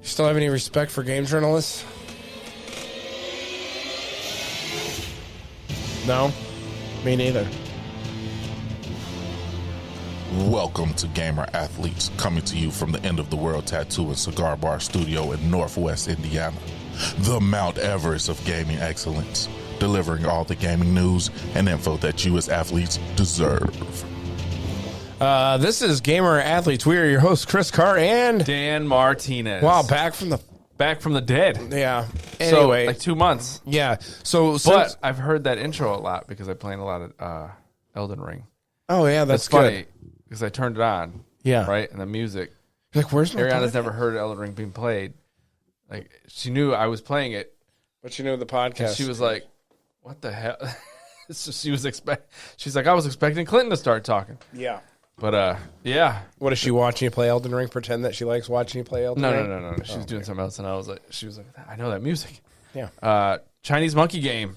Still have any respect for game journalists? No? Me neither. Welcome to Gamer Athletes, coming to you from the End of the World Tattoo and Cigar Bar Studio in Northwest Indiana. The Mount Everest of gaming excellence, delivering all the gaming news and info that you as athletes deserve. This is Gamer Athletes. We are your hosts, Chris Carr and Dan Martinez. Wow, back from the dead. Yeah. Anyway, so, like 2 months. Yeah. So, but I've heard that intro a lot because I played a lot of Elden Ring. Oh yeah, that's funny because I turned it on. Yeah. Right, and the music. You're like, where's my Ariana's never heard Elden Ring being played. Like she knew I was playing it, but she knew the podcast. And she was like, "What the hell?" So she's like, "I was expecting Clinton to start talking." Yeah. But yeah. What is she watching you play Elden Ring? Pretend that she likes watching you play Elden Ring? No. She was doing something else, and she was like, I know that music. Yeah. Chinese Monkey Game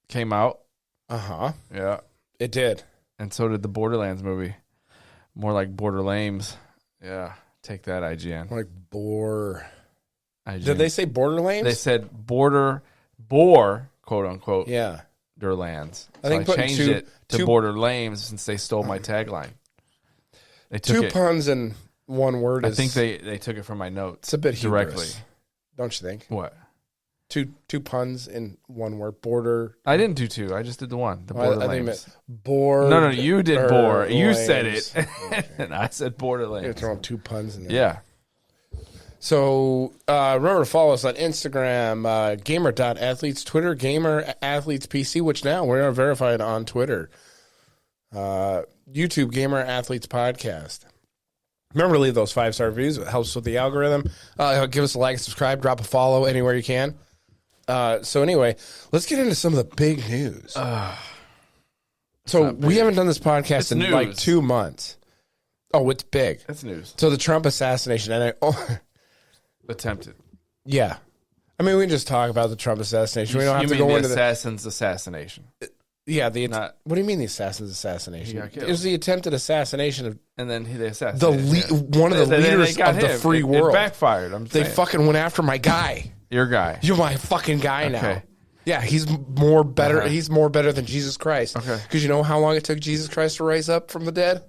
came out. Yeah, it did, and so did the Borderlands movie. More like Borderlames. Yeah, take that, IGN. Like IGN. Did they say Borderlands? They said quote unquote. Yeah. Borderlands. So I think I changed it to Borderlames since they stole my tagline. They took two puns in one word. I think they took it from my notes. It's a bit directly. Hubris, don't you think? What? Two puns in one word. I didn't do two. I just did the one. The Borderlands. No, you did bore. You said it, and I said Borderlands. You're throwing two puns in there. Yeah. So remember to follow us on Instagram, gamer.athletes, Twitter, Gamer Athletes PC, which now we are verified on Twitter. YouTube, Gamer Athletes Podcast. Remember to leave those 5-star reviews. It helps with the algorithm. Give us a like, subscribe, drop a follow anywhere you can. So anyway, let's get into some of the big news. So we haven't done this podcast in like 2 months. Oh, it's big. That's news. So the Trump assassination, and attempted. Yeah. I mean, we can just talk about the Trump assassination. We don't have to go into the assassin's assassination. Yeah, what do you mean the assassin's assassination? It was the attempted assassination of, and then they assassinated one of the leaders of the free world. It backfired. They fucking went after my guy. Your guy. You're my fucking guy now. Yeah, he's more better. He's more better than Jesus Christ. Okay. Because you know how long it took Jesus Christ to rise up from the dead?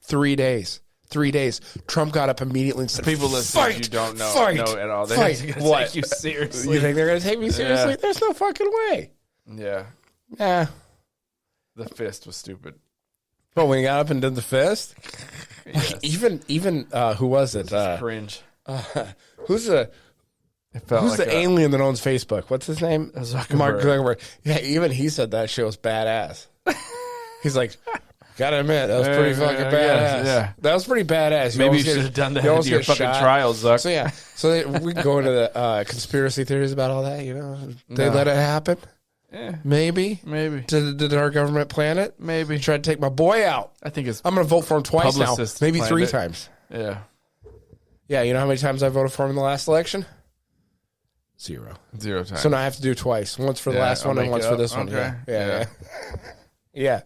3 days. 3 days. Trump got up immediately and said, people listening, you don't know at all. They're not going to take you seriously. You think they're going to take me seriously? Yeah. There's no fucking way. Yeah. Yeah. The fist was stupid. Well, when he got up and did the fist? Yes. Even who was it? Cringe. Who's the alien that owns Facebook? What's his name? Mark Zuckerberg. Yeah, even he said that shit was badass. He's like, gotta admit, that was pretty fucking badass. Yeah. That was pretty badass. Maybe you should have done that at your fucking trials, Zuck. So yeah, we can go into the conspiracy theories about all that, you know. They let it happen? Yeah. Maybe. Did our government plan it? Maybe. Try to take my boy out. I think I'm going to vote for him twice now. Maybe 3 times. Yeah. Yeah, you know how many times I voted for him in the last election? 0 times. So now I have to do it twice. Once for the last one and once for this one. Okay. Yeah. Yeah.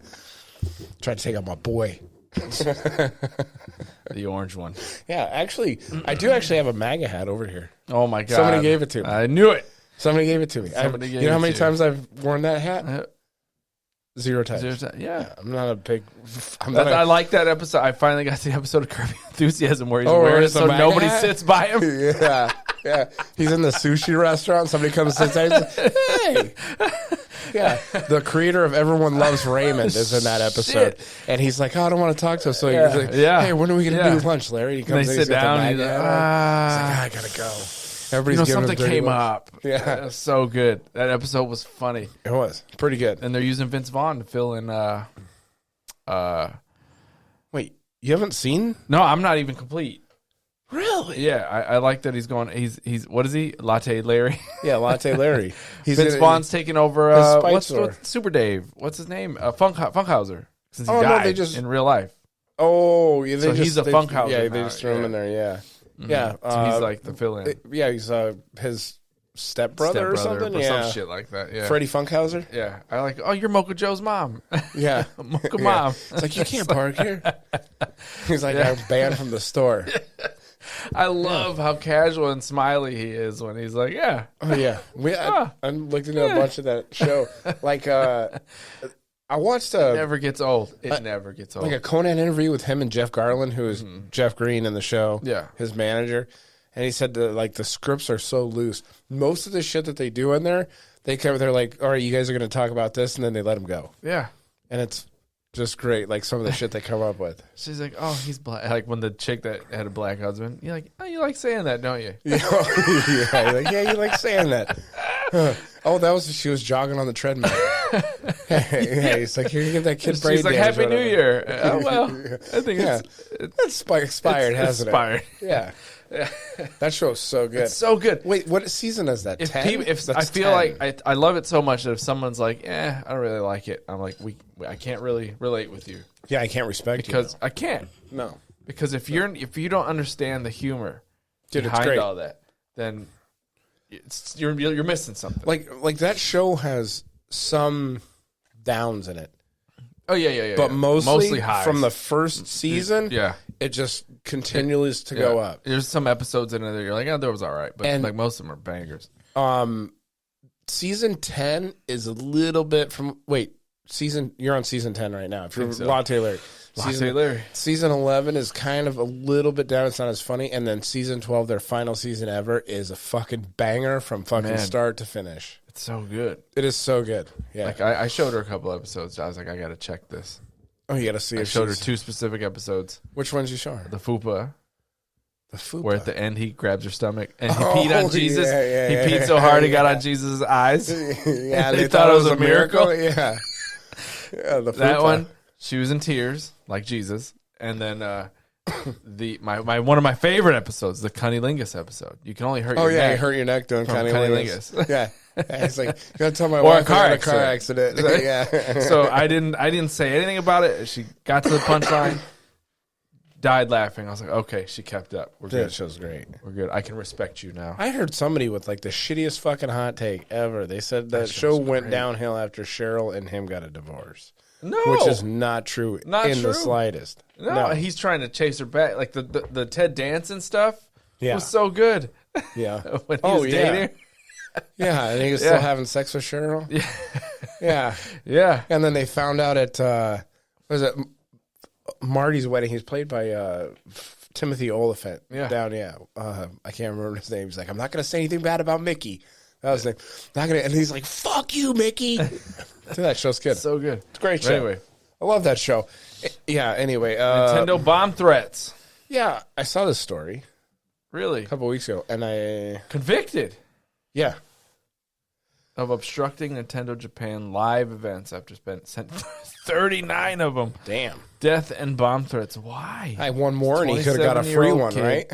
Try to take out my boy. The orange one. Yeah, actually, I do actually have a MAGA hat over here. Oh, my God. Somebody gave it to me. I knew it. Somebody gave it to me. You know how many times I've worn that hat? 0 times. Yeah. I'm not a big... I like that episode. I finally got to the episode of Curb Your Enthusiasm where he's wearing it so nobody sits by him. Yeah. He's in the sushi restaurant. Somebody comes and sits down. Hey! Yeah. The creator of Everyone Loves Raymond is in that episode. Shit. And he's like, I don't want to talk to us. So he's like, hey, when are we going to do lunch, Larry? He comes and they sit down. And he's like, I got to go. Everybody's something came up. Yeah. It was so good. That episode was funny. It was. Pretty good. And they're using Vince Vaughn to fill in. Wait, you haven't seen? No, I'm not even complete. Really? Yeah, I like that he's going. He's what is he? Latte Larry. Yeah, Latte Larry. Vince Vaughn's taking over. What's Super Dave? What's his name? Funkhauser. Since he died in real life. Oh, yeah. So he's a Funkhauser. Yeah, they just threw him in there. Yeah. Mm-hmm. Yeah, so he's like the fill-in. Yeah, he's his stepbrother or something. Some shit like that. Yeah, Freddie Funkhauser. Yeah, I like. Oh, you're Mocha Joe's mom. Yeah, Mocha mom. It's like you can't park here. He's like, I'm banned from the store. I love how casual and smiley he is when he's like, yeah. Oh, yeah. I looked into a bunch of that show. Like, I watched It never gets old. It never gets old. Like a Conan interview with him and Jeff Garland, who is Jeff Green in the show. Yeah. His manager. And he said that, the scripts are so loose. Most of the shit that they do in there, they're like, all right, you guys are going to talk about this, and then they let him go. Yeah. And it's just great, like some of the shit they come up with. She's like, oh, he's black. Like when the chick that had a black husband, you're like, oh, you like saying that, don't you? Yeah, you like saying that. Oh, she was jogging on the treadmill. He's like, here, you give that kid brain She's like, Happy New Year. Oh, well, I think it's expired, hasn't it? Yeah. That show's so good. It's so good. Wait, what season is that? 10? I feel 10. Like I love it so much that if someone's like, I don't really like it, I'm like, I can't really relate with you. Yeah, I can't respect you. Because I can't. No. Because if you don't understand the humor behind all that, then you're missing something. Like that show has some downs in it. Oh yeah. But mostly highs. From the first season, it just continues to go up. There's some episodes in it that you're like, that was all right, but like most of them are bangers. Season 10 is a little bit from you're on season 10 right now. If you're Latte Larry. Season 11 is kind of a little bit down. It's not as funny. And then season 12, their final season ever, is a fucking banger from start to finish. It's so good. It is so good. Yeah. Like I showed her a couple episodes. I was like, I got to check this. Oh, you got to see. I showed her 2 specific episodes. Which ones you show her? The fupa. The where at the end he grabs her stomach and he peed on Jesus. He peed so hard he got on Jesus' eyes. Yeah, they thought it was a miracle. Yeah. That one, she was in tears like Jesus. And then one of my favorite episodes, the cunnilingus episode. You can only hurt your neck. You hurt your neck doing cunnilingus. Yeah. It's like, you gotta tell my wife a car accident. Yeah. So I didn't say anything about it. She got to the punchline, died laughing. I was like, okay, she kept up. We're good. That show's great. We're good. I can respect you now. I heard somebody with the shittiest fucking hot take ever. They said that show went downhill after Cheryl and him got a divorce. No, which is not true the slightest. No, he's trying to chase her back. Like the Ted Danson stuff was so good. Yeah. When he was dating. Yeah, and he was still having sex with Cheryl. Yeah. And then they found out at Marty's wedding. He's played by Timothy Oliphant. I can't remember his name. He's like, I'm not going to say anything bad about Mickey. That was like, not gonna. And he's like, fuck you, Mickey. That show's good. So good. It's a great show. Anyway, I love that show. Yeah. Anyway, Nintendo bomb threats. Yeah, I saw this story. Really? A couple weeks ago, and I convicted. Yeah. Of obstructing Nintendo Japan live events after sent 39 of them. Damn. Death and bomb threats. Why? I won more and he could have got a free one, kid. Right?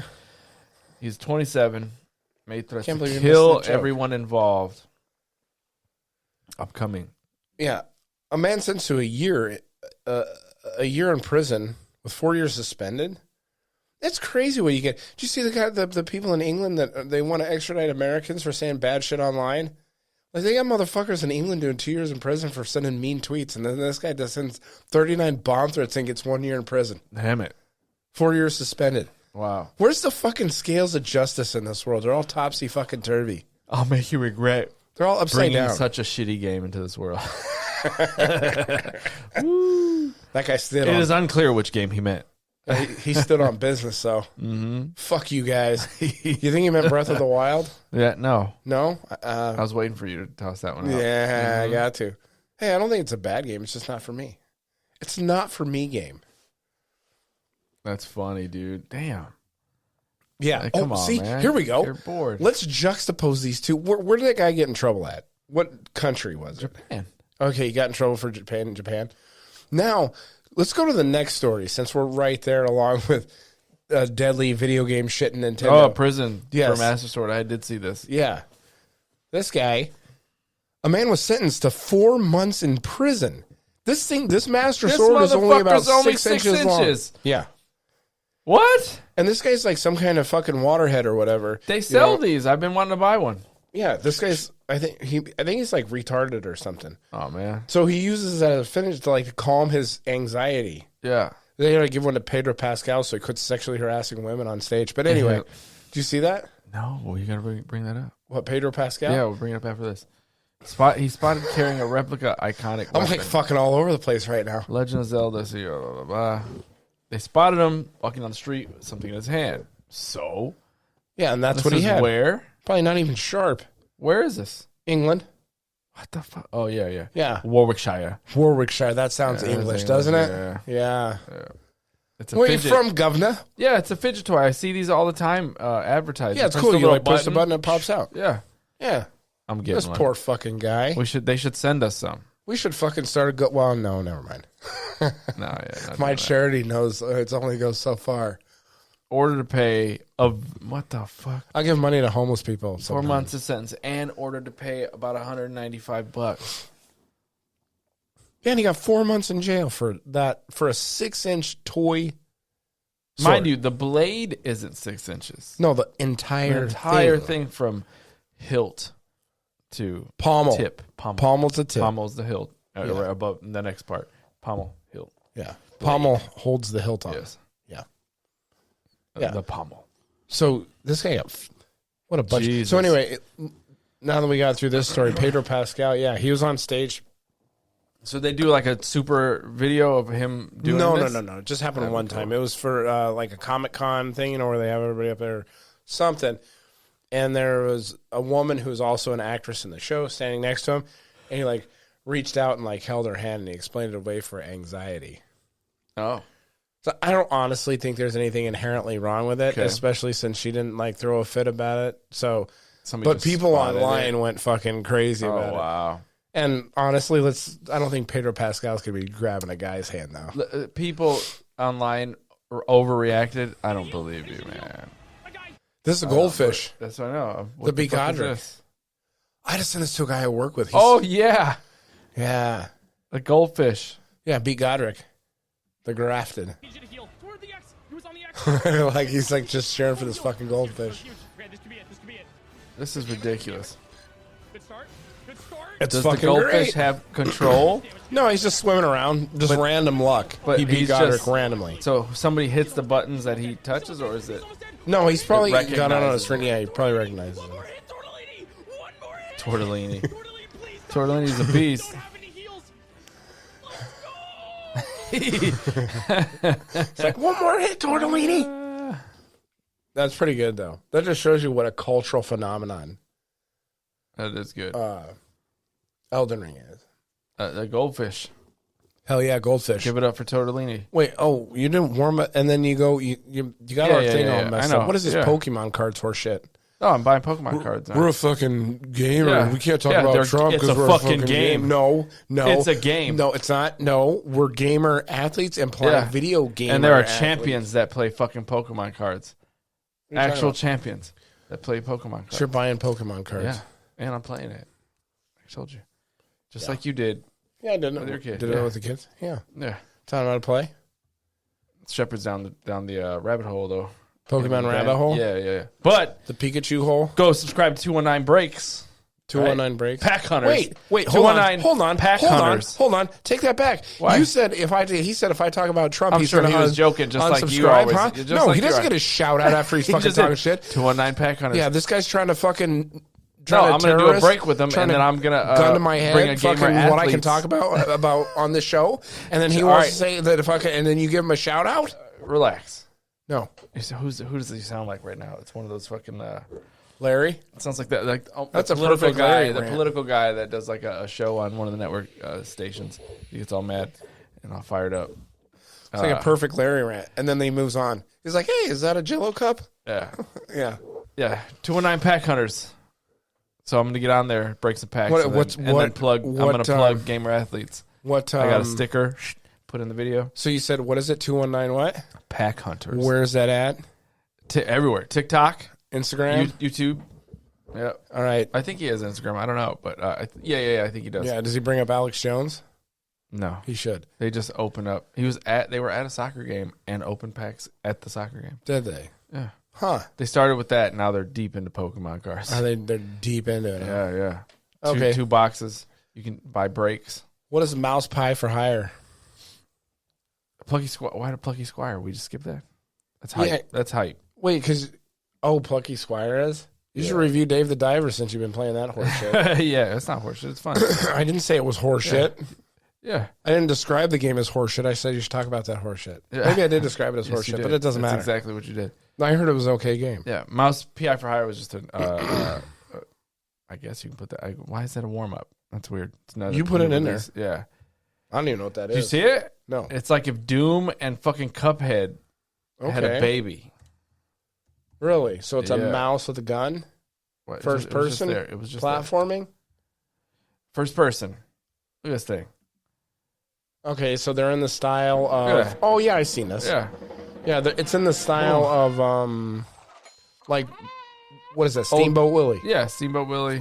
He's 27. Made threats to kill everyone involved. Upcoming. Yeah. A man sentenced to a year in prison with 4 years suspended. That's crazy what you get. Did you see the people in England that they want to extradite Americans for saying bad shit online? Like, they got motherfuckers in England doing 2 years in prison for sending mean tweets, and then this guy just sends 39 bomb threats and gets 1 year in prison. Damn it. 4 years suspended. Wow. Where's the fucking scales of justice in this world? They're all topsy-fucking-turvy. I'll make you regret. They're all upside down. Bringing such a shitty game into this world. That guy stood on. It is unclear which game he meant. He stood on business, so. Mm-hmm. Fuck you guys. You think he meant Breath of the Wild? Yeah, no. No? I was waiting for you to toss that one out. Yeah, I got to. Hey, I don't think it's a bad game. It's just not for me. It's not for me game. That's funny, dude. Damn. Yeah. Like, come on, see, man. Here we go. You're bored. Let's juxtapose these two. Where did that guy get in trouble at? What country was it? Japan. Okay, he got in trouble for Japan. Now, let's go to the next story, since we're right there along with deadly video game shit in Nintendo. Oh, prison for Master Sword. I did see this. Yeah. This guy, a man was sentenced to 4 months in prison. This Master Sword is only about 6 inches long. Yeah. What? And this guy's like some kind of fucking waterhead or whatever. They sell these. I've been wanting to buy one. Yeah, this guy's. I think he's like retarded or something. Oh man! So he uses that as a finish to like calm his anxiety. Yeah. They gotta give one to Pedro Pascal so he quits sexually harassing women on stage. But anyway, do you see that? No, well, you gotta bring that up. What, Pedro Pascal? Yeah, we'll bring it up after this. He spotted carrying a replica iconic I'm weapon. like fucking all over the place right now. Legend of Zelda. See, blah, blah, blah. They spotted him walking on the street with something in his hand. So, Yeah, and that's this what he is had. where? Probably not even sharp. Where is this? England. What the fuck? Oh, yeah. Yeah. Warwickshire. Warwickshire. That sounds Yeah, English, English, doesn't it? yeah. Yeah. It's a Where you fidget. from, governor? Yeah, it's a fidget toy. I see these all the time advertised. Yeah, it's press cool. the You little like push the button and it pops out. Yeah, Yeah. I'm getting This one. poor fucking guy. They should send us some. We should fucking start a well, no, never mind. No, yeah. not My doing that. charity knows it only goes so far. Order to pay of what the fuck? I give money to homeless people. 4 sometimes. months of sentence and order to pay about $195. Yeah, and he got 4 months in jail for that, for a 6-inch toy. Mind sword. you, the blade isn't 6 inches. No, the The entire entire thing from hilt to Pommel. tip. Pommel. Pommel's the tip. Pommel's the hilt. Yeah. Right above the next part. Pommel, hilt. Yeah. Pommel holds the hilt on. Yes. Yeah. Yeah. Yeah. The pommel. So this guy got, what a bunch. Jesus. So anyway, now that we got through this story, Pedro Pascal, yeah, he was on stage. So they do like a super video of him doing this? No. It just happened one time. It was for like a Comic-Con thing, where they have everybody up there, something. And there was a woman who was also an actress in the show standing next to him. And he like reached out and like held her hand and he explained it away for anxiety. Oh. So I don't honestly think there's anything inherently wrong with it, Okay. especially since she didn't like throw a fit about it. So, Somebody but just people spotted online it. went fucking crazy Oh, about it. wow. And honestly, I don't think Pedro Pascal's going to be grabbing a guy's hand now. People online overreacted. I don't believe you, man. This is a goldfish. That's what I know. The What fuck is Begodric. this? I just sent this to a guy I work with. Oh, yeah. Yeah. The goldfish. Yeah, beat Godric. The grafted. Like he's like just sharing for this fucking goldfish. This is ridiculous. It's Does the fucking goldfish great. have control? No, he's just swimming around, just But- random luck. but He beat he's Godric just- randomly. So somebody hits the buttons that he touches, or is it No, he's probably got it on a recognizes string. Yeah, he probably recognizes him. tortellini? Tortellini's a beast. It's like, one more hit, Tortellini. That's pretty good, though. That just shows you what a cultural phenomenon That is good. Elden Ring is. The goldfish. Hell yeah, goldfish. Give it up for tortellini. Wait, oh, you didn't warm it, and then you go, you got our thing all messed I know. up. What is this Yeah. Pokemon cards for shit? Oh, I'm buying Pokemon cards now. We're a fucking gamer. Yeah. We can't talk Yeah, about they're- Trump it's because a we're fucking a fucking game. No, It's a game. No, it's not. No, we're gamer athletes and play Yeah. video games. And there are champions that play fucking Pokemon cards. What are you talking Actual about? champions that play Pokemon cards. You're buying Pokemon cards. Yeah. And I'm playing it. I told you. Just like you did. Yeah, I did it With your kid, Did it yeah. with the kids. Yeah. Yeah. Tell them how to play. Shepard's down the rabbit hole, though. Pokemon rabbit hole. Yeah. But The Pikachu hole. go subscribe to 219 Breaks. 219 breaks. Pack Hunters. Wait, hold on, 219 Pack hold Hunters. Hold on. Take that back. Why? You said he said if I talk about Trump, I'm he's sure going he to was joking, just like you unsubscribe, always- huh? just No, like he you doesn't are. get a shout out after he's He fucking just did talking shit. 219 Pack Hunters. Yeah, this guy's trying to fucking. No, trying I'm to going to do a terrorist, break with him, trying and then to I'm going to gun to my bring a head, gamer fucking what I can athletes. talk about on this show, and then he All wants right. to say that if I can, and then you give him a shout out. Relax. No, Who does he sound like right now? It's one of those fucking. Larry. It sounds like that. Like That's the a political perfect guy. Larry The rant. political guy that does like a show on one of the network stations. He gets all mad and all fired up. It's like a perfect Larry rant, and then he moves on. He's like, "Hey, is that a Jello cup?" Yeah, Yeah. yeah. 219 Pack Hunters. So I'm gonna get on there, break some packs, What- and, what's- then, and what- then plug. I'm what, gonna plug gamer athletes. What? I got a sticker. Put in the video. So you said what is it? 219 what? Pack Hunters. Where's that at? Everywhere. TikTok, Instagram. YouTube. Yeah, All right. I think he has Instagram. I don't know, but yeah, I think he does. Yeah. Does he bring up Alex Jones? No, He should. they just open up. They were at a soccer game and opened packs at the soccer game. Did they? Yeah. Huh? They started with that. Now they're deep into Pokemon cards. Are they? They're deep into it. huh? Yeah. Okay. Two boxes. You can buy breaks. What is mouse pie for hire? Plucky Squire. Why did Plucky Squire? We just skipped that. That's hype. Yeah. That's hype. Wait, because Plucky Squire is. You should review Dave the Diver since you've been playing that horse shit. Yeah, it's not horseshit. It's fun. I didn't say it was horse shit. Yeah. I didn't describe the game as horse shit. I said you should talk about that horse shit. Yeah. Maybe I did describe it as horse shit, but it doesn't matter. That's exactly what you did. I heard it was an okay game. Yeah. Mouse PI for Hire was just an. I guess you can put that. Why is that a warm up? That's weird. You put it in there. Yeah. I don't even know what that is. Did you see it? No. It's like if Doom and fucking Cuphead had a baby. Really? So it's a mouse with a gun? What? First person? It was just platforming? First person. Look at this thing. Okay, so they're in the style of... Yeah. Oh, yeah, I've seen this. Yeah. Yeah, it's in the style of, like, what is that, Steamboat Willie? Yeah, Steamboat Willie.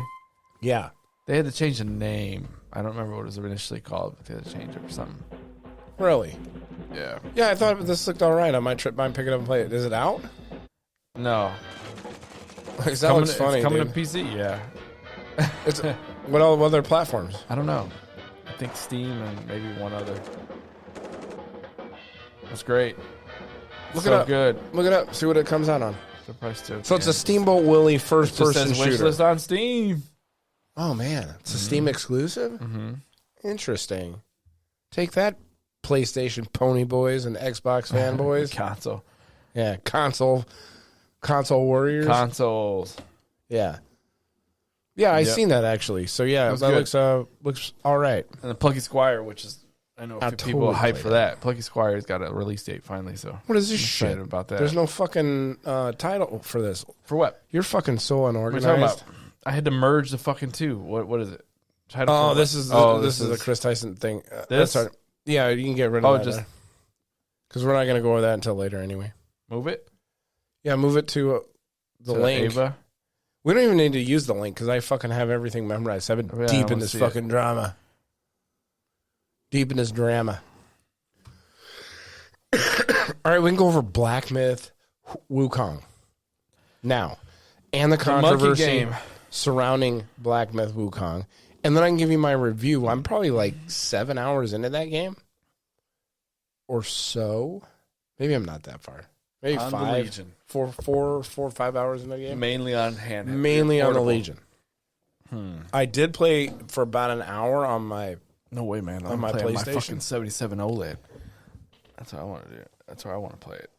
Yeah. They had to change the name. I don't remember what it was initially called, but they had to change it or something. Really? Yeah. Yeah, I thought this looked all right. I might pick it up and play it. Is it out? No. That looks funny, It's coming dude. to PC, yeah. What other platforms? I don't know. I think Steam and maybe one other. That's great. Look it up. Good. Look it up. See what it comes out on. So it's a Steamboat Willie first-person shooter. Wishlist on Steam. Oh, man. It's a Steam exclusive? Mm-hmm. Interesting. Take that, PlayStation pony boys and Xbox fanboys. Console. Yeah, console warriors. Consoles. Yeah. Yeah, I seen that actually. So yeah, that looks all right. And the Plucky Squire, which is I know a few people are hyped for that. Plucky Squire's got a release date finally, so what is this shit about that? There's no fucking title for this. For what? You're fucking so unorganized. What are you talking about? I had to merge the fucking two. What is it? This is a Chris Tyson thing. This? Yeah, you can get rid of that. Because we're not going to go over that until later anyway. Move it? Yeah, move it to the link. Ava? We don't even need to use the link because I fucking have everything memorized. I've been deep in this fucking drama. Deep in this drama. All right, we can go over Black Myth Wukong now. And the controversy surrounding Black Myth Wukong. And then I can give you my review. I'm probably like 7 hours into that game. Or so. Maybe I'm not that far. Maybe on 5. The Legion. 4 or 5 hours in the game. Mainly on handheld. Mainly on the Legion. I did play for about an hour on my... No way, man. On my PlayStation. My fucking 77 OLED. That's what I want to do. That's where I want to play it.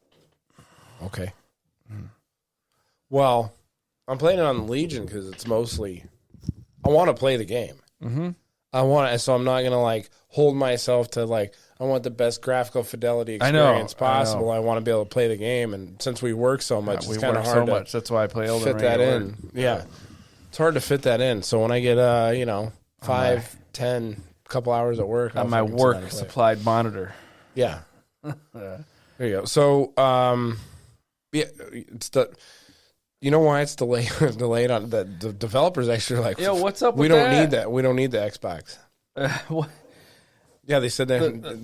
Okay. Well, I'm playing it on the Legion because it's mostly... I want to play the game. Mm-hmm. So I'm not going to like hold myself to like... I want the best graphical fidelity experience possible. I want to be able to play the game, and since we work so much, it's kind of hard to That's why I play Elden fit that in. Yeah, it's hard to fit that in. So when I get 5, 10, couple hours at work on my work supplied monitor. Yeah, there you go. So it's the. You know why it's delayed on the developers actually like. Yo, what's up? We don't need that. We don't need the Xbox. What? Yeah, they said that.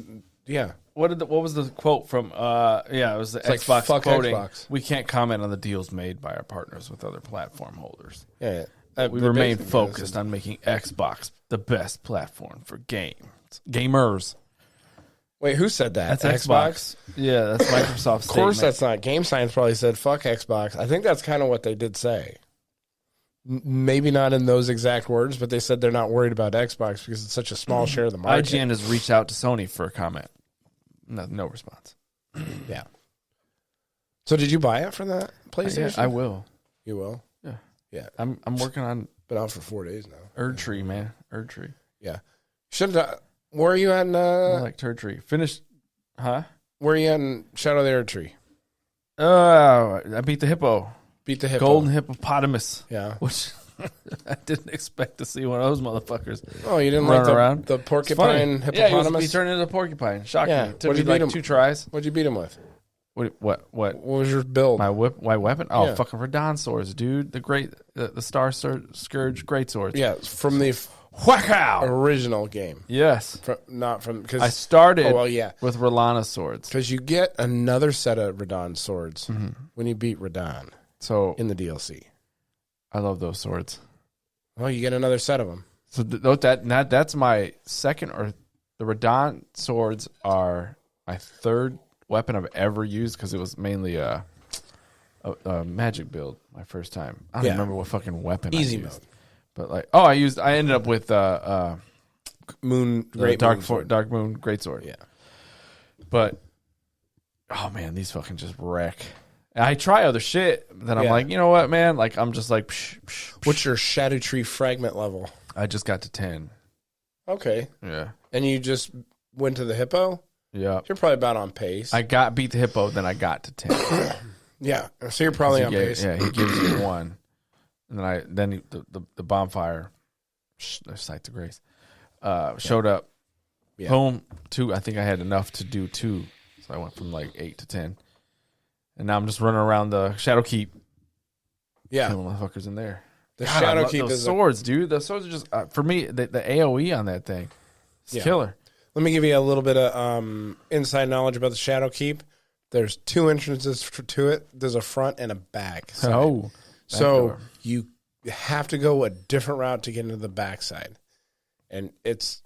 Yeah. What was the quote from? It was the Xbox like, fuck quoting. Xbox. We can't comment on the deals made by our partners with other platform holders. Yeah. We remain focused on making Xbox the best platform for gamers. Wait, who said that? That's Xbox. Yeah, that's Microsoft's. Of course, that's not. Game Science probably said "fuck Xbox." I think that's kind of what they did say. Maybe not in those exact words, but they said they're not worried about Xbox because it's such a small share of the market. IGN has reached out to Sony for a comment. No response. Yeah. So did you buy it for that PlayStation? I will. You will? Yeah. Yeah. I'm working on. Been out for 4 days now. Erdtree, man. Erdtree. Yeah. Where are you at? I like Erdtree. Finished. Huh? Where are you at in Shadow of the Erdtree? I beat the hippo. Beat the hippo. Golden hippopotamus. Yeah. Which I didn't expect to see one of those motherfuckers. Oh, you didn't run like around? The porcupine hippopotamus? Yeah, he turned into a porcupine. Shocking. Yeah. It took me like 2 tries. What'd you beat him with? What was your build? My weapon? Oh, fucking Radon swords, dude. The Star Scourge great swords. Yeah, from the Whack-ow! Original game. Yes. Not from... Cause, I started with R'Lana swords. Because you get another set of Radon swords when you beat Radon in the DLC. I love those swords. Well, you get another set of them. So that's my second, or the Radon swords are my third weapon I've ever used because it was mainly a magic build my first time. I don't even remember what fucking weapon Easy I used. mode. But like, I ended up with Dark Moon Greatsword. Yeah. But oh man, these fucking just wreck. And I try other shit, then I'm like, you know what, man? Like I'm just like, what's your Shadow Tree fragment level? I just got to 10. Okay. Yeah. And you just went to the hippo? Yeah. You're probably about on pace. I beat the hippo, then I got to 10. Yeah. So you're probably on pace. Yeah, he gives you 1. And then the bonfire, sight to grace, showed up. Yeah. Boom, 2. I think I had enough to do 2. So I went from like 8 to 10. And now I'm just running around the Shadow Keep. Yeah. Killing motherfuckers in there. The Shadow Keep those swords, dude. Those swords are just, for me, the AoE on that thing, it's killer. Let me give you a little bit of inside knowledge about the Shadow Keep. There's 2 entrances to it. There's a front and a back side. Oh. So you have to go a different route to get into the back side. And it's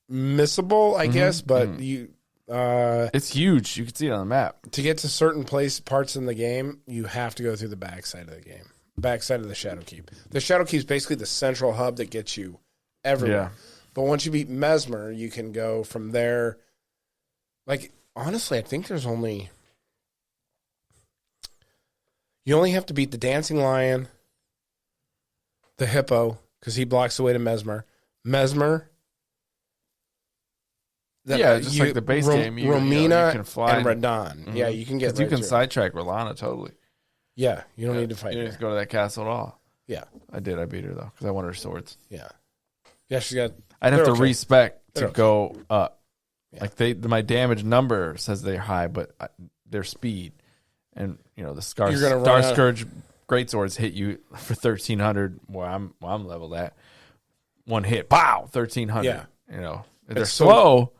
missable, I guess, but you... it's huge. You can see it on the map. To get to certain parts in the game, you have to go through the backside of the game. Backside of the Shadow Keep. The Shadow Keep is basically the central hub that gets you everywhere. Yeah. But once you beat Mesmer, you can go from there. Like, honestly, I think there's only... You only have to beat the Dancing Lion, the Hippo, because he blocks the way to Mesmer. Mesmer... just like the base game, Romina you can fly and Radon. Yeah, you can get. You can sidetrack Rolana totally. Yeah, you don't need to fight. You don't need to go to that castle at all. Yeah, I did. I beat her though because I wanted her swords. Yeah, she's got. I'd have to respec to go up. Yeah. Like my damage number says they're high, but their speed and the Star Scourge greatswords hit you for 1300. Where I'm leveled at. One hit, pow, 1300. Yeah, they're slow.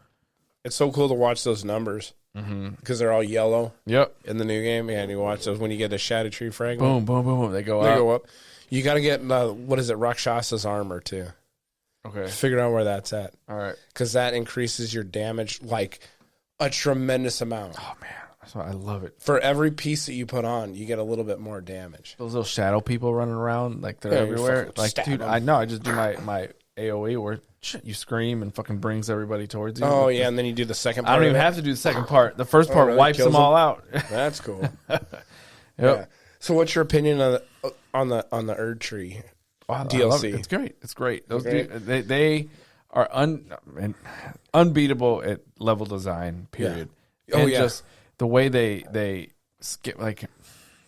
It's so cool to watch those numbers because they're all yellow. Yep. In the new game, and you watch those when you get a Shadow Tree fragment. Boom, boom, boom, boom. They go up. You got to get what is it, Rakshasa's armor too. Okay. Figure out where that's at. All right. Because that increases your damage like a tremendous amount. Oh man, that's why I love it. For every piece that you put on, you get a little bit more damage. Those little shadow people running around like they're everywhere. Like, dude, I know. I just do my AoE where you scream and fucking brings everybody towards you. Oh, yeah, and then you do the second part. I don't even have to do the second part. The first part wipes them all out. That's cool. Yep. Yeah. So what's your opinion on the Erd Tree DLC? It's great. It's great. Those they are unbeatable at level design, period. Yeah. And just the way they skip, like,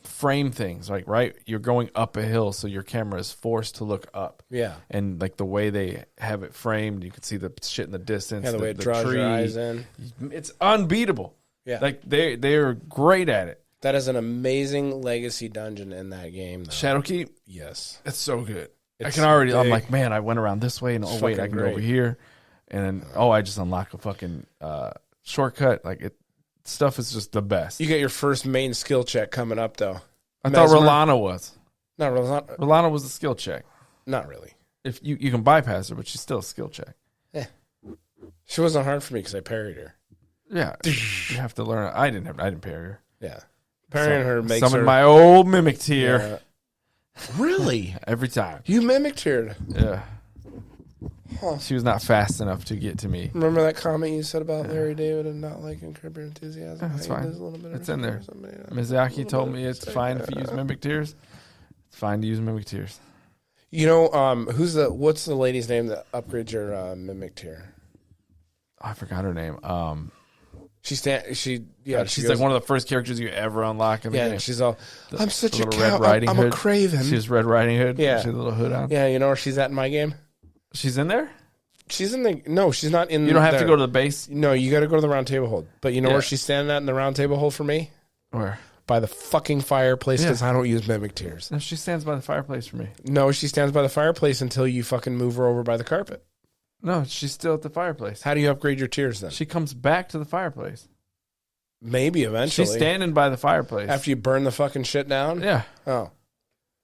frame things, like, right, you're going up a hill, so your camera is forced to look up. Yeah. And like the way they have it framed, you can see the shit in the distance. Yeah, the way it draws your eyes in. It's unbeatable. Yeah. Like they're great at it. That is an amazing legacy dungeon in that game, though. Shadow Keep? Yes. It's so good. I can already I'm like, man, I went around this way and I can go over here. And then I just unlock a fucking shortcut. Like stuff is just the best. You get your first main skill check coming up, though. I thought Rolana was. No, Rolana. Rolana was a skill check. Not really. If you can bypass her, but she's still a skill check. Yeah. She wasn't hard for me because I parried her. Yeah. You have to learn. I didn't parry her. Yeah. Parrying her makes her... my old mimic tier. Yeah. Really? Every time. You mimicked her. Yeah. Huh. She was not fast enough to get to me. Remember that comment you said about Larry David and not liking Curb Your Enthusiasm? That's fine. It's in there. Miyazaki told me it's fine if you use mimic tiers. It's fine to use mimic tiers. You know, what's the lady's name that upgrades your mimic tier? I forgot her name. She's like one of the first characters you ever unlock in the game. She's all, I'm such a cow. I'm a craven. She's Red Riding Hood. Yeah. She has a little hood on. Yeah, you know where she's at in my game? She's in there? She's in the... No, she's not in You don't have to go to the base? No, you got to go to the round table hold. But you know where she's standing at in the round table hold for me? Where? By the fucking fireplace, because I don't use mimic tiers. No, she stands by the fireplace for me. No, she stands by the fireplace until you fucking move her over by the carpet. No, she's still at the fireplace. How do you upgrade your tiers then? She comes back to the fireplace. Maybe eventually. She's standing by the fireplace. After you burn the fucking shit down? Yeah. Oh.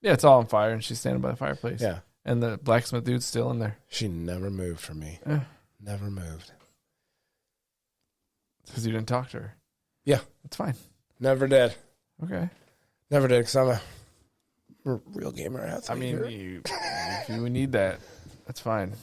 Yeah, it's all on fire, and she's standing by the fireplace. Yeah. And the blacksmith dude's still in there. She never moved from me. Yeah. Never moved. Because you didn't talk to her. Yeah. That's fine. Never did. Okay. Never did, because I'm a real gamer athlete. I mean, if you need that, that's fine.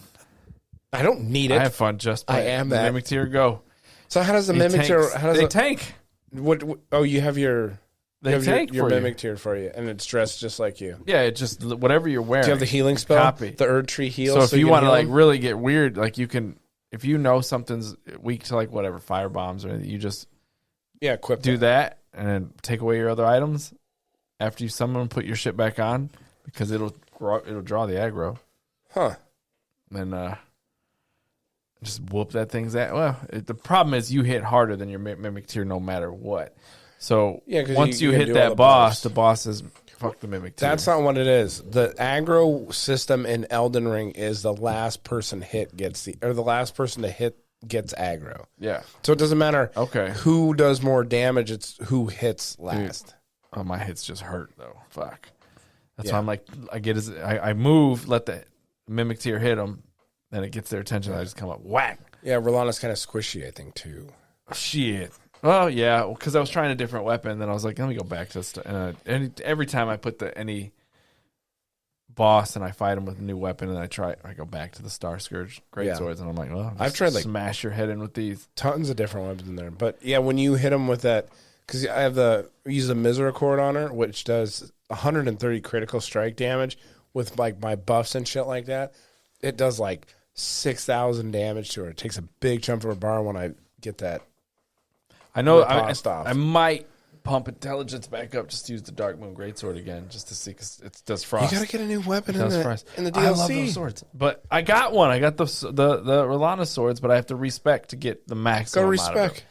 I don't need it. I have fun just playing. I am the that. Mimic Tier go. So how does the Mimic Tier... They tank. What? Oh, you have your... They tank your for Mimic you. Tier for you, and it's dressed just like you. Yeah, it just... Whatever you're wearing. Do you have the healing spell? Copy. The Erd Tree heal? So if you want to, like, them? really get weird, like, you can... If you know something's weak to, like, whatever, fire bombs or anything, you just... Yeah, equip do that and then take away your other items after you summon them, put your shit back on because it'll draw the aggro. Huh. Then just whoop that thing's at. Well, the problem is you hit harder than your Mimic Tier no matter what. So once you hit that boss, the boss says, fuck the Mimic Tier. That's not what it is. The aggro system in Elden Ring is the last person hit gets the last person to hit gets aggro. Yeah. So it doesn't matter okay. who does more damage, it's who hits last. Dude. Oh, my hits just hurt though. Fuck. That's why I'm like, I move, let the Mimic Tier hit them, then it gets their attention. I just come up, whack. Yeah, Rolana's kind of squishy, I think, too. Shit. Well, yeah, because I was trying a different weapon, then I was like, let me go back to every time I put any boss and I fight him with a new weapon, and I go back to the Star Scourge Greatswords, and I'm like, well, I've tried smash your head in with these. Tons of different weapons in there, but yeah, when you hit him with that, because I use the Misericord on her, which does 130 critical strike damage with like my buffs and shit like that. It does like 6,000 damage to her. It takes a big chunk of her bar when I get that. I know I might pump intelligence back up, just to use the Dark Moon Greatsword again, just to see, because it does frost. You gotta get a new weapon in the DLC. I love those swords, but I got one. I got the Rolana swords, but I have to respec to get the maximum. Go respec.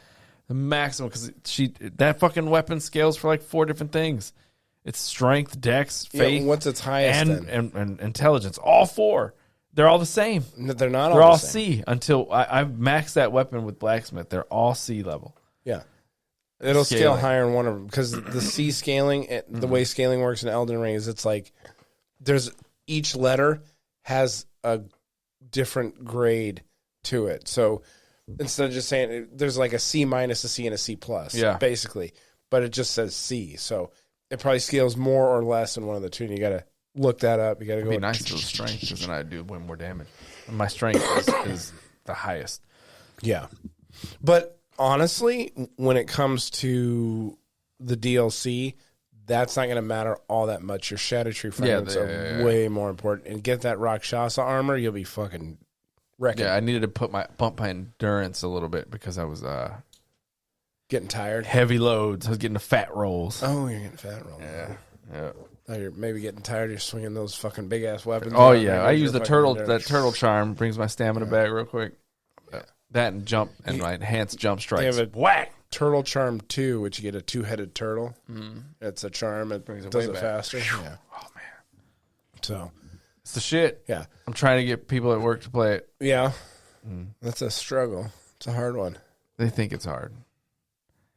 The maximum, because that fucking weapon scales for like 4 different things. It's strength, dex, faith. Yeah, what's its highest and intelligence. All 4. They're all the same. No, they're not. They're all all the same. C until I've maxed that weapon with blacksmith. They're all C level. Yeah. It'll scale higher in one of them because the C scaling, the way scaling works in Elden Ring is it's like each letter has a different grade to it. So instead of just saying there's like a C minus, a C, and a C plus, basically, but it just says C. So it probably scales more or less in one of the two. And you got to look that up. You got to go. It'd be nice to strength because then I do way more damage. And my strength is the highest. Yeah, but honestly, when it comes to the DLC, that's not going to matter all that much. Your Shadow Tree fragments are way more important. And get that Rakshasa armor, you'll be fucking wrecking. Yeah, I needed to bump my endurance a little bit because I was getting tired. Heavy loads. I was getting the fat rolls. Oh, you're getting fat rolls. Yeah. Oh, you're maybe getting tired. You're swinging those fucking big ass weapons. Oh yeah, I use the turtle. That turtle charm brings my stamina back real quick. That and jump and my enhanced jump strikes. They have a whack turtle charm 2, which you get a 2-headed turtle. It's a charm. It brings it does it back faster. Yeah. Oh man. So it's the shit. Yeah. I'm trying to get people at work to play it. Yeah. That's a struggle. It's a hard one. They think it's hard.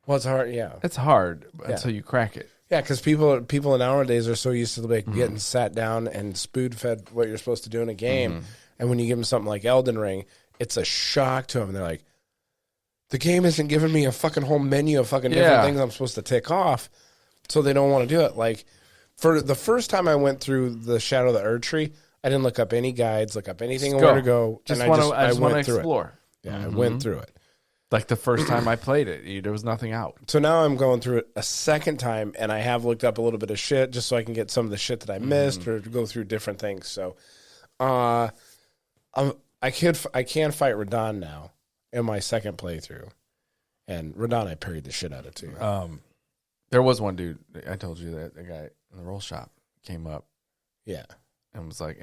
Well, it's hard. Yeah. It's hard until you crack it. Yeah, because people nowadays are so used to like getting sat down and spoon fed what you're supposed to do in a game, and when you give them something like Elden Ring, it's a shock to them. They're like, the game isn't giving me a fucking whole menu of fucking different things I'm supposed to tick off, so they don't want to do it. Like, for the first time I went through the Shadow of the Erd Tree, I didn't look up any guides, look up anything where to go. I just want to explore. Yeah, I went through it. Like the first time I played it, there was nothing out. So now I'm going through it a second time, and I have looked up a little bit of shit just so I can get some of the shit that I missed or go through different things. So, I can fight Radon now in my second playthrough, and Radon I parried the shit out of too. There was one dude, I told you that the guy in the roll shop came up, and was like,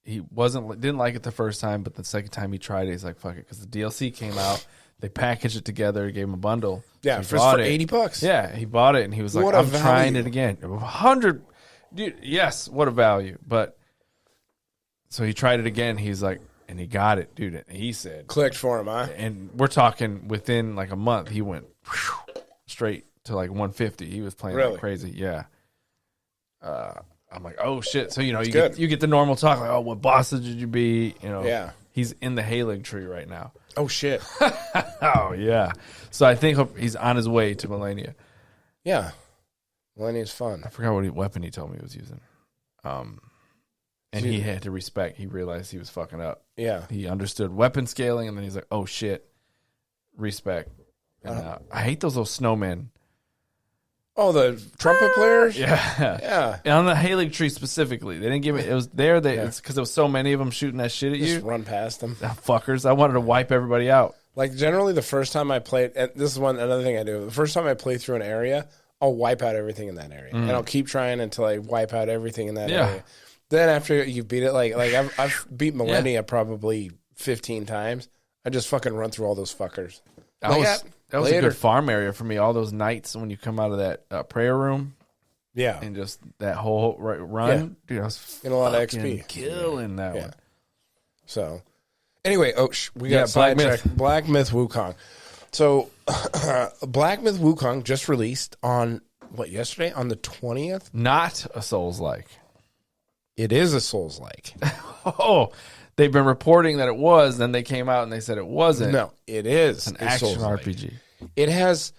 he didn't like it the first time, but the second time he tried it, he's like, fuck it, because the DLC came out, they packaged it together, gave him a bundle. Yeah, for $80. Yeah, he bought it, and he was like, I'm trying it again. 100, dude, yes, what a value. But so he tried it again. He's like, and he got it, dude. And he said, clicked for him, huh? And we're talking within like a month, he went straight to like 150. He was playing like crazy. Yeah. I'm like, oh shit. So, you get the normal talk, like, oh, what bosses did you beat? Yeah. He's in the Hailing tree right now. Oh, shit. Oh, yeah. So I think he's on his way to Melania. Yeah. Melania's fun. I forgot what weapon he told me he was using. And he had to respect. He realized he was fucking up. Yeah. He understood weapon scaling, and then he's like, oh, shit. Respect. And I hate those little snowmen. Oh, the trumpet players? Yeah. Yeah. And on the Hailing tree specifically. They didn't give it. It was there. It's because there was so many of them shooting that shit at Just you. run past them. Fuckers. I wanted to wipe everybody out. Like, generally, the first time I played, and this is another thing I do. The first time I play through an area, I'll wipe out everything in that area. And I'll keep trying until I wipe out everything in that area. Then after you beat it, like I've beat Millennia probably 15 times. I just fucking run through all those fuckers. That was a good farm area for me. All those nights when you come out of that prayer room. Yeah. And just that whole run. Yeah. Dude, I was getting a lot of XP. Killing that one. So, anyway, we got Black Myth. Black Myth Wukong. So, Black Myth Wukong just released on, yesterday? On the 20th? Not a Souls-like. It is a Souls-like. Oh, they've been reporting that it was, then they came out and they said it wasn't. No, it is an action RPG. It has,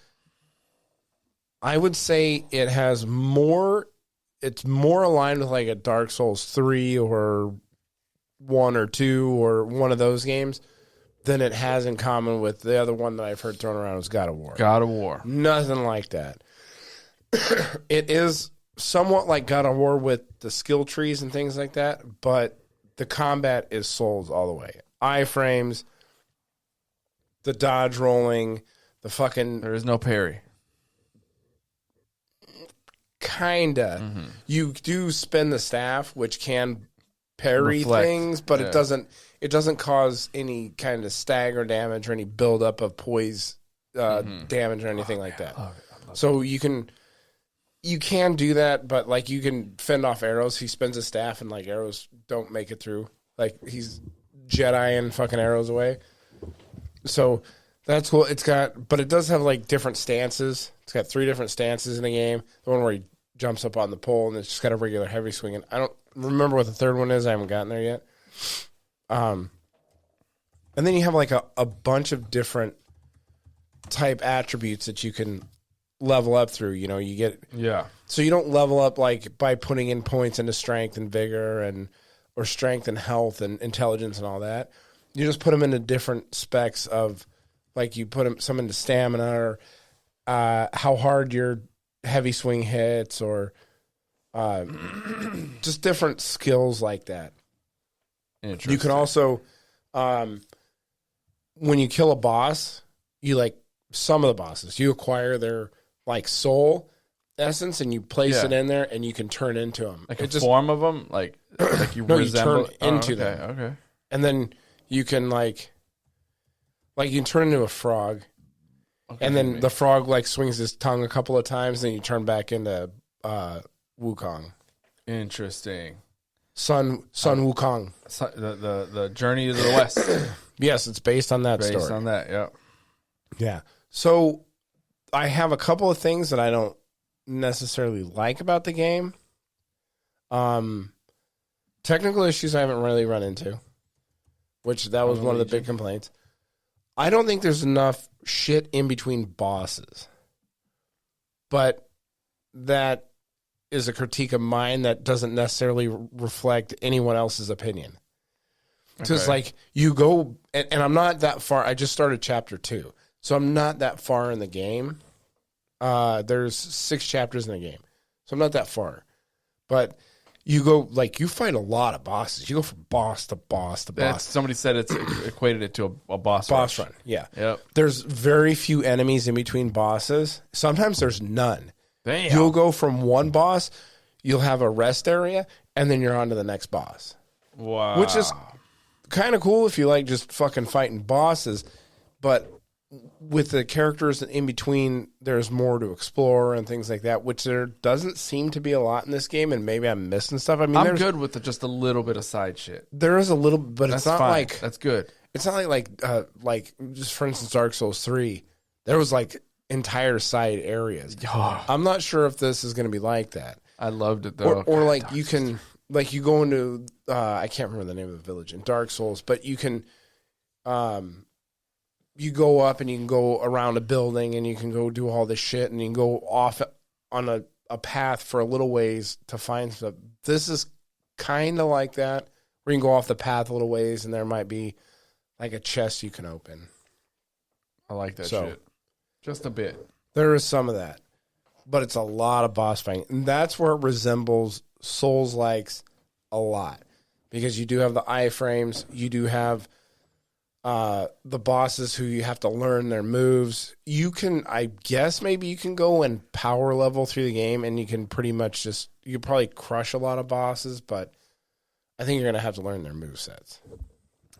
I would say it has more, it's more aligned with like a Dark Souls 3 or 1 or 2 or one of those games than it has in common with the other one that I've heard thrown around as God of War. God of War. Nothing like that. It is somewhat like God of War with the skill trees and things like that, but the combat is Souls all the way. Iframes, the dodge rolling, the fucking... There is no parry. Kinda. Mm-hmm. You do spin the staff, which can parry Reflect. things, but it doesn't cause any kind of stagger damage or any buildup of poise damage or anything like that. I love it. So you can do that, but like you can fend off arrows. He spins a staff and like arrows don't make it through. Like he's Jediing fucking arrows away. So that's cool. But it does have like different stances. It's got 3 different stances in the game. The one where he jumps up on the pole and it's just got a regular heavy swing. And I don't remember what the third one is. I haven't gotten there yet. And then you have like a bunch of different type attributes that you can level up through. You know, you get so you don't level up like by putting in points into strength and vigor or strength and health and intelligence and all that. You just put them into different specs of like you put some into stamina or how hard your heavy swing hits or just different skills like that. You can also when you kill a boss, you like some of the bosses, you acquire their like soul essence and you place it in there and you can turn into them. Like form of them? Like you resemble? You turn into them. Okay. And then you can like you can turn into a frog. Okay, and then the frog like swings his tongue a couple of times, then you turn back into Wukong. Interesting. Sun Wukong. The Journey to the West. Yes, it's based on that story. Based on that, yeah. Yeah. So I have a couple of things that I don't necessarily like about the game. Technical issues I haven't really run into, which that was one of the big complaints. I don't think there's enough shit in between bosses. But that is a critique of mine that doesn't necessarily reflect anyone else's opinion. Because like you go, and I'm not that far. I just started chapter 2. So I'm not that far in the game. There's 6 chapters in the game. So I'm not that far. But you go, like, you fight a lot of bosses. You go from boss to boss to boss. Somebody said it's equated it to a boss run. Yeah. Yep. There's very few enemies in between bosses. Sometimes there's none. Damn. You'll go from one boss, you'll have a rest area, and then you're on to the next boss. Wow. Which is kind of cool if you like just fucking fighting bosses. But with the characters in between, there's more to explore and things like that, which there doesn't seem to be a lot in this game, and maybe I'm missing stuff. I mean, I'm good with just a little bit of side shit. There is a little, but it's not fine. like that's good. It's not like just for instance, Dark Souls 3. There was like entire side areas. I'm not sure if this is going to be like that. I loved it though. Or like you can like you go into I can't remember the name of the village in Dark Souls, but you can you go up and you can go around a building and you can go do all this shit and you can go off on a path for a little ways to find stuff. This is kind of like that, where you can go off the path a little ways and there might be like a chest you can open. I like that shit. Just a bit. There is some of that, but it's a lot of boss fighting. And that's where it resembles Souls-likes a lot, because you do have the iframes, you do have the bosses who you have to learn their moves. You can, I guess, maybe you can go and power level through the game, and you can pretty much you can probably crush a lot of bosses, but I think you're going to have to learn their movesets.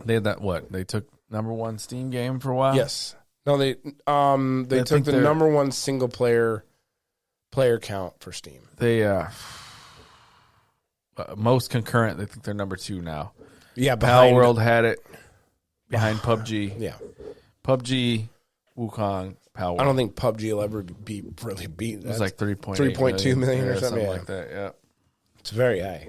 They had that, what? They took #1 Steam game for a while? Yes. No, they took the #1 single player count for Steam. They most concurrent. They think they're #2 now. Yeah, Pal World had it behind PUBG. Yeah, PUBG, Wukong, Pal World. I don't think PUBG will ever be really beat. It was like 3.2 million or something like that. Yeah, it's very high.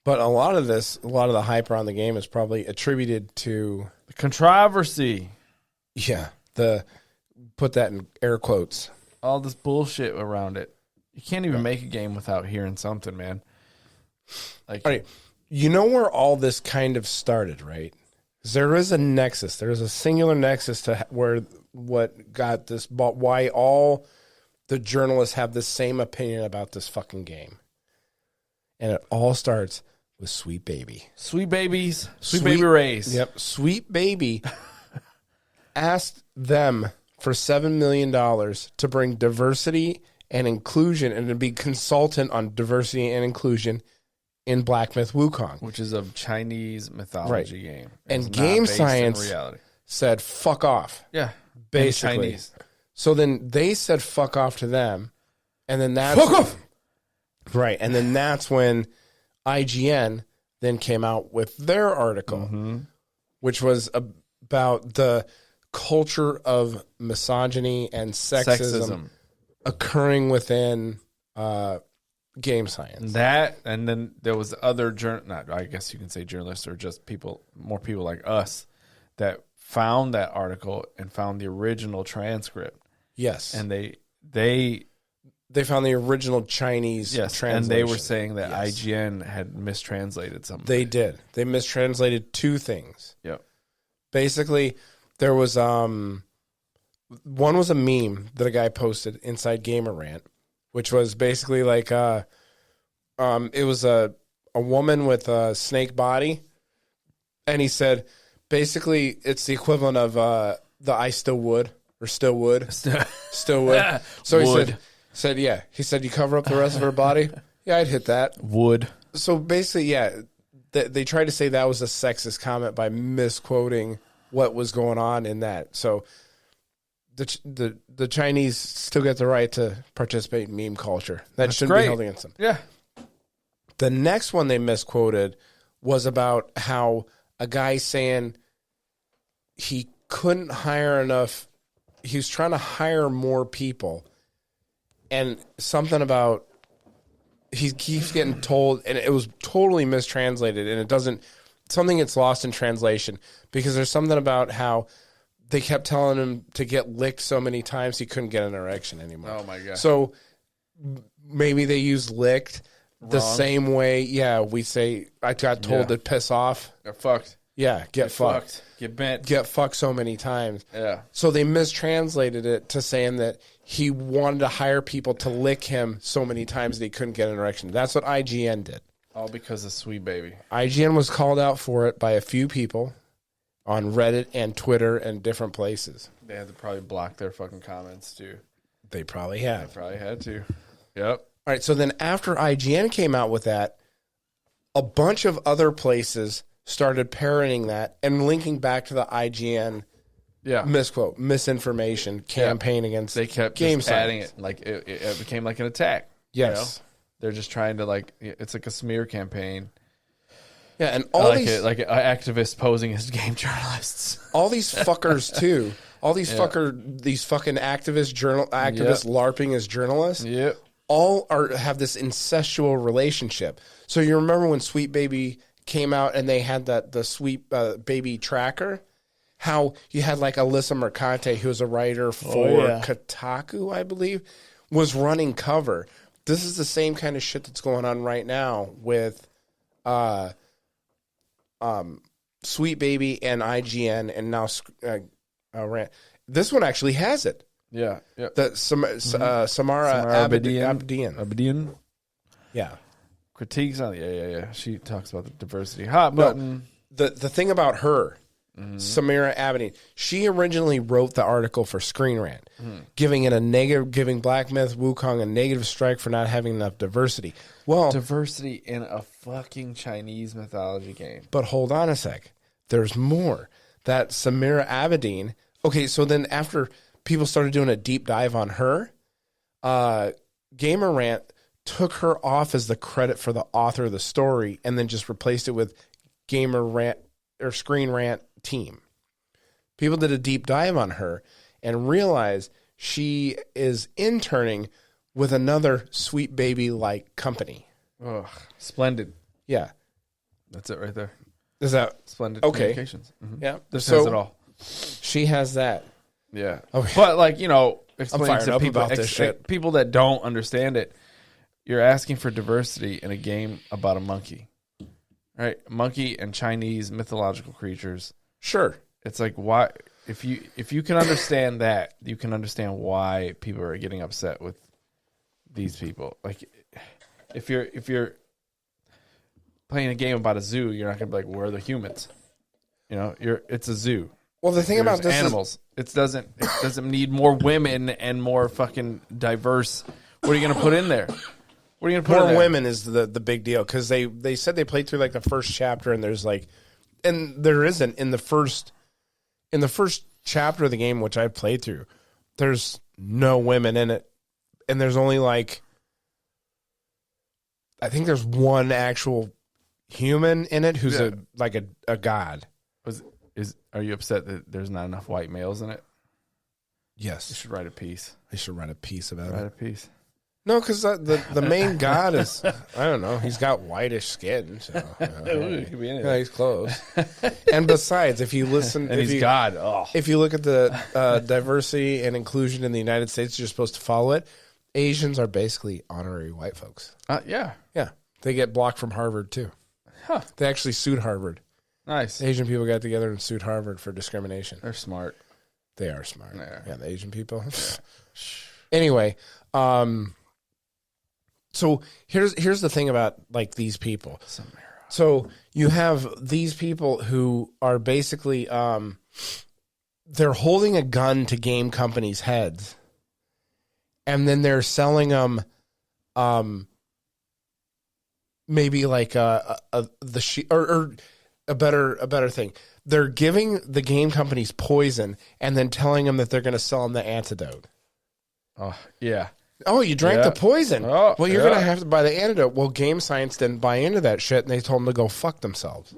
But a lot of the hype around the game is probably attributed to the controversy. Yeah, put that in air quotes. All this bullshit around it. You can't even make a game without hearing something, man. Like, all right, you know where all this kind of started, right? There is a nexus. There is a singular nexus to where what got this, but why all the journalists have the same opinion about this fucking game. And it all starts with Sweet Baby. Sweet Babies. Sweet Baby Ray's. Yep. Sweet Baby asked them for $7 million to bring diversity and inclusion and to be consultant on diversity and inclusion in Black Myth Wukong. Which is a Chinese mythology game. And Game Science said, fuck off. Yeah. Basically. Chinese. So then they said, fuck off to them. And then that's... Fuck off! Right. And then that's when IGN then came out with their article, which was about the culture of misogyny and sexism. Occurring within Game Science. That, and then there was other I guess you can say journalists, or just more people like us that found that article and found the original transcript. Yes. And they found the original Chinese translation. And they were saying that IGN had mistranslated something. They did. They mistranslated two things. Yep. Basically, there was one was a meme that a guy posted inside Gamer Rant, which was basically like it was a woman with a snake body, and he said basically it's the equivalent of the I still would or still would. Still would. So he said yeah. He said you cover up the rest of her body. Yeah, I'd hit that. Would. So basically, yeah, they tried to say that was a sexist comment by misquoting what was going on in that. So the Chinese still get the right to participate in meme culture. That shouldn't be held against them. Yeah. The next one they misquoted was about how a guy saying he couldn't hire enough. He was trying to hire more people. And something about he keeps getting told, and it was totally mistranslated, and it doesn't, something gets lost in translation, because there's something about how they kept telling him to get licked so many times he couldn't get an erection anymore. Oh, my God. So maybe they used licked the same way, we say, I got told to piss off. Get fucked. Yeah, get fucked. Get bent. Get fucked so many times. Yeah. So they mistranslated it to saying that he wanted to hire people to lick him so many times that he couldn't get an erection. That's what IGN did. All because of Sweet Baby. IGN was called out for it by a few people on Reddit and Twitter and different places. They had to probably block their fucking comments, too. They probably have. They probably had to. Yep. All right, so then after IGN came out with that, a bunch of other places started parroting that and linking back to the IGN misquote, misinformation campaign against they kept Game just adding Science. it. Like it became like an attack. Yes. You know? They're just trying to it's like a smear campaign. Yeah, and all like these activists posing as game journalists. All these fuckers too. All these these fucking activists LARPing as journalists. Yep. all have this incestual relationship. So you remember when Sweet Baby came out and they had the Sweet Baby tracker? How you had like Alyssa Mercante, who was a writer for Kotaku, I believe, was running cover. This is the same kind of shit that's going on right now with Sweet Baby and IGN, and now Rant. This one actually has it. Yeah. Samara Abedian. Yeah. Critiques on yeah. She talks about the diversity hot button. The thing about her, Samara Abedian, she originally wrote the article for Screen Rant, giving Black Myth Wukong a negative strike for not having enough diversity. Well, diversity in a fucking Chinese mythology game. But hold on a sec. There's more. That Samara Abedian. Okay, so then after people started doing a deep dive on her, Gamer Rant took her off as the credit for the author of the story and then just replaced it with Gamer Rant or Screen Rant team. People did a deep dive on her and realized she is interning with another Sweet Baby-like company. Oh, splendid. Yeah. That's it right there. Is that Splendid okay? Communications. Mm-hmm. Yeah. This has it all. She has that. Yeah. Okay. But explain to people about this shit. People that don't understand it. You're asking for diversity in a game about a monkey. Right? A monkey and Chinese mythological creatures. You're It's like, why if you can understand that, you can understand why people are getting upset with these people. Like if you're playing a game about a zoo, you're not gonna be like, where are the humans? It's a zoo. Well, the thing about this animals. It doesn't need more women and more fucking diverse. What are you gonna put in there? What are you gonna put in there? More women is the big deal, because they said they played through like the first chapter, and there's like, and there isn't in the first chapter of the game, which I played through. There's no women in it, and there's only like, I think there's one actual human in it who's a god. Are you upset that there's not enough white males in it? Yes. You should write a piece. They should write a piece about it. Write a piece. No, because the main god is, I don't know, he's got whitish skin. So, yeah, he's close. And besides, if you listen... and he's God. Oh. If you look at the diversity and inclusion in the United States, you're supposed to follow it. Asians are basically honorary white folks. Yeah. Yeah. They get blocked from Harvard, too. Huh. They actually sued Harvard. Nice. The Asian people got together and sued Harvard for discrimination. They're smart. They are smart. Yeah, the Asian people. Yeah. Anyway, so here's the thing about like these people. So you have these people who are basically they're holding a gun to game companies' heads, and then they're selling them maybe like a better thing. They're giving the game companies poison and then telling them that they're going to sell them the antidote. Oh, yeah. Oh, you drank the poison. Oh, well, you're going to have to buy the antidote. Well, Game Science didn't buy into that shit, and they told them to go fuck themselves,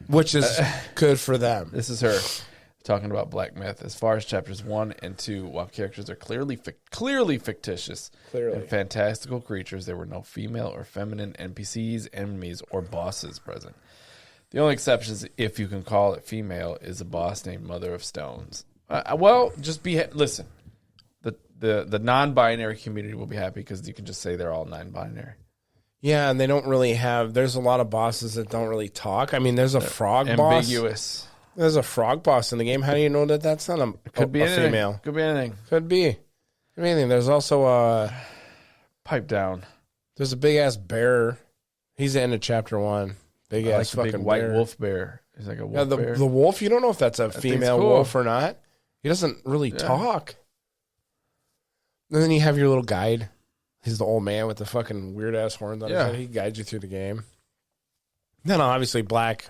which is good for them. This is her talking about Black Myth. As far as chapters 1 and 2, while characters are clearly fictitious and fantastical creatures, there were no female or feminine NPCs, enemies, or bosses present. The only exception, if you can call it female, is a boss named Mother of Stones. Listen. The non-binary community will be happy because you can just say they're all non-binary. Yeah, and they don't really have... There's a lot of bosses that don't really talk. I mean, there's a frog boss. Ambiguous. There's a frog boss in the game. How do you know that that's not a female? Could be anything. Could be anything. There's also a... Pipe down. There's a big-ass bear. He's the end of chapter 1. Big-ass like fucking big white bear. wolf bear. He's like a wolf bear. The wolf, you don't know if that's a female wolf or not. He doesn't really talk. And then you have your little guide. He's the old man with the fucking weird ass horns on his head. He guides you through the game. Then obviously Black,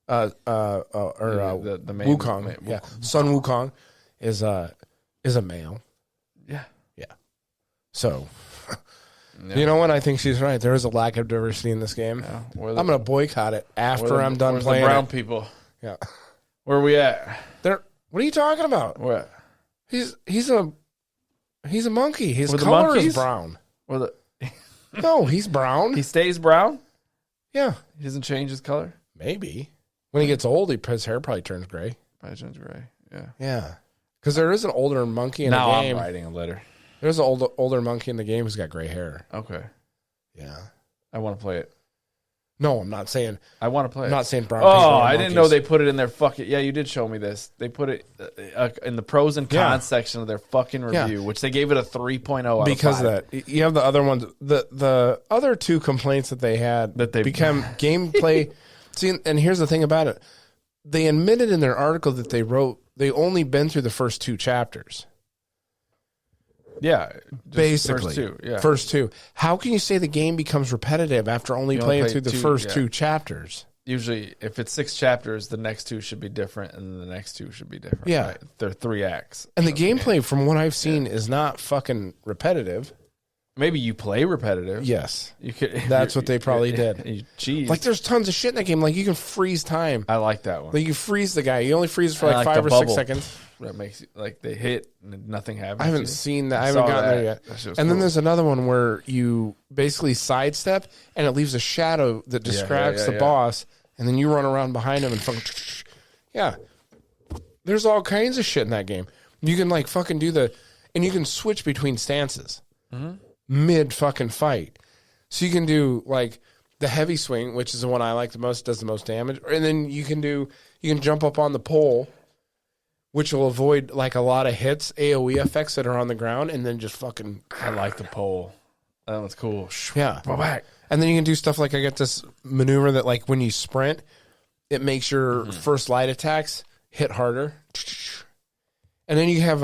the main Wukong, Sun Wukong is a male. Yeah. So, you know what? I think she's right. There is a lack of diversity in this game. Yeah. I'm gonna boycott it after I'm done playing. The brown people. Yeah. Where are we at? What are you talking about? What? He's a He's a monkey. His color is brown. No, he's brown. He stays brown? Yeah. He doesn't change his color? Maybe. When he gets old, his hair probably turns gray. Probably turns gray, yeah. Yeah. Because there is an older monkey in the game. Now I'm writing a letter. There's an older monkey in the game who's got gray hair. Okay. Yeah. I want to play it. No, I'm not saying. I want to play it. I'm not saying brown. I didn't know they put it in their fucking. Yeah, you did show me this. They put it in the pros and cons section of their fucking review, which they gave it a 3.0 out because of 5. of that. You have the other ones. The other two complaints that they had that they become gameplay. See, and here's the thing about it. They admitted in their article that they wrote they only been through the first 2 chapters. Yeah, basically. First two. How can you say the game becomes repetitive after only playing through the first 2 chapters? Usually, if it's 6 chapters, the next 2 should be different, and the next 2 should be different. Yeah. Right? They're 3 acts. And the gameplay, from what I've seen, is not fucking repetitive. Maybe you play repetitive. Yes. You could. That's what they probably did. Jeez. Like, there's tons of shit in that game. Like, you can freeze time. I like that one. Like, you freeze the guy. You only freeze for like 5 or 6 seconds. That makes like they hit and nothing happens. I haven't seen that. I haven't gotten there yet. And then there's another one where you basically sidestep and it leaves a shadow that distracts the boss, and then you run around behind him and fucking There's all kinds of shit in that game. You can like fucking and you can switch between stances mid fucking fight. So you can do like the heavy swing, which is the one I like the most, does the most damage, and then you can jump up on the pole, which will avoid like a lot of hits, AoE effects that are on the ground, and then just fucking. I like the pole. That one's cool. Yeah. Go back. And then you can do stuff like I get this maneuver that like when you sprint, it makes your first light attacks hit harder. And then you have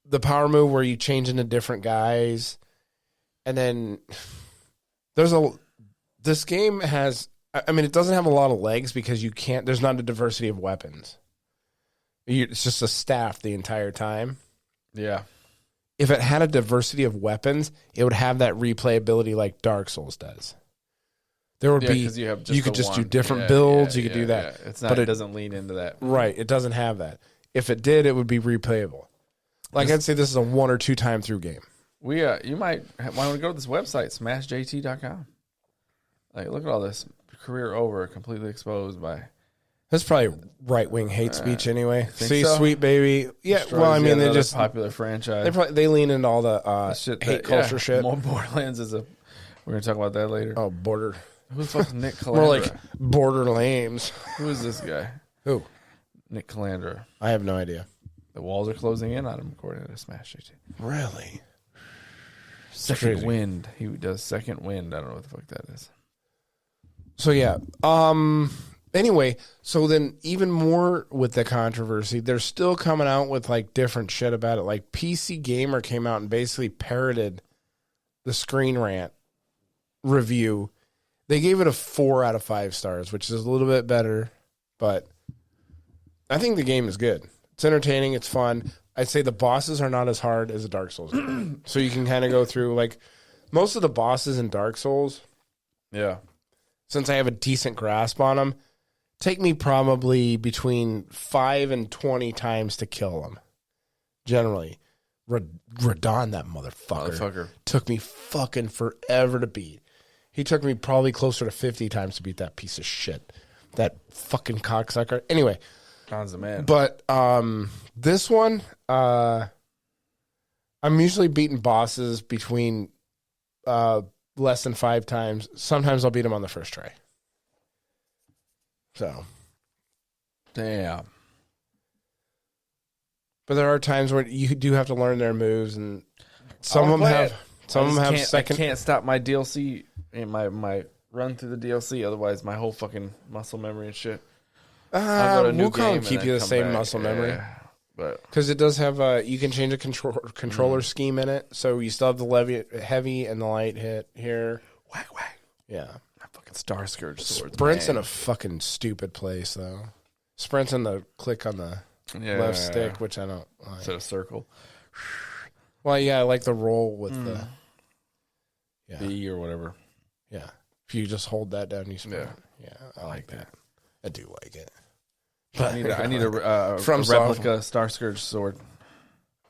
the power move where you change into different guys. And then this game has, I mean, it doesn't have a lot of legs because there's not a diversity of weapons. It's just a staff the entire time. Yeah. If it had a diversity of weapons, it would have that replayability like Dark Souls does. There would be you could just do different builds. You could do that. Yeah. It's not. It doesn't lean into that. Right. It doesn't have that. If it did, it would be replayable. Like I'd say, this is a 1 or 2 time through game. You might want to go to this website, smashjt.com. Like, look at all this. Career over, completely exposed by. That's probably right-wing hate speech anyway. See, so? Sweet baby. Yeah, Destroys well, I mean, they just popular franchise. They lean into all the hate culture shit. More Borderlands is a. We're gonna talk about that later. Oh, border. Who the fuck's Nick Calandra? More like Borderlands. Who is this guy? Who? Nick Calandra. I have no idea. The walls are closing in on him, according to Smash JT. Really? Second Wind. He does Second Wind. I don't know what the fuck that is. So yeah. Anyway, so then even more with the controversy, they're still coming out with like different shit about it. Like PC Gamer came out and basically parroted the Screen Rant review. They gave it a 4 out of 5 stars, which is a little bit better, but I think the game is good. It's entertaining. It's fun. I'd say the bosses are not as hard as a Dark Souls game. So you can kind of go through like most of the bosses in Dark Souls. Yeah. Since I have a decent grasp on them, take me probably between 5 and 20 times to kill them. Generally. Radon, that motherfucker. Took me fucking forever to beat. He took me probably closer to 50 times to beat that piece of shit. That fucking cocksucker. Anyway. Don's the man. But this one, I'm usually beating bosses between less than 5 times. Sometimes I'll beat them on the first try. So. Damn. But there are times where you do have to learn their moves, and some of them have second. I can't stop my DLC and my run through the DLC. Otherwise, my whole fucking muscle memory and shit. Wukong keep you the same muscle memory, but because it does have you can change a controller scheme in it, so you still have the heavy and the light hit here. Whack whack. Yeah, my fucking Star Scourge sword. Sprint's in a fucking stupid place though. Sprint's in the click on the left stick, which I don't like. Instead of circle. Well, yeah, I like the roll with the B or whatever. Yeah, if you just hold that down, you sprint. Yeah, I like that. I do like it. I need a replica Star Scourge sword.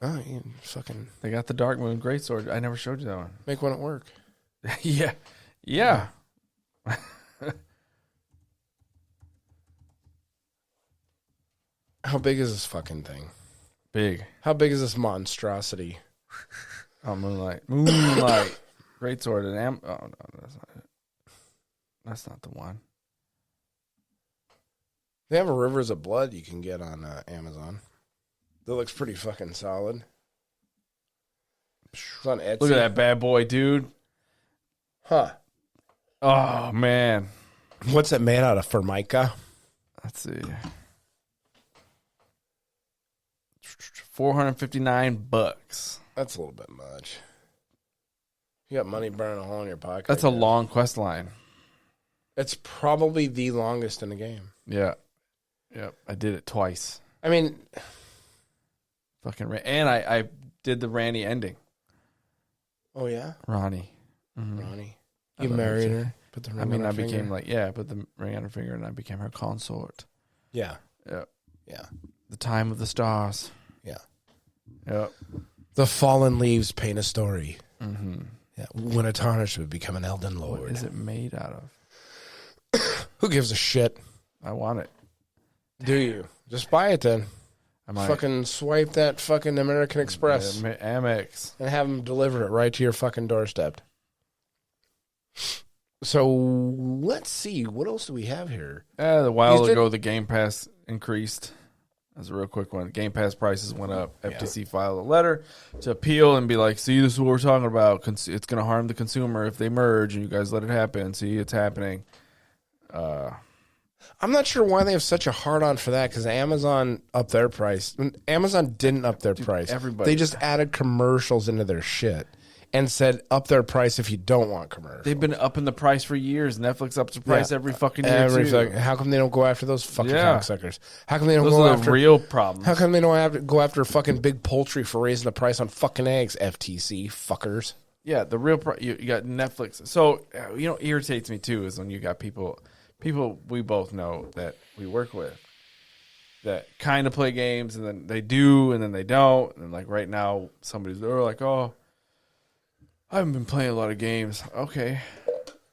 Oh, you fucking They got the Dark Moon Greatsword. I never showed you that one. make one at work. Yeah. How big is this fucking thing? Big. How big is this monstrosity? Oh, Moonlight. Greatsword and oh no, that's not it. That's not the one. They have a Rivers of Blood you can get on Amazon. That looks pretty fucking solid. It's on Etsy. Look at that bad boy, dude. Huh. Oh, man. What's it made out of? Formica? Let's see. $459. That's a little bit much. You got money burning a hole in your pocket. That's a long quest line. It's probably the longest in the game. Yeah. Yep. I did it twice. I mean, Fucking and I did the Randy ending. oh yeah, Ronnie. Ronnie, you married her. Put the ring on her finger. Became put the ring on her finger, and I became her consort. Yeah, Yeah. yeah, The time of the stars. yeah. Yep. The fallen leaves paint a story. Mm-hmm. Yeah, when a tarnish would become an Elden Lord. What is it made out of? Who gives a shit? I want it. Do you? Just buy it then. I might. Fucking swipe that fucking American Express Amex. and have them deliver it right to your fucking doorstep. So let's see. What else do we have here? A while ago, the Game Pass increased. That's a real quick one. Game Pass prices went up. FTC filed a letter to appeal and be like, see, this is what we're talking about. It's going to harm the consumer if they merge, and you guys let it happen. See, it's happening. I'm not sure why they have such a hard-on for that, because Amazon upped their price. Amazon didn't up their price. everybody- They just added commercials into their shit and said up their price if you don't want commercials. They've been upping the price for years. Netflix ups the price every fucking year, too. How come they don't go after those fucking Yeah. cocksuckers? How come they don't Those go are after the real problems. How come they don't have to go after fucking big poultry for raising the price on fucking eggs? FTC fuckers. Yeah, the real you got Netflix. So, irritates me, too, is when you got people we both know that we work with that kind of play games, and then they do, and then they don't. And like right now, they're like, oh, I haven't been playing a lot of games. Okay,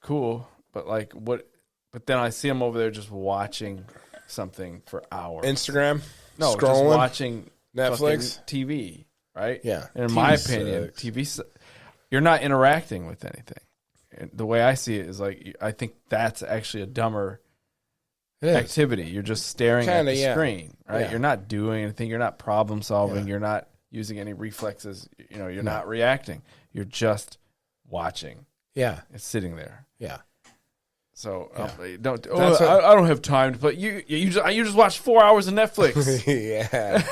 cool. But like what? But then I see them over there just watching something for hours. Instagram? No, scrolling? just watching Netflix? TV, right? Yeah. And in TV my opinion, sucks. TV, you're not interacting with anything. And the way I see it is like, I think that's actually a dumber activity. You're just staring at the screen, right? Yeah. You're not doing anything. You're not problem solving. Yeah. You're not using any reflexes. You're not reacting. You're just watching. Yeah. It's sitting there. Yeah. So Yeah. don't. That's what- I don't have time to play. You just watched 4 hours of Netflix. Yeah.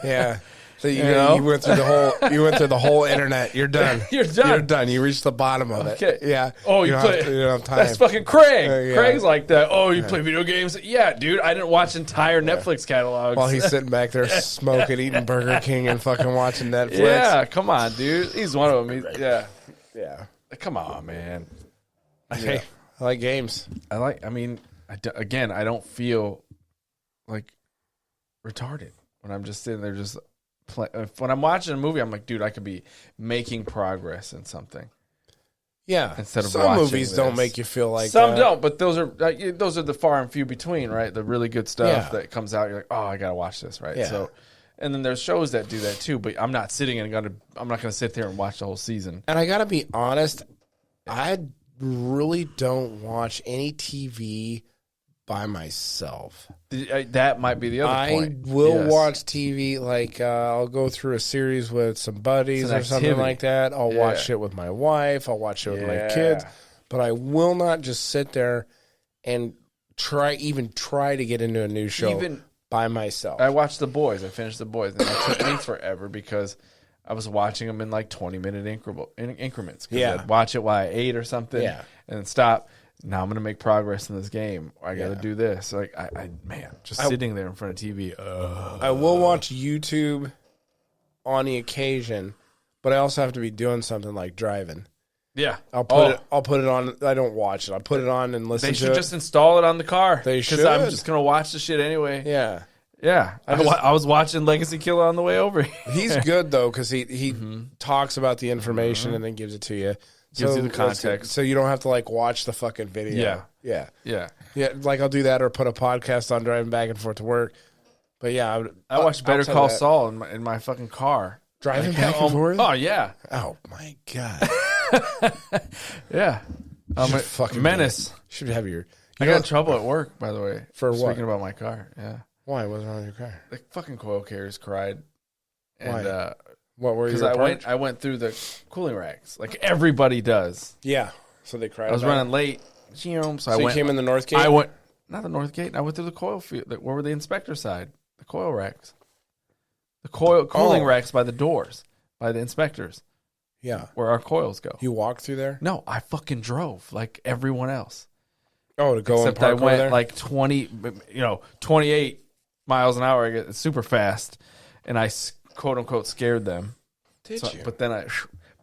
Yeah. So you know? went through the whole internet. You're done. You're done. You're done. You reached the bottom of it. Okay. Yeah. Oh, you you don't have time. That's fucking Craig. Yeah. Craig's like that. Oh, you play video games? Yeah, dude. I didn't watch entire Netflix catalogs. While he's sitting back there smoking, eating Burger King, and fucking watching Netflix. Yeah, come on, dude. He's one of them. Yeah. Come on, man. Hey, I like games. I don't feel like retarded when I'm just sitting there just when I'm watching a movie. I'm like, dude, I could be making progress in something. Yeah. Instead of some watching movies this. don't make you feel like some that. don't, but those are the far and few between, right? The really good stuff that comes out, you're like, oh, I gotta watch this, right? Yeah. So, and then there's shows that do that too, but I'm not gonna sit there and watch the whole season. And I gotta be honest, I really don't watch any TV by myself. That might be the other point. I will watch TV, like I'll go through a series with some buddies or something like that. I'll watch it with my wife. I'll watch it with my kids. But I will not just sit there and try to get into a new show by myself. I watched The Boys. I finished The Boys. And it took me forever because I was watching them in like 20-minute increments. Yeah. I'd watch it while I ate or something. Yeah. And then stop. Now I'm going to make progress in this game. I got to do this. Like, sitting there in front of TV. I will watch YouTube on the occasion, but I also have to be doing something like driving. Yeah. I'll put it on. I don't watch it. I'll put it on and listen to it. They should just install it on the car. They should. Because I'm just going to watch the shit anyway. Yeah. Yeah, I was watching Legacy Killer on the way over here. He's good though because he talks about the information and then gives it to you. Gives you the context, so you don't have to like watch the fucking video. Yeah. Like I'll do that or put a podcast on driving back and forth to work. But yeah, I watched Better Call Saul in my fucking car driving back and forth. Oh yeah. Oh my god. Yeah. Fucking menace. Should have your. I got in trouble at work, by the way, for what? Speaking about my car. Yeah. Why? What's wrong with your car? The fucking coil carriers cried. And, why? What were you? Because I went through the cooling racks like everybody does. Yeah. So they cried. I was running late. So you came in the north gate? I went not the north gate. I went through the coil field. Where were the inspector side? The coil racks. The cooling racks by the doors, by the inspectors. Yeah. Where our coils go. You walked through there? No, I fucking drove like everyone else. Oh, to go Except and park I went there? like 28 miles an hour. I get super fast, and I quote unquote scared them. Did you?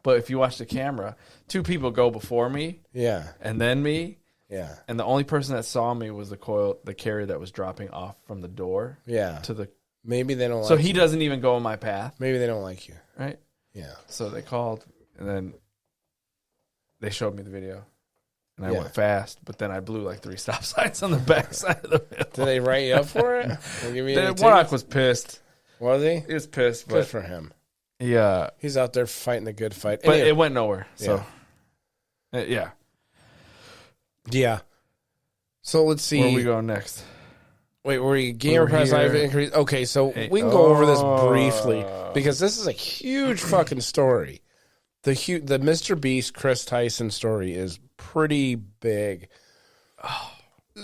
But if you watch the camera, 2 people go before me. Yeah. And then me. Yeah. And the only person that saw me was the carrier that was dropping off from the door. Yeah. To the. Maybe they don't like So you. he doesn't even go in my path. Maybe they don't like you. Right? Yeah. So they called, and then they showed me the video. And I went fast, but then I blew like 3 stop signs on the back side of the hill. Did they write you up for it? Warnock was pissed. Was he? He was pissed. Good for him. Yeah. He's out there fighting the good fight. But it went nowhere. So, yeah. Yeah. So let's see. Where are we going next? Wait, were you gamer press live increase? Okay, so we can go over this briefly because this is a huge fucking story. The Mr. Beast Chris Tyson story is pretty big.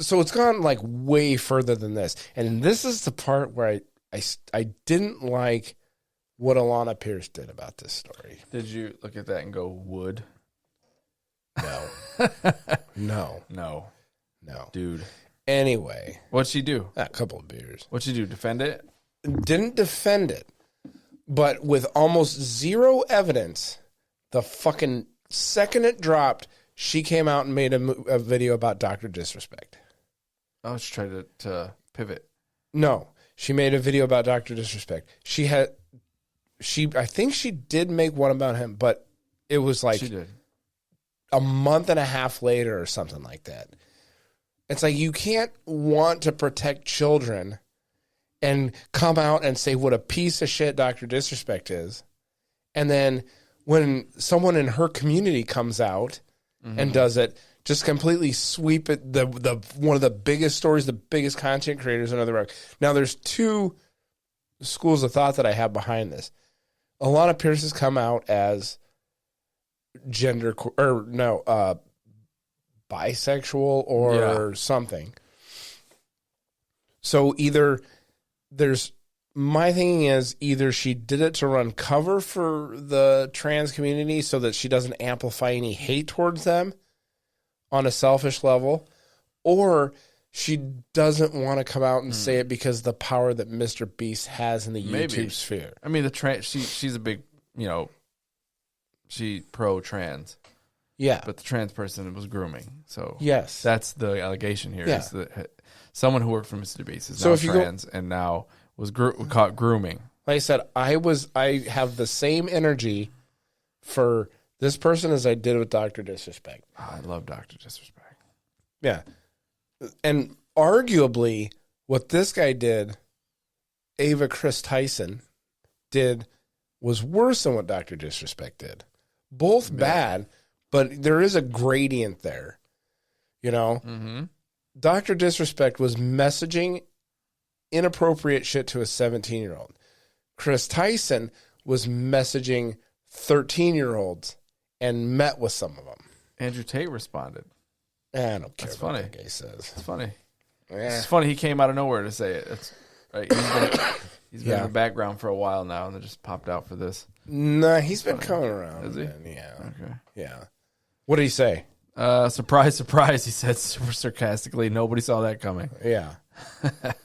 So it's gone like way further than this. And this is the part where I didn't like what Alana Pierce did about this story. Did you look at that and go, wood? No. No. Dude. Anyway. What'd she do? A couple of beers. What'd she do? Defend it? Didn't defend it. But with almost zero evidence, the fucking second it dropped, she came out and made a video about Dr. Disrespect. I was trying to pivot. No. She made a video about Dr. Disrespect. I think she did make one about him, but it was like she did. A month and a half later or something like that. It's like you can't want to protect children and come out and say what a piece of shit Dr. Disrespect is. And then when someone in her community comes out and does it, just completely sweep it, the one of the biggest stories, the biggest content creators under the rug. Now, there's 2 schools of thought that I have behind this. Alana Pierce has come out as bisexual or something. So my thinking is either she did it to run cover for the trans community so that she doesn't amplify any hate towards them on a selfish level, or she doesn't want to come out and say it because the power that Mr. Beast has in the YouTube sphere. I mean, she's a big, she pro-trans. Yeah. But the trans person was grooming. So yes, that's the allegation here. Yeah. Is that someone who worked for Mr. Beast is now trans and now was caught grooming. Like I said, I have the same energy for this person as I did with Dr. Disrespect. Oh, I love Dr. Disrespect. Yeah. And arguably what this guy did, Chris Tyson did, was worse than what Dr. Disrespect did. Both bad, but there is a gradient there. Dr. Disrespect was messaging inappropriate shit to a 17-year-old. Chris Tyson was messaging 13-year-olds and met with some of them. Andrew Tate responded. I don't care. That's funny. What that guy says. It's funny. Yeah. It's funny. He came out of nowhere to say it. That's right. He's been in the background for a while now, and they just popped out for this. Nah, he's been coming around. Is he? Man. Yeah. Okay. Yeah. What did he say? Surprise, surprise, he said super sarcastically. Nobody saw that coming. Yeah.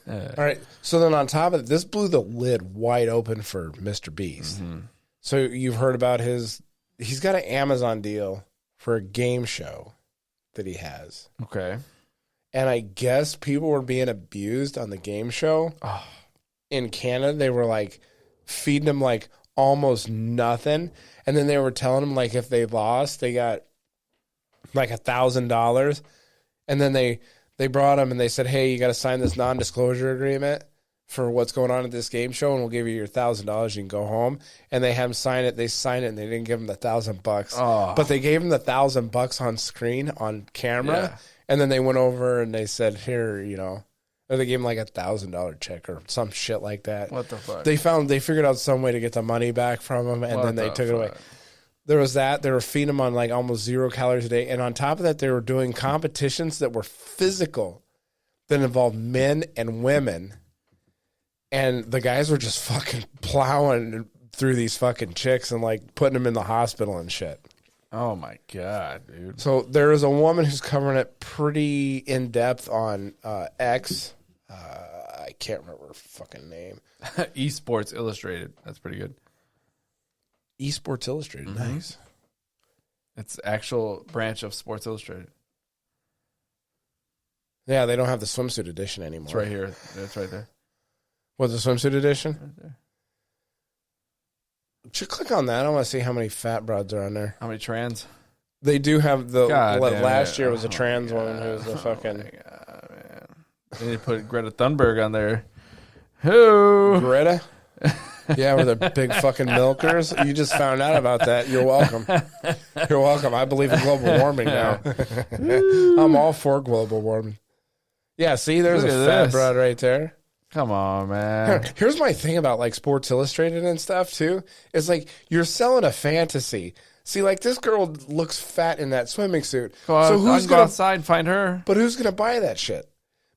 All right. So then on top of it, this blew the lid wide open for Mr. Beast. Mm-hmm. So you've heard about he's got an Amazon deal for a game show that he has. Okay. And I guess people were being abused on the game show in Canada, they were like feeding them like almost nothing. And then they were telling them like if they lost, they got like $1,000. And then they brought them and they said, hey, you got to sign this non-disclosure agreement for what's going on at this game show, and we'll give you your $1,000. You can go home. And they have them sign it. They signed it, and they didn't give them the $1,000. Oh. But they gave them the $1,000 on screen on camera. Yeah. And then they went over and they said, here, you know, or they gave him like $1,000 check or some shit like that. What the fuck? They figured out some way to get the money back from him, and then they took it away. There was that. They were feeding him on like almost 0 calories a day. And on top of that, they were doing competitions that were physical, that involved men and women. And the guys were just fucking plowing through these fucking chicks and like putting them in the hospital and shit. Oh my God, dude. So there is a woman who's covering it pretty in depth on X. I can't remember her fucking name. Esports Illustrated. That's pretty good. Esports Illustrated. Mm-hmm. Nice. It's actual branch of Sports Illustrated. Yeah, they don't have the swimsuit edition anymore. It's right here. It's right there. What's the swimsuit edition? Right there. Should click on that. I want to see how many fat broads are on there. How many trans? They do have the last year was a Oh trans my woman who was the fucking Oh my God, man. They need to put Greta Thunberg on there. Who? Greta. Yeah, we're the big fucking milkers. You just found out about that. You're welcome. You're welcome. I believe in global warming now. I'm all for global warming. Yeah, see, there's Look a at fat this. broad right there. Come on, man. Here's my thing about like Sports Illustrated and stuff too. Is like you're selling a fantasy. See, like this girl looks fat in that swimming suit. So who's go outside and find her? But who's gonna buy that shit?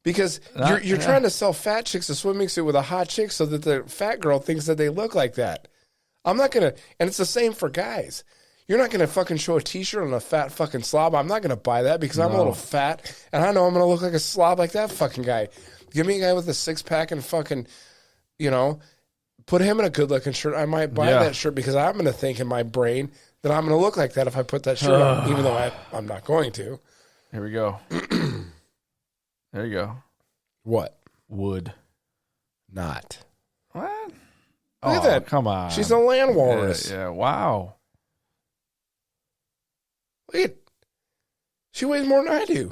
Because you're trying to sell fat chicks a swimming suit with a hot chick so that the fat girl thinks that they look like that. I'm not gonna, and it's the same for guys. You're not gonna fucking show a t-shirt on a fat fucking slob. I'm not gonna buy that because I'm a little fat and I know I'm gonna look like a slob like that fucking guy. Give me a guy with a 6-pack and fucking, you know, put him in a good looking shirt. I might buy that shirt because I'm gonna think in my brain that I'm gonna look like that if I put that shirt on, even though I'm not going to. Here we go. There you go. What? Wood. Not. What? Look at that. Come on. She's a land walrus. Yeah, wow. Look at. She weighs more than I do.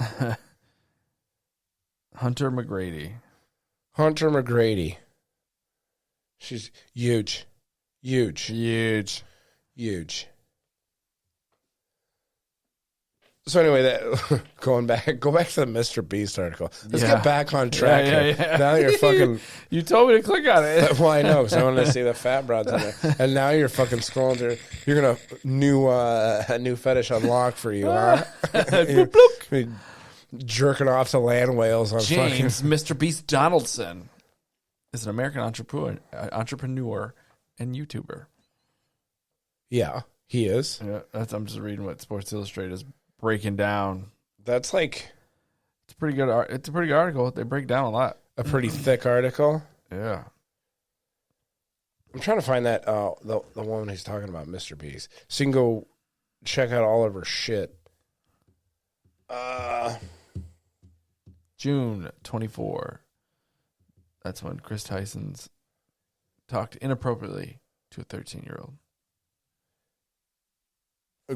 Hunter McGrady. Hunter McGrady. She's huge. Huge. Huge. Huge. So anyway, that go back to the Mr. Beast article. Let's get back on track. Yeah. Now that you're fucking. You told me to click on it. Well, I know because I wanted to see the fat broads in there, and now you're fucking scrolling through. You're gonna a new fetish unlock for you, huh? Bloop, bloop. Jerking off to land whales on James fucking. Mr. Beast Donaldson is an American entrepreneur and YouTuber. Yeah, he is. Yeah, I'm just reading what Sports Illustrated is breaking down. That's like It's a pretty good. It's a pretty good article. They break down a lot. a pretty thick article. Yeah. I'm trying to find that the woman he's talking about, Mr. Beast. So you can go check out all of her shit. June 24. That's when Chris Tyson's talked inappropriately to a 13-year-old.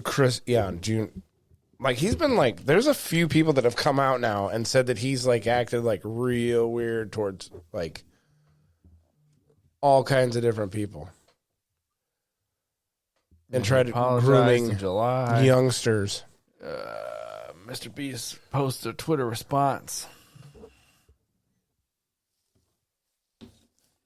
Chris, yeah, in June. Like, he's been like, there's a few people that have come out now and said that he's like acted like real weird towards like all kinds of different people. And tried grooming in July. youngsters. Mr. Beast posts a Twitter response.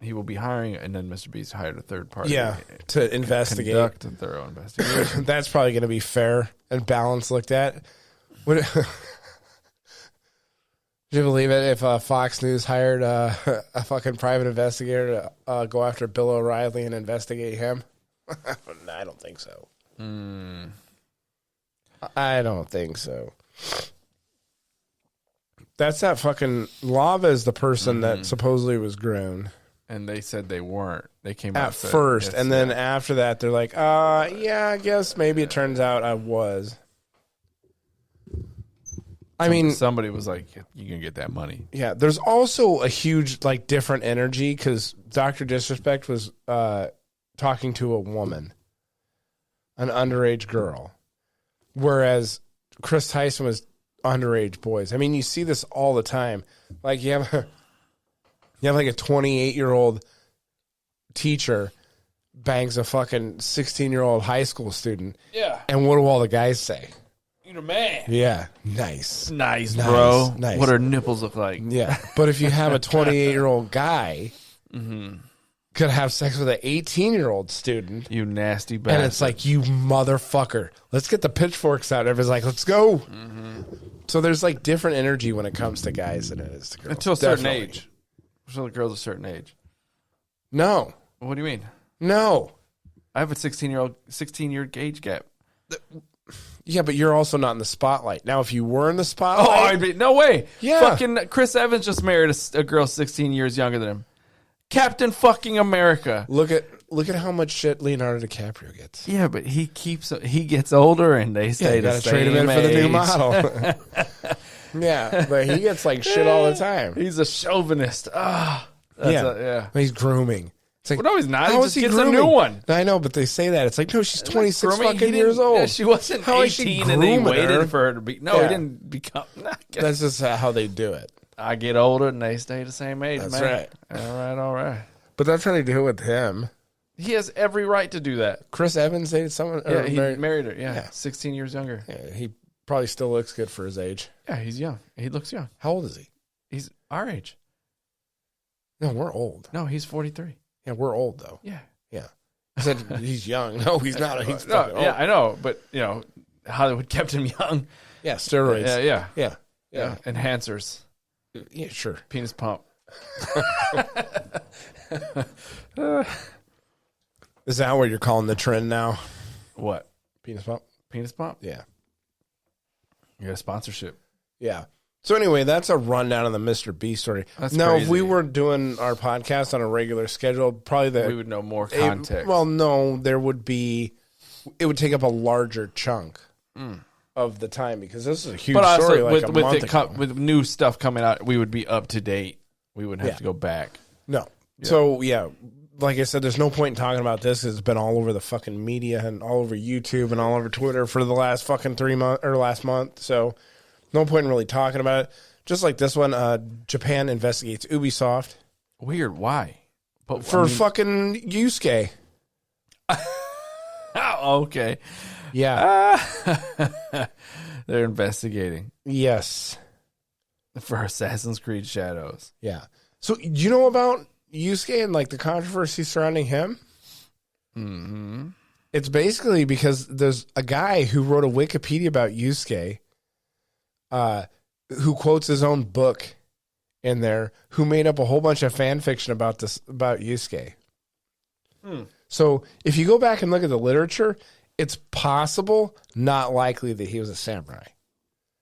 He will be hiring, and then Mr. Beast hired a third party. Yeah, to investigate. Conduct a thorough investigation. That's probably going to be fair and balanced looked at. Would you believe it if Fox News hired a fucking private investigator to go after Bill O'Reilly and investigate him? I don't think so. I don't think so. That's that fucking Lava is the person that supposedly was grown. And they said they weren't. They came at out first, and then after that, they're like, yeah, I guess maybe it turns out I was. I mean, somebody was like, "You can get that money." Yeah, there's also a huge like different energy because Dr. Disrespect was talking to a woman, an underage girl, whereas Chris Tyson was underage boys. I mean, you see this all the time. Like you have like a 28-year-old teacher bangs a fucking 16-year-old high school student. Yeah. And what do all the guys say? You're a man. Yeah. Nice, bro. Nice. What her nipples look like? Yeah. But if you have a 28-year-old guy could have sex with an 18-year-old student, you nasty bastard. and it's like, you motherfucker, let's get the pitchforks out. Everybody's like, let's go. So there's like different energy when it comes to guys than it is to girls. Until a certain age. Until the girl's a certain age. No. What do you mean? No. I have a 16-year age gap. Yeah, but you're also not in the spotlight. Now, if you were in the spotlight... No way. Yeah. Fucking Chris Evans just married a girl 16 years younger than him. Captain fucking America. Look at how much shit Leonardo DiCaprio gets. Yeah, but he gets older and they stay the same trade him in age. for the new model. Yeah, but he gets like shit all the time. He's a chauvinist. He's grooming. It's like, well, no, he's not. He how just is he gets grooming? a new one. I know, but they say that. It's like, no, she's 26 Grooming? fucking years old. Yeah, she wasn't How is she 18 and then he grooming waited her? for her to be. No, Yeah. he didn't become. That's just how they do it. I get older and they stay the same age, That's man. right. All right. But that's how they do it with him. He has every right to do that. Chris Evans dated someone. Yeah, he married her. Yeah, 16 years younger. Yeah, he probably still looks good for his age. Yeah, he's young. He looks young. How old is he? He's our age. No, we're old. No, he's 43. Yeah, we're old though. Yeah. Yeah. I said he's young. No, he's not. He's No, fucking old. yeah, I know, but Hollywood kept him young. Yeah, steroids. Yeah. Yeah. Enhancers. Yeah, sure. Penis pump. Is that what you're calling the trend now? What? Penis pump? Penis pump? Yeah. You got a sponsorship. Yeah. So anyway, that's a rundown of the Mr. B story. That's now, crazy. if we were doing our podcast on a regular schedule, probably we would know more context. Well, no, there would be. It would take up a larger chunk of the time because this is a huge story. Like with new stuff coming out, we would be up to date. We wouldn't have to go back. No. Yeah. So yeah, like I said, there's no point in talking about this. It's been all over the fucking media and all over YouTube and all over Twitter for the last fucking 3 months or last month. So no point in really talking about it. Just like this one, Japan investigates Ubisoft. Weird. Why? But for fucking Yusuke. Oh, okay. Yeah. They're investigating. Yes. For Assassin's Creed Shadows. Yeah. So, do you know about Yusuke and like the controversy surrounding him? Mm-hmm. It's basically because there's a guy who wrote a Wikipedia about Yusuke, who quotes his own book in there, who made up a whole bunch of fan fiction about Yusuke. So, if you go back and look at the literature, it's possible, not likely, that he was a samurai.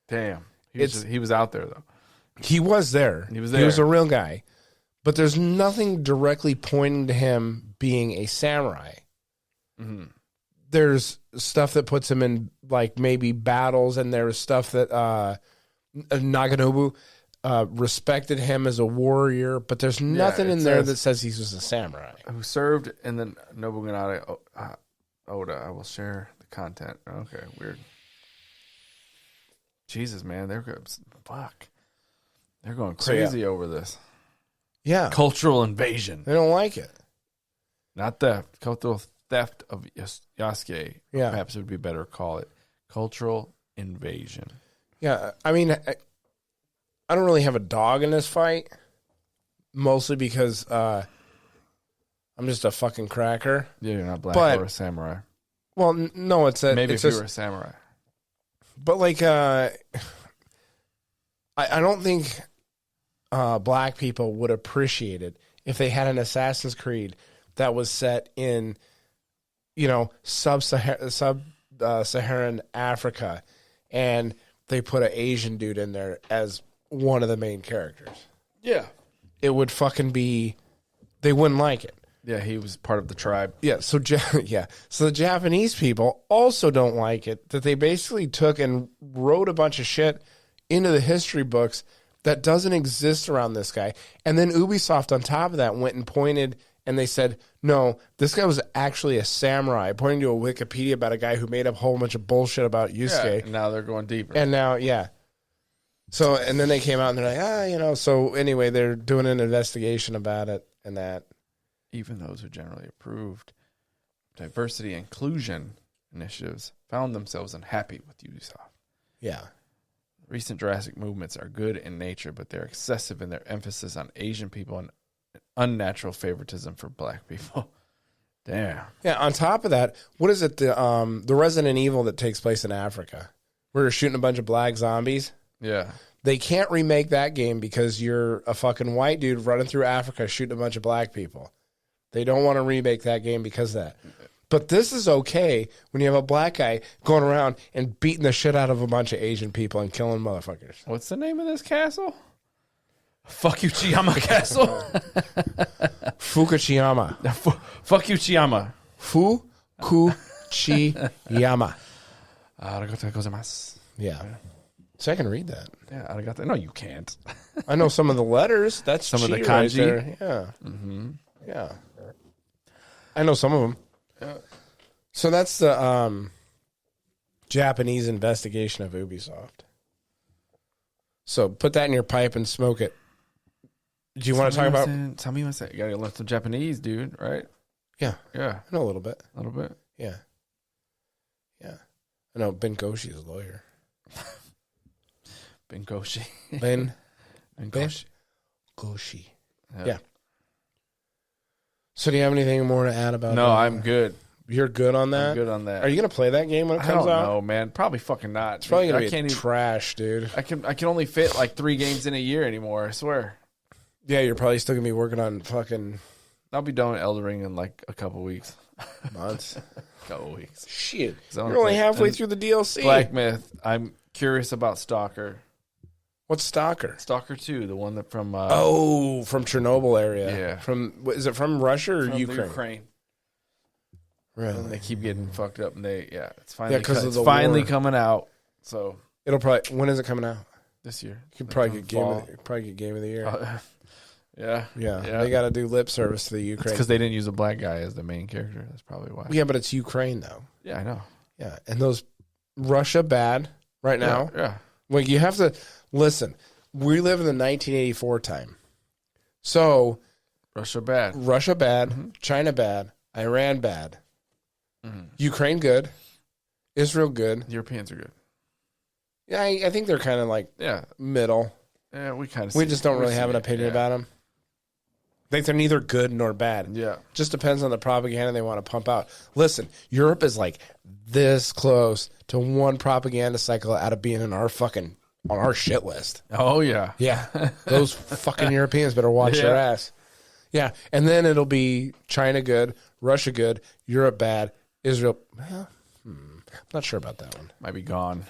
Damn. He was out there, though. He was there. He was there. He was a real guy. But there's nothing directly pointing to him being a samurai. Mm-hmm. There's stuff that puts him in, like, maybe battles, and there's stuff that Naganobu respected him as a warrior, but there's nothing in there that says he was a samurai. Who served in the Nobunaga Oda. I will share the content. Okay, weird. Jesus, man, they're going crazy over this. Yeah. Cultural invasion. They don't like it. Not theft. Cultural theft of Yasuke. Yeah. Perhaps it would be better to call it cultural invasion. Yeah, I mean, I don't really have a dog in this fight, mostly because I'm just a fucking cracker. Yeah, you're not black or a samurai. Well, no, it's a... Maybe it's if you were a samurai. But, like, I don't think black people would appreciate it if they had an Assassin's Creed that was set in, sub-Saharan Africa, and they put an Asian dude in there as one of the main characters. Yeah. It would fucking be... They wouldn't like it. Yeah, he was part of the tribe. Yeah, so the Japanese people also don't like it, that they basically took and wrote a bunch of shit into the history books that doesn't exist around this guy. And then Ubisoft on top of that went and pointed and they said, no, this guy was actually a samurai, pointing to a Wikipedia about a guy who made up a whole bunch of bullshit about Yusuke. Yeah, and now they're going deeper. And now, yeah. So, and then they came out and they're like, so anyway, they're doing an investigation about it and that. Even those who generally approved diversity and inclusion initiatives found themselves unhappy with Ubisoft. Yeah. Recent Jurassic movements are good in nature, but they're excessive in their emphasis on Asian people and unnatural favoritism for black people. Damn. Yeah, on top of that, what is it, the Resident Evil that takes place in Africa? Where they're shooting a bunch of black zombies? Yeah. They can't remake that game because you're a fucking white dude running through Africa shooting a bunch of black people. They don't want to remake that game because of that. But this is okay when you have a black guy going around and beating the shit out of a bunch of Asian people and killing motherfuckers. What's the name of this castle? Fuck you, Chiyama Castle. Fukuchiyama. Fuck you, Chiyama. Fukuchiyama. Arigatou gozaimasu. Yeah. So I can read that. Yeah, arigatou. No, you can't. I know some of the letters. That's some of the chi kanji. Right there. Yeah. Mm-hmm. Yeah. I know some of them. Yeah. So that's the Japanese investigation of Ubisoft. So put that in your pipe and smoke it. Do you want to talk about? Tell me you gotta learn some Japanese, dude. Right? Yeah, yeah. I know a little bit. A little bit. Yeah, yeah. I know Ben Goshi is a lawyer. Ben Goshi. Ben Goshi. Goshi. Yeah. So do you have anything more to add about? No, that? I'm good. You're good on that. I'm good on that. Are you gonna play that game when it comes out? I don't know, man. Probably fucking not. It's probably gonna be trash, dude. I can only fit like 3 games in a year anymore. I swear. Yeah, you're probably still gonna be working on fucking. I'll be done with Elden Ring in like a couple weeks. Months. Couple weeks. Shit. You're only halfway through the DLC. Black Myth. I'm curious about Stalker. What's Stalker? Stalker 2, the one that from from Chernobyl area. Yeah. Is it from Russia or from Ukraine? Ukraine. Really? And they keep getting fucked up, and it's finally it's finally coming out. So it'll probably. When is it coming out? This year. You can probably get game of the year. Yeah. They got to do lip service to the Ukraine because they didn't use a black guy as the main character. That's probably why. Yeah, but it's Ukraine though. Yeah, I know. Yeah, and those Russia bad right now. Yeah. Well, you have to listen. We live in the 1984 time, so Russia bad, mm-hmm. China bad, Iran bad, Ukraine good, Israel good. Europeans are good. Yeah, I think they're kind of like middle. Yeah, we just don't really have an opinion about them. Like they're neither good nor bad. Yeah, just depends on the propaganda they want to pump out. Listen, Europe is like this close to one propaganda cycle out of being on our shit list. Oh yeah, yeah. Those fucking Europeans better watch their ass. Yeah, and then it'll be China good, Russia good, Europe bad, Israel. Well, I'm not sure about that one. Might be gone.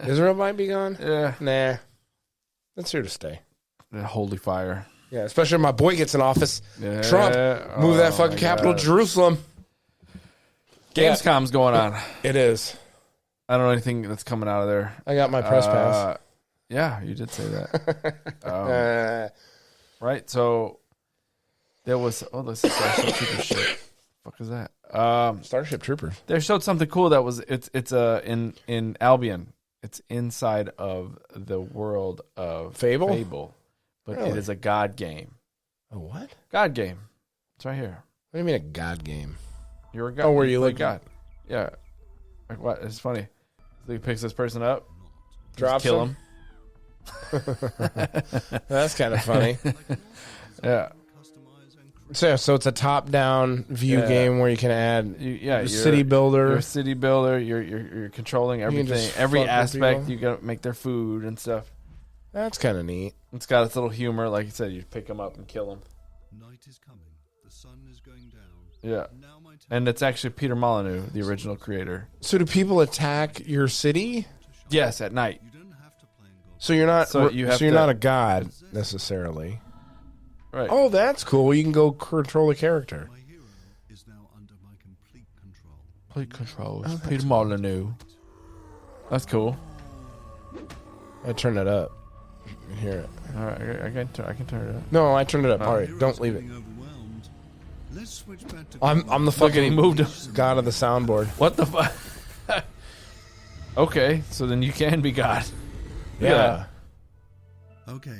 Israel might be gone. Yeah, nah. It's here to stay. Holy fire. Yeah, especially if my boy gets in office. Yeah. Trump, move that fucking capital to Jerusalem. Gamescom's going on. It is. I don't know anything that's coming out of there. I got my press pass. Yeah, you did say that. Right, so there was... Oh, this is Starship Troopers shit. Fuck is that? Starship Troopers. They showed something cool that was... It's in Albion. It's inside of the world of Fable. But really? It is a God game. A what? God game. It's right here. What do you mean a God game? You're a God. Oh, where you play look God. Yeah. Like what? It's funny. So he picks this person up, drops kill him. That's kind of funny. Yeah. So it's a top-down view game where you can add you're city builder. You're a city builder. You're controlling everything. Every aspect. You got to make their food and stuff. That's kind of neat. It's got its little humor. Like you said, you pick them up and kill them. Night is coming. The sun is going down. Yeah. And it's actually Peter Molyneux, the original creator. So do people attack your city? Yes, at night. You don't have to play in golf. So you're not. So you're not a god necessarily. Right. Oh, that's cool. You can go control a character. My hero is now under my complete control. Complete control. Peter Molyneux. That's cool. I turned it up. You can hear it. All right, I can turn it up. No, I turned it up. All right, don't leave it. Let's switch back to I'm the fucking moved him. god of the soundboard. What the fuck? Okay, so then you can be God. Yeah. Okay,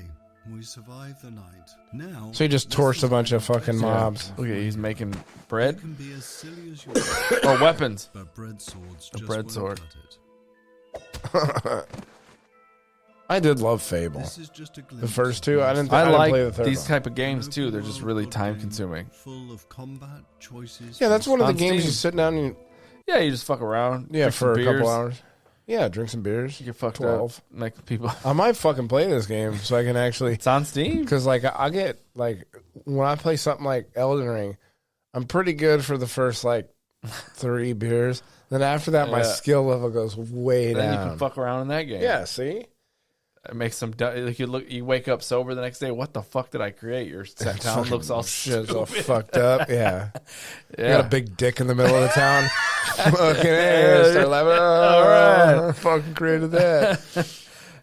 we survived the night. Now, So he just torched a bunch of fucking mobs. Okay, he's making bread can be as silly as you want, or weapons. but bread swords A just bread won't sword. cut it. I did love Fable. This is just a glimpse. The first two, I didn't. I didn't like play the third these one. type of games too. They're just really time consuming. Full of combat choices. Yeah, that's one of the On games Steam. you sit down and Yeah, you just fuck around. yeah drink for some a couple beers, hours. Yeah, drink some beers. You get fucked 12. up. Like people. I might fucking play this game so I can actually, It's on Steam. because like I get like when I play something like Elden Ring, I'm pretty good for the first like 3 beers. Then after that, my Yeah. skill level goes way Then you down. can fuck around in that game. Yeah, see. It makes some like you wake up sober the next day. What the fuck did I create? Your town Fucking looks all shit's all stupid. fucked up. Yeah. You Yeah. got a big dick in the middle of the town. Fucking hey, start laughing. Oh, All right. I fucking created that.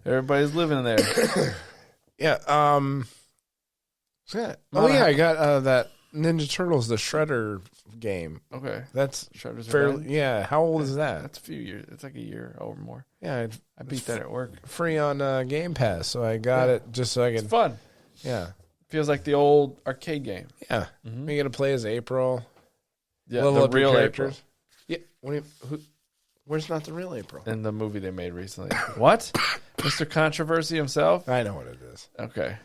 Everybody's living there. Yeah. Oh yeah, I got that Ninja Turtles the Shredder game. Okay. That's Shredders are fairly. bad. Yeah. How old is that? That's a few years. It's like a year or more. Yeah, it's I beat that at work. free on Game Pass, so I got it just so I It's can. fun. Yeah. Feels like the old arcade game. Yeah. You got to play as April. Yeah, Level the up your real characters. April. Yeah. Where's not the real April? In the movie they made recently. What? Mr. Controversy himself? I know what it is. Okay.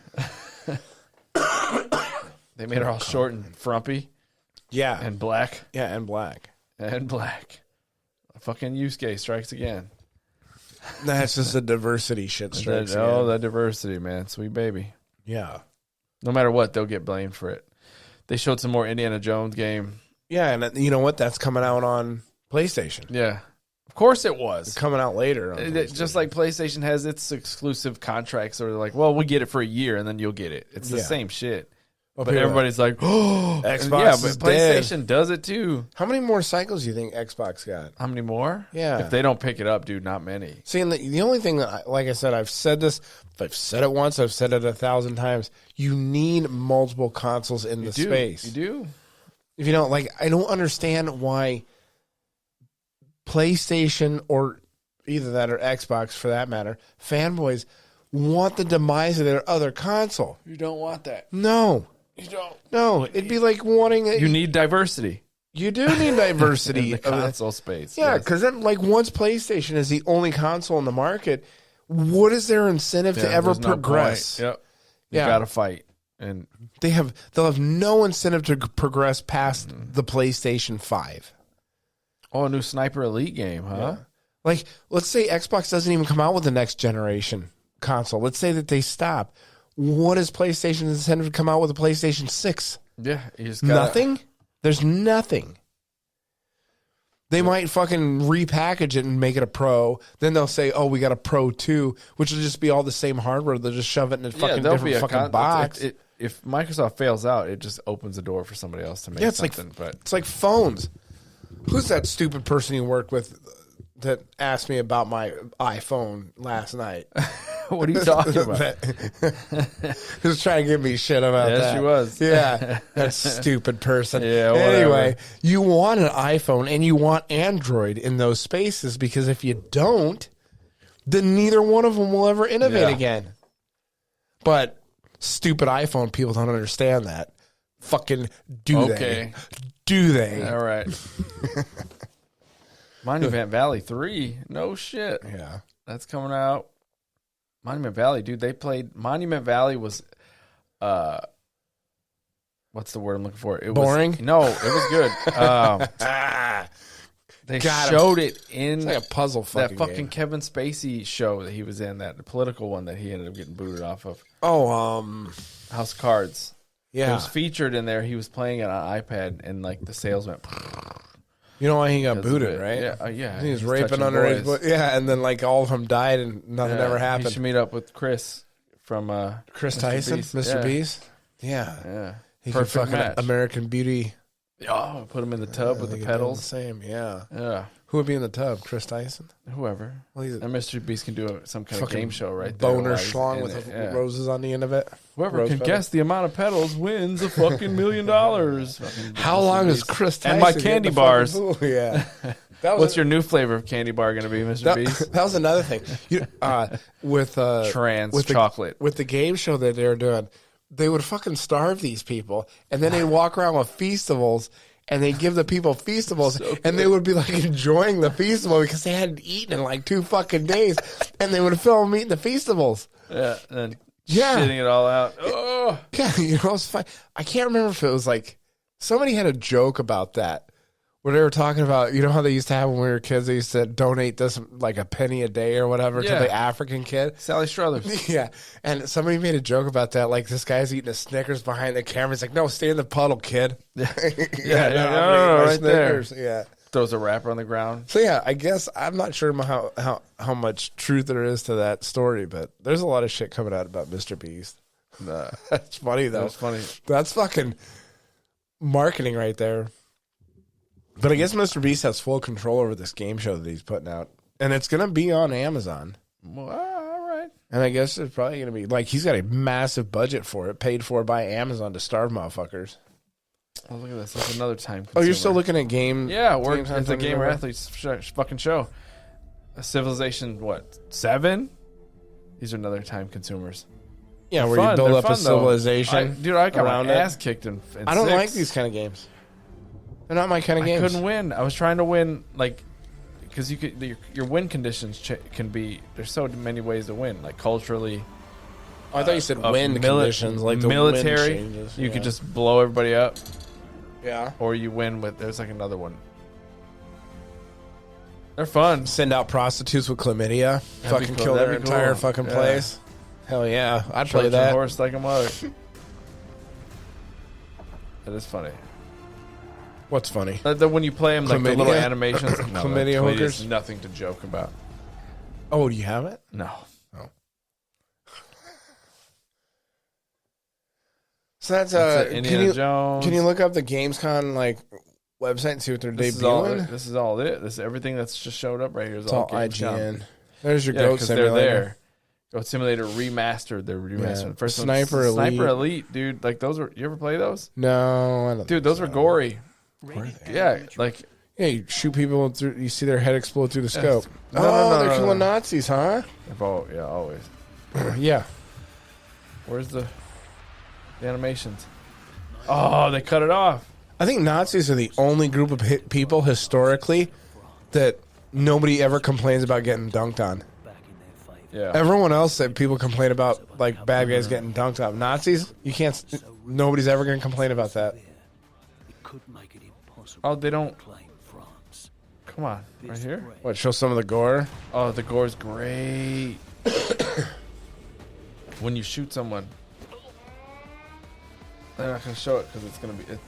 They made her all short and frumpy Yeah. and black. Yeah, and black. And black. Fucking Yusuke strikes again. That's just a diversity shit strikes. Oh, again. that diversity, man. Sweet baby. Yeah. No matter what, they'll get blamed for it. They showed some more Indiana Jones game. Yeah, and you know what? That's coming out on PlayStation. Yeah. Of course it was. Coming out later. On Just like PlayStation has its exclusive contracts, or like, well, we get it for a year and then you'll get it. It's the Yeah. same shit. Well, But people are everybody's like, oh, Xbox yeah, is but dead. PlayStation does it too. How many more cycles do you think Xbox got? How many more? Yeah. If they don't pick it up, dude, not many. See, and the only thing that, like I said, I've said this, I've said it once, I've said it 1,000 times. You need multiple consoles in the space. You do. If you don't, like, I don't understand why PlayStation or either that or Xbox, for that matter, fanboys want the demise of their other console. You don't want that. No. You don't. No, it'd be like wanting You need diversity you do need diversity in the console space. Yeah, Yes. because then, like, once PlayStation is the only console in the market, what is their incentive to Yeah, ever there's no progress? point. Yep. You Yeah. got to fight. And They'll have no incentive to progress past the PlayStation 5. oh, a new Sniper Elite game, huh? Like, let's say Xbox doesn't even come out with the next generation console. Let's say that they stop. What is PlayStation's incentive to come out with a PlayStation 6? Yeah. You just gotta, Nothing? There's nothing. They might fucking repackage it and make it a Pro. Then they'll say, "Oh, we got a Pro 2," which will just be all the same hardware. They'll just shove it in a fucking there'll different be a fucking box. If Microsoft fails out, it just opens the door for somebody else to make Yeah, it's like something. But it's like phones. Who's that stupid person you worked with that asked me about my iPhone last night? what are you talking about? He was trying to give me shit about Yes, that. she was. Yeah, that stupid person. Yeah, whatever. Anyway, you want an iPhone and you want Android in those spaces because if you don't, then neither one of them will ever innovate Yeah. again. But stupid iPhone people don't understand that. Fucking do they? Okay. Do they? All right. Monument Valley 3. No shit. Yeah. That's coming out. Monument Valley, dude. They played. Monument Valley was, what's the word I'm looking for? It Boring? Was, no, it was good. They Got 'em. showed it in It's like a puzzle that fucking fucking game. Kevin Spacey show that he was in, that the political one that he ended up getting booted off of. Oh, House of Cards. It yeah. was featured in there. He was playing it on iPad, and like the sales went. You know why he got because of booted, it. right? Yeah, yeah. He was He's raping touching underage boys. boys. Yeah, and then like all of them died and nothing Yeah, ever You happened. should meet up with Chris from Chris Mr. Tyson, Beast. Mr. Yeah. Beast. Yeah. Yeah, He could perfect fucking match. American Beauty. Oh, put him in the tub with They the could do the pedals. same, yeah. Yeah, Who would be in the tub? Chris Tyson? Whoever. Well, And Mr. Beast can do some kind of game show, right? Boner schlong with roses on the end of it. Whoever can guess the amount of petals wins a fucking $1 million. How long is Chris Tyson? And my candy bars. Yeah. What's your new flavor of candy bar going to be, Mr. Beast? That was another thing. With chocolate. With the game show that they were doing, they would fucking starve these people, and then they'd walk around with Feastables, and they'd give the people Feastables, and they would be like enjoying the Feastable because they hadn't eaten in like 2 fucking days, and they would film them eating the Feastables. Yeah, and shitting it all out. Oh. Yeah, it's fine. I can't remember if it was like somebody had a joke about that. Where they were talking about, how they used to have when we were kids, they used to donate this like a penny a day or whatever to the African kid. Sally Struthers. Yeah. And somebody made a joke about that. Like, this guy's eating a Snickers behind the camera. He's like, no, stay in the puddle, kid. No, right Snickers. There. Yeah. Throws a wrapper on the ground. So, yeah, I guess I'm not sure how much truth there is to that story, but there's a lot of shit coming out about Mr. Beast. That's funny, though. That's funny. That's fucking marketing right there. But I guess Mr. Beast has full control over this game show that he's putting out. And it's going to be on Amazon. Well, all right. And I guess it's probably going to be, like, he's got a massive budget for it, paid for by Amazon to starve motherfuckers. Oh, look at this. That's another time consumer. Oh, you're still looking at game? Yeah, it's a Gamer Athletes fucking show. A Civilization, 7? These are another time consumers. Yeah, where you build up a civilization. I got my ass kicked in I don't like these kind of games. They're not my kind of games. I couldn't win. I was trying to win, because your win conditions can be. There's so many ways to win, like culturally. Oh, I thought you said win conditions, like the military. Wind changes. You could just blow everybody up. Yeah. Or you win with. There's like another one. They're fun. Send out prostitutes with chlamydia. Fucking cool. kill their That'd be entire cool. fucking place. Hell yeah, I'd play Trojan that. horse like a mother. That is funny. What's funny? When you play them, like the little Chlamydia? animations. Chlamydia hookers? is nothing to joke about. Oh, do you have it? No. Oh. So that's Indiana Jones. Can you look up the Gamescom website and see what they're debuting? This is all it. This is everything that's just showed up right here. It's all IGN. There's your Goat Simulator. They're there. Goat Simulator remastered. They're remastered. Yeah. First Sniper one, Elite. Sniper Elite, dude. Like those were. You ever play those? No, I don't. Dude, those were gory. Yeah, yeah, you shoot people through. You see their head explode through the scope. No, they're killing Nazis, huh? Always. Yeah. Where's the animations? Oh, they cut it off. I think Nazis are the only group of people historically that nobody ever complains about getting dunked on. Yeah. Everyone else that people complain about, like bad guys getting dunked on. Nazis, you can't. Nobody's ever going to complain about that. Oh, they don't. Come on, right here. What? Show some of the gore. Oh, the gore's great. When you shoot someone, they're not going to show it because it's going to be.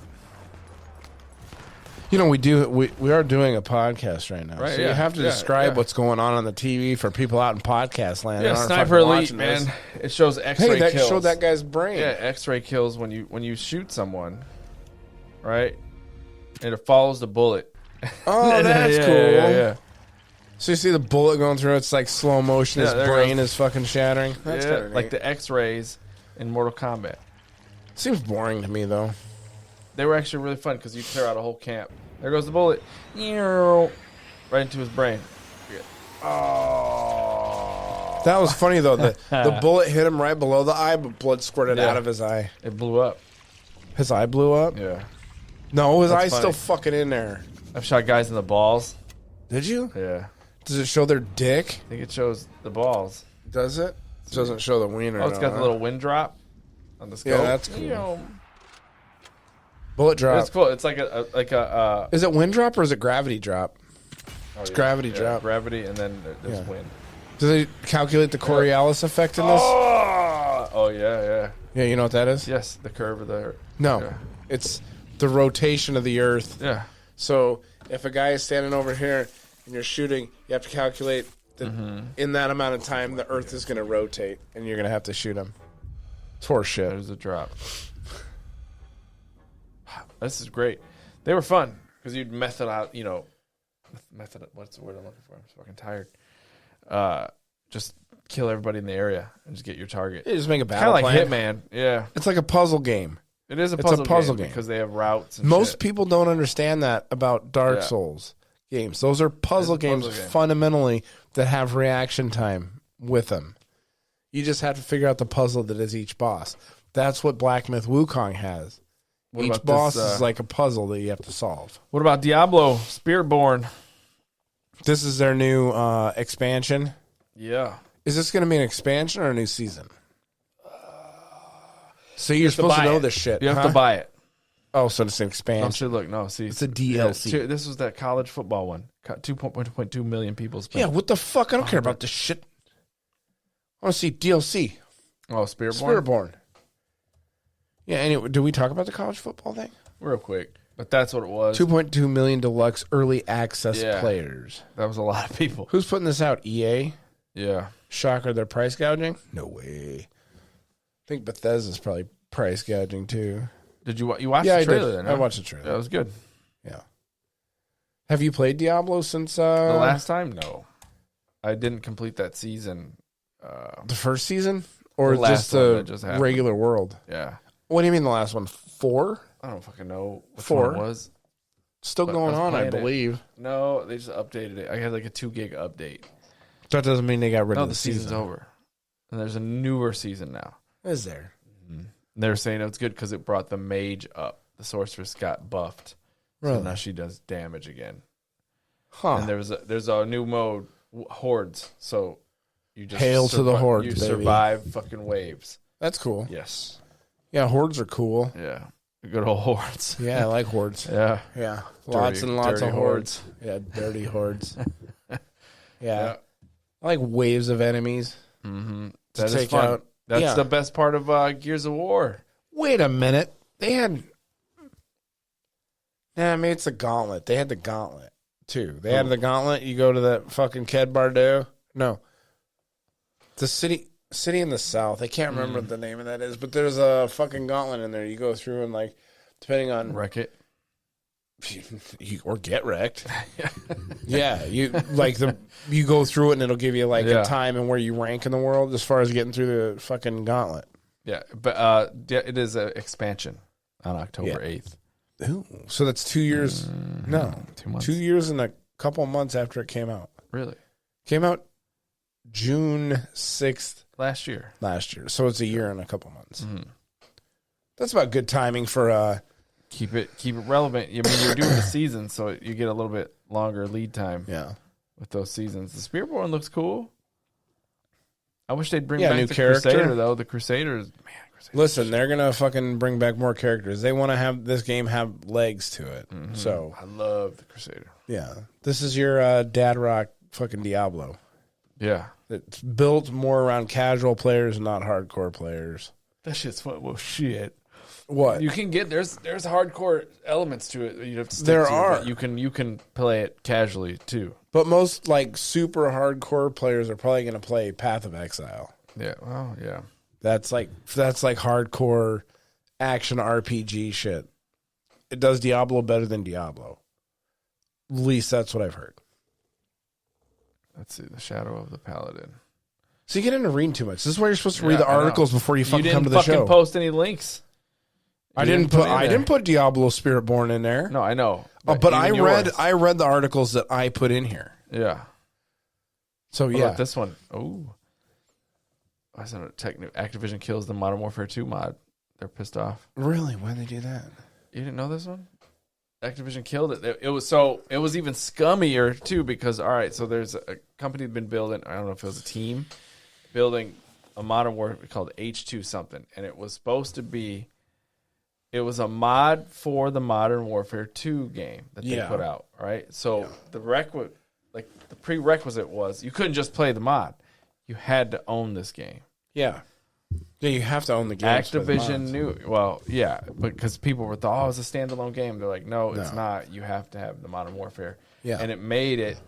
We are doing a podcast right now, right, so you have to describe what's going on the TV for people out in podcast land. Yeah, Sniper Elite, man. It shows X-ray kills. That showed that guy's brain. Yeah, X-ray kills when you shoot someone, right? And it follows the bullet. Oh, that's cool. Yeah. So you see the bullet going through. It's like slow motion. His brain is fucking shattering. That's like the X-rays in Mortal Kombat. Seems boring to me though. They were actually really fun because you clear out a whole camp. There goes the bullet. Right into his brain. Oh. That was funny, though. The bullet hit him right below the eye, but blood squirted out of his eye. It blew up. His eye blew up? Yeah. No, his eye's still fucking in there. I've shot guys in the balls. Did you? Yeah. Does it show their dick? I think it shows the balls. Does it? It doesn't show the wiener. Oh, it's got the little wind drop on the scope. Yeah, that's cool. Bullet drop. It's cool. It's like a. Is it wind drop or is it gravity drop? It's gravity drop. Gravity, and then there's wind. Do they calculate the Coriolis effect in this? Oh, yeah. Yeah, you know what that is? Yes, the curve of the Earth. No, Yeah. it's the rotation of the Earth. Yeah. So if a guy is standing over here and you're shooting, you have to calculate that in that amount of time the Earth is going to rotate, and you're going to have to shoot him. It's horse shit. There's a drop. This is great. They were fun because you'd method out, method. What's the word I'm looking for? I'm fucking tired. Just kill everybody in the area and just get your target. You just make a battle Kind of like plan. Hitman. Yeah, It's like a puzzle game. it is a It's puzzle, a puzzle game game. because they have routes. And Most shit. people don't understand that about Dark Yeah. Souls games. Those are puzzle It's a puzzle games game. fundamentally that have reaction time with them. You just have to figure out the puzzle that is each boss. That's what Black Myth Wukong has. What Each about boss this, is like a puzzle that you have to solve. What about Diablo Spiritborn? This is their new expansion. Yeah, Is this going to be an expansion or a new season? So you're have to supposed to buy know it. this shit. you have huh? to buy it. Oh, so it's an Oh, expansion. shit, look, no, see, It's a yeah, DLC. this was that college football one. 2.2 million people spent. Yeah, what the fuck? I don't care about this shit. I want to see DLC. Oh, Spiritborn. Spiritborn. Yeah, anyway, do we talk about the college football thing? Real quick, but that's what it was. 2.2 million deluxe early access Yeah. players. That was a lot of people. Who's putting this out? EA? Yeah, Shocker, they're price gouging? No way. I think Bethesda's probably price gouging too. did you watch Yeah, the I trailer? did. Then, I huh? watched the trailer. That was good. Yeah. Have you played Diablo since The last time, no, I didn't complete that season. the first season? Or The last just one the that just happened. regular world? Yeah, What do you mean the last one? 4? I don't fucking know which 4. one it was. Still But I going was on, I playing it. believe. No, they just updated it. I had like a 2 gig update. That doesn't mean they got rid No, of the the season's season. over, and there's a newer season now. Is there? And they're saying it's good because it brought the mage up. The sorceress got buffed, so Really? now she does damage again. Huh. And there's a new mode, hordes. So you just Hail to the hordes, You baby. survive fucking waves. That's cool. Yes. Yeah, hordes are cool. Yeah. Good old hordes. Yeah, I like hordes. Yeah. Yeah. Lots Dirty- and lots dirty of hordes. Yeah, dirty hordes. Yeah. I like waves of enemies. Mm-hmm. To That is take fun. out- That's yeah. the best part of Gears of War. Wait a minute. They had. Nah, maybe it's the gauntlet. They had the gauntlet, too. They had the gauntlet. You go to that fucking Ked Bardo. No. The city in the south. I can't remember what the name of that is, but there's a fucking gauntlet in there. You go through and, like, depending on. Wreck it. Or get wrecked. Yeah, you you go through it and it'll give you like Yeah. a time and where you rank in the world as far as getting through the fucking gauntlet. Yeah. But it is an expansion on October 8th. Ooh, so that's 2 years. No, 2 months. 2 years and a couple months after it came out. Really? Came out June 6th Last year. last year, so it's a year and a couple months. That's about good timing for. Keep it relevant. I mean, you're doing the season, so you get a little bit longer lead time Yeah, with those seasons. The Spiritborn looks cool. I wish they'd bring Yeah, back new the character. Crusader, though. The Crusaders, man. Crusaders. listen, they're gonna fucking bring back more characters. They want to have this game have legs to it. So I love the Crusader. yeah, this is your dad rock fucking Diablo. Yeah. It's built more around casual players, not hardcore players. That shit's fun. Well, shit. What? You can get there's hardcore elements to it that you have to stick There to, are. but you can play it casually too. But most like super hardcore players are probably going to play Path of Exile. Yeah. Well, yeah. That's like hardcore action RPG shit. It does Diablo better than Diablo. At least that's what I've heard. Let's see. The Shadow of the Paladin. So you get into reading too much. This is why you're supposed to read Yeah, the I know. articles before you fucking didn't come to the fucking show. post any links. I You didn't put put. it in I there. didn't put Diablo Spiritborn in there. No, I know. But even I yours. read the articles that I put in here. Yeah. So What yeah, about this one? Oh. I said Activision kills the Modern Warfare 2 mod. They're pissed off. really, why did they do that? You didn't know this one? Activision killed it. It was even scummier too because all right, so there's a company that's been building. I don't know if it was a team building a Modern Warfare called H2 something, and it was supposed to be. It was a mod for the Modern Warfare 2 game that they Yeah. put out. Right, so the prerequisite was you couldn't just play the mod. You had to own this game. Yeah. Yeah, you have to own the game. Activision knew. Well, yeah, because people were thought, it's a standalone game. They're like, no, it's not. You have to have the Modern Warfare. Yeah. And it made it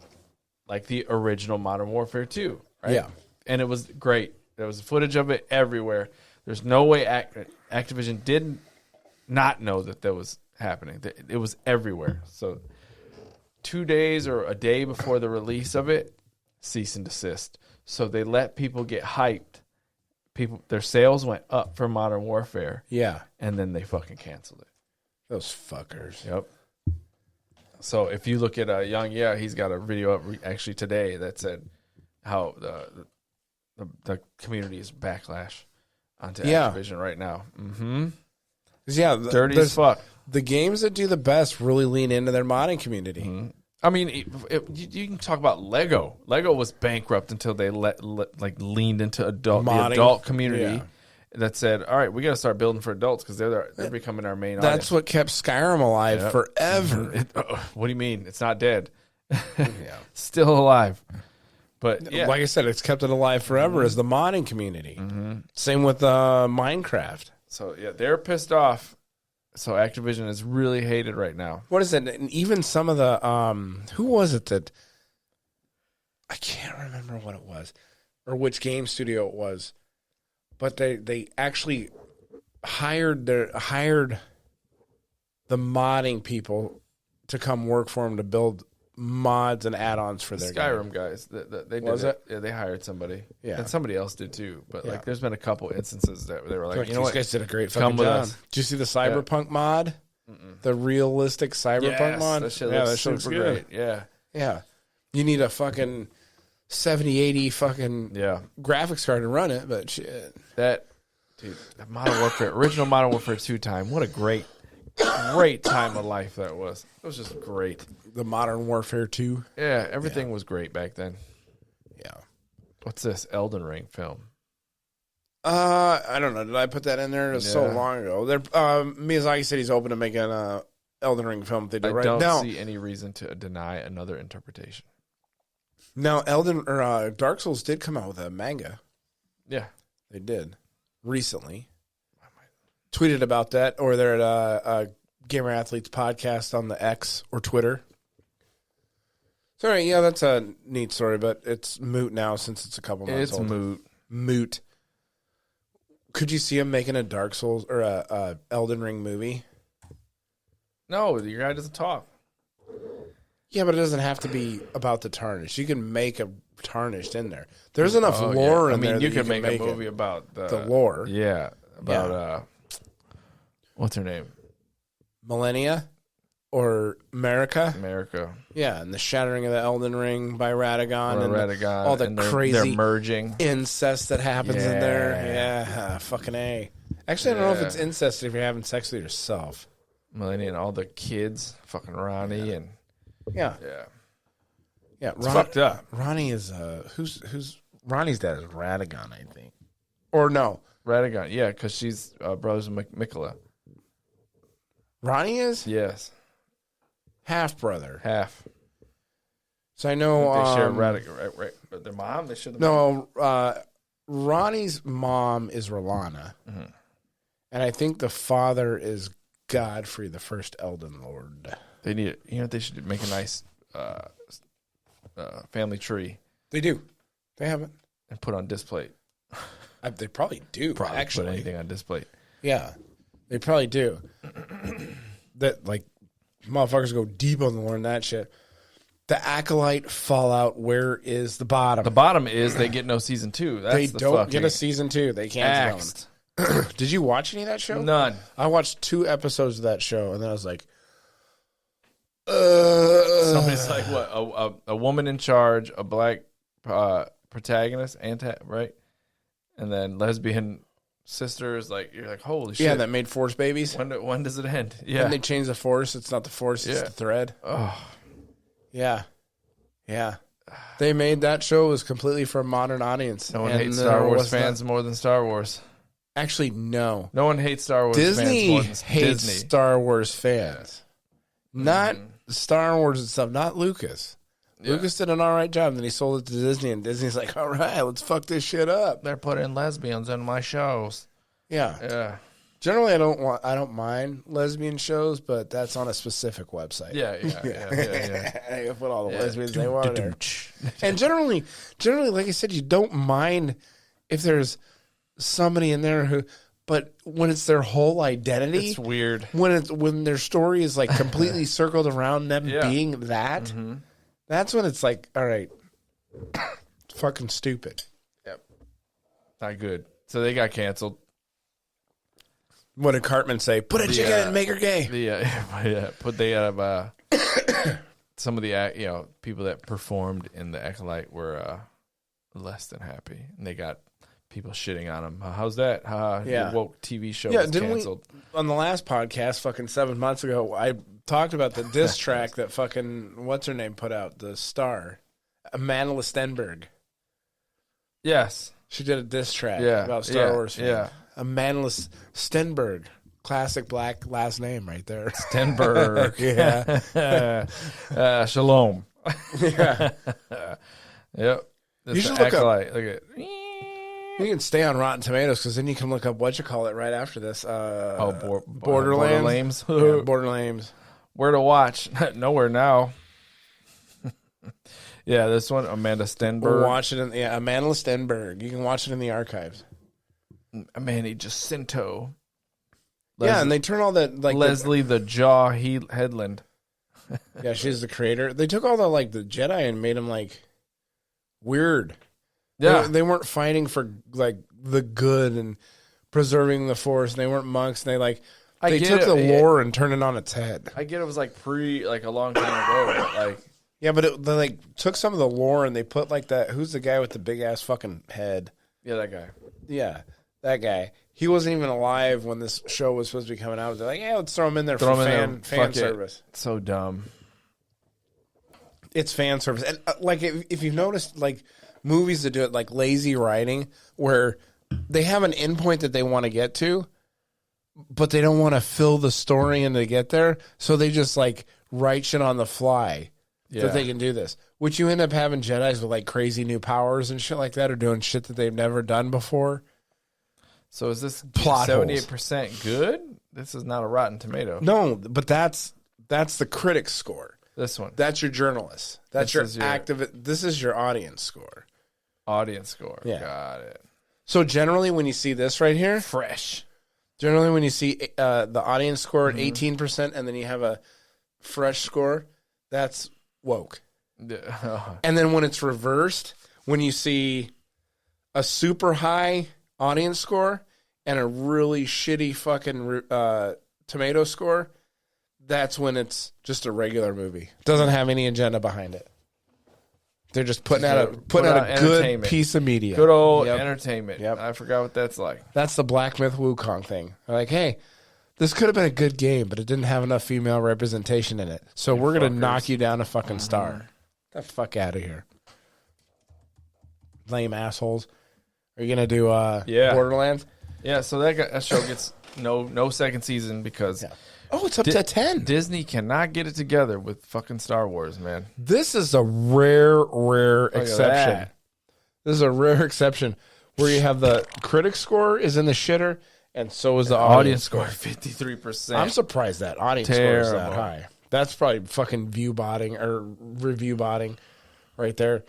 like the original Modern Warfare 2, right? Yeah. And it was great. There was footage of it everywhere. There's no way Activision did not know that was happening. It was everywhere. So 2 days or a day before the release of it, cease and desist. So they let people get hyped. Their sales went up for Modern Warfare. Yeah. And then they fucking canceled it. Those fuckers. Yep. So if you look at Young, he's got a video up actually today that said how the community is backlash onto Activision right now. Mm-hmm. Yeah, dirty as fuck. The games that do the best really lean into their modding community. Mm-hmm. I mean, you can talk about Lego. Lego was bankrupt until they leaned into the adult community that said, "All right, we got to start building for adults because they're becoming our main audience." That's what kept Skyrim alive forever. What do you mean? It's not dead. Still alive. But like I said, it's kept it alive forever as the modding community. Mm-hmm. Same with Minecraft. So they're pissed off. So Activision is really hated right now. What is it? And even some of the who was it that I can't remember what it was or which game studio it was, but they actually hired the modding people to come work for them to build mods and add-ons for their Skyrim game. guys. They did Was it? Yeah, they hired somebody. Yeah, and somebody else did too. But like, there's been a couple instances that they were like, you know these what, guys did a great fucking job. Did you see the Cyberpunk mod? The realistic Cyberpunk mod? That shit looks super great. Yeah. You need a fucking 7080 fucking graphics card to run it, but shit. That Modern Warfare, original Modern Warfare 2 time. What a great time of life that was. It was just great. The Modern Warfare 2. Yeah, everything was great back then. Yeah. What's this Elden Ring film? I don't know. Did I put that in there? It was so long ago. Miyazaki said he's open to making an Elden Ring film. They did right now. I don't see any reason to deny another interpretation. Now, Dark Souls did come out with a manga. Yeah, they did recently. Tweeted about that, or they're at Gamer Athletes podcast on the X or Twitter. So, all right, that's a neat story, but it's moot now since it's a couple months old. It's moot. Could you see him making a Dark Souls or a Elden Ring movie? No, your guy doesn't talk. Yeah, but it doesn't have to be about the Tarnished. You can make a Tarnished in there. There's enough lore in there. I mean, you can make a movie about the lore. Yeah, about what's her name? Millennia or America? America. Yeah, and the shattering of the Elden Ring by Radagon. All the crazy they're merging incest that happens in there. Yeah, fucking A. Actually, I don't know if it's incest if you're having sex with yourself. Millennia and all the kids, fucking Ronnie and yeah. It's fucked up. Ronnie is who's Ronnie's dad is Radagon, I think, or no, Radagon. Yeah, because she's brothers with Mikola. Ronnie is half brother, half. So I know they share Radagon, right? But their mom, they share. Ronnie's mom is Rolana, and I think the father is Godfrey, the first Elden Lord. They need it. You know, they should make a nice family tree. They do. They have it. And put on display. They probably do. Actually, put anything on display. Yeah, they probably do. That like motherfuckers go deep on the lore and that shit. The Acolyte Fallout. Where is the bottom? The bottom is they get no season 2. They don't get a season 2. They can't. Did you watch any of that show? None. I watched 2 episodes of that show, and then I was like, somebody's like, what? A woman in charge, a black protagonist, right? And then lesbian sisters. Like, you're like, holy shit! Yeah, that made Force babies. When does it end? Yeah, and they change the Force. It's not the Force; it's the thread. Oh, yeah. They made that show was completely for a modern audience. No one hates Star Wars fans more than Star Wars. Actually, no. No one hates Star Wars fans more than Disney hates Star Wars fans. Not Star Wars and stuff, not Lucas. Yeah. Lucas did an all right job, and then he sold it to Disney, and Disney's like, all right, let's fuck this shit up. They're putting lesbians in my shows. Yeah. Generally, I don't mind lesbian shows, but that's on a specific website. Yeah. They put all the lesbians they want there. And generally, like I said, you don't mind if there's somebody in there who, But when it's their whole identity, It's weird. When their story is like completely circled around them Yeah. being that, that's when it's like, all right, it's fucking stupid. Yep. Not good. So they got canceled. What did Cartman say? Put a chick in it and make her gay. But they have some of the people that performed in the Acolyte were less than happy, and they got people shitting on them. How's that? The woke TV show was canceled. On the last podcast, fucking 7 months ago, I talked about the diss track that fucking what's her name put out, the star, Amanda Stenberg. Yes, she did a diss track about Star Wars. Yeah. Amanda Stenberg, classic black last name right there. Stenberg. Shalom. Yeah. Yep. You should look at. You can stay on Rotten Tomatoes because then you can look up right after this. Borderlands. Borderlands. Where to watch? Nowhere now. Yeah, this one, Amanda Stenberg. Watch it Amanda Stenberg. You can watch it in the archives. Manny Jacinto. And they turn all that like Leslie the Jaw Headland. Yeah, she's the creator. They took all the like the Jedi and made them like weird. Yeah, they weren't fighting for like the good and preserving the Force. They weren't monks. And they took the lore and turned it on its head. I get it was like a long time ago, but like they like took some of the lore and they put like that. Who's the guy with the big ass fucking head? Yeah, that guy. Yeah, that guy. He wasn't even alive when this show was supposed to be coming out. They're like, yeah, let's throw him in there for fan service. It's so dumb. It's fan service. And like if you've noticed, like movies that do it like lazy writing, where they have an endpoint that they want to get to, but they don't want to fill the story in to get there, so they just like write shit on the fly that they can do this. Which you end up having Jedis with like crazy new powers and shit like that, or doing shit that they've never done before. So is this plot 78% good? This is not a Rotten Tomato. No, but that's the critic's score. This one. That's your journalist. That's your active. This is your audience score. Audience score. Yeah. Got it. So generally when you see this right here, fresh. Generally when you see the audience score at 18% and then you have a fresh score, that's woke. And then when it's reversed, when you see a super high audience score and a really shitty fucking tomato score, that's when it's just a regular movie. Doesn't have any agenda behind it. They're just putting out a good piece of media. Good old entertainment. Yep. I forgot what that's like. That's the Black Myth Wukong thing. They're like, hey, this could have been a good game, but it didn't have enough female representation in it. So we're going to knock you down a fucking star. Get the fuck out of here. Lame assholes. Are you going to do Borderlands? Yeah, so that show gets no second season because... Yeah. Oh, it's up to 10. Disney cannot get it together with fucking Star Wars, man. This is a rare exception. This is a rare exception where you have the critic score is in the shitter, and so is the audience score. 53%. I'm surprised that audience score is that high. That's probably fucking view botting or review botting right there.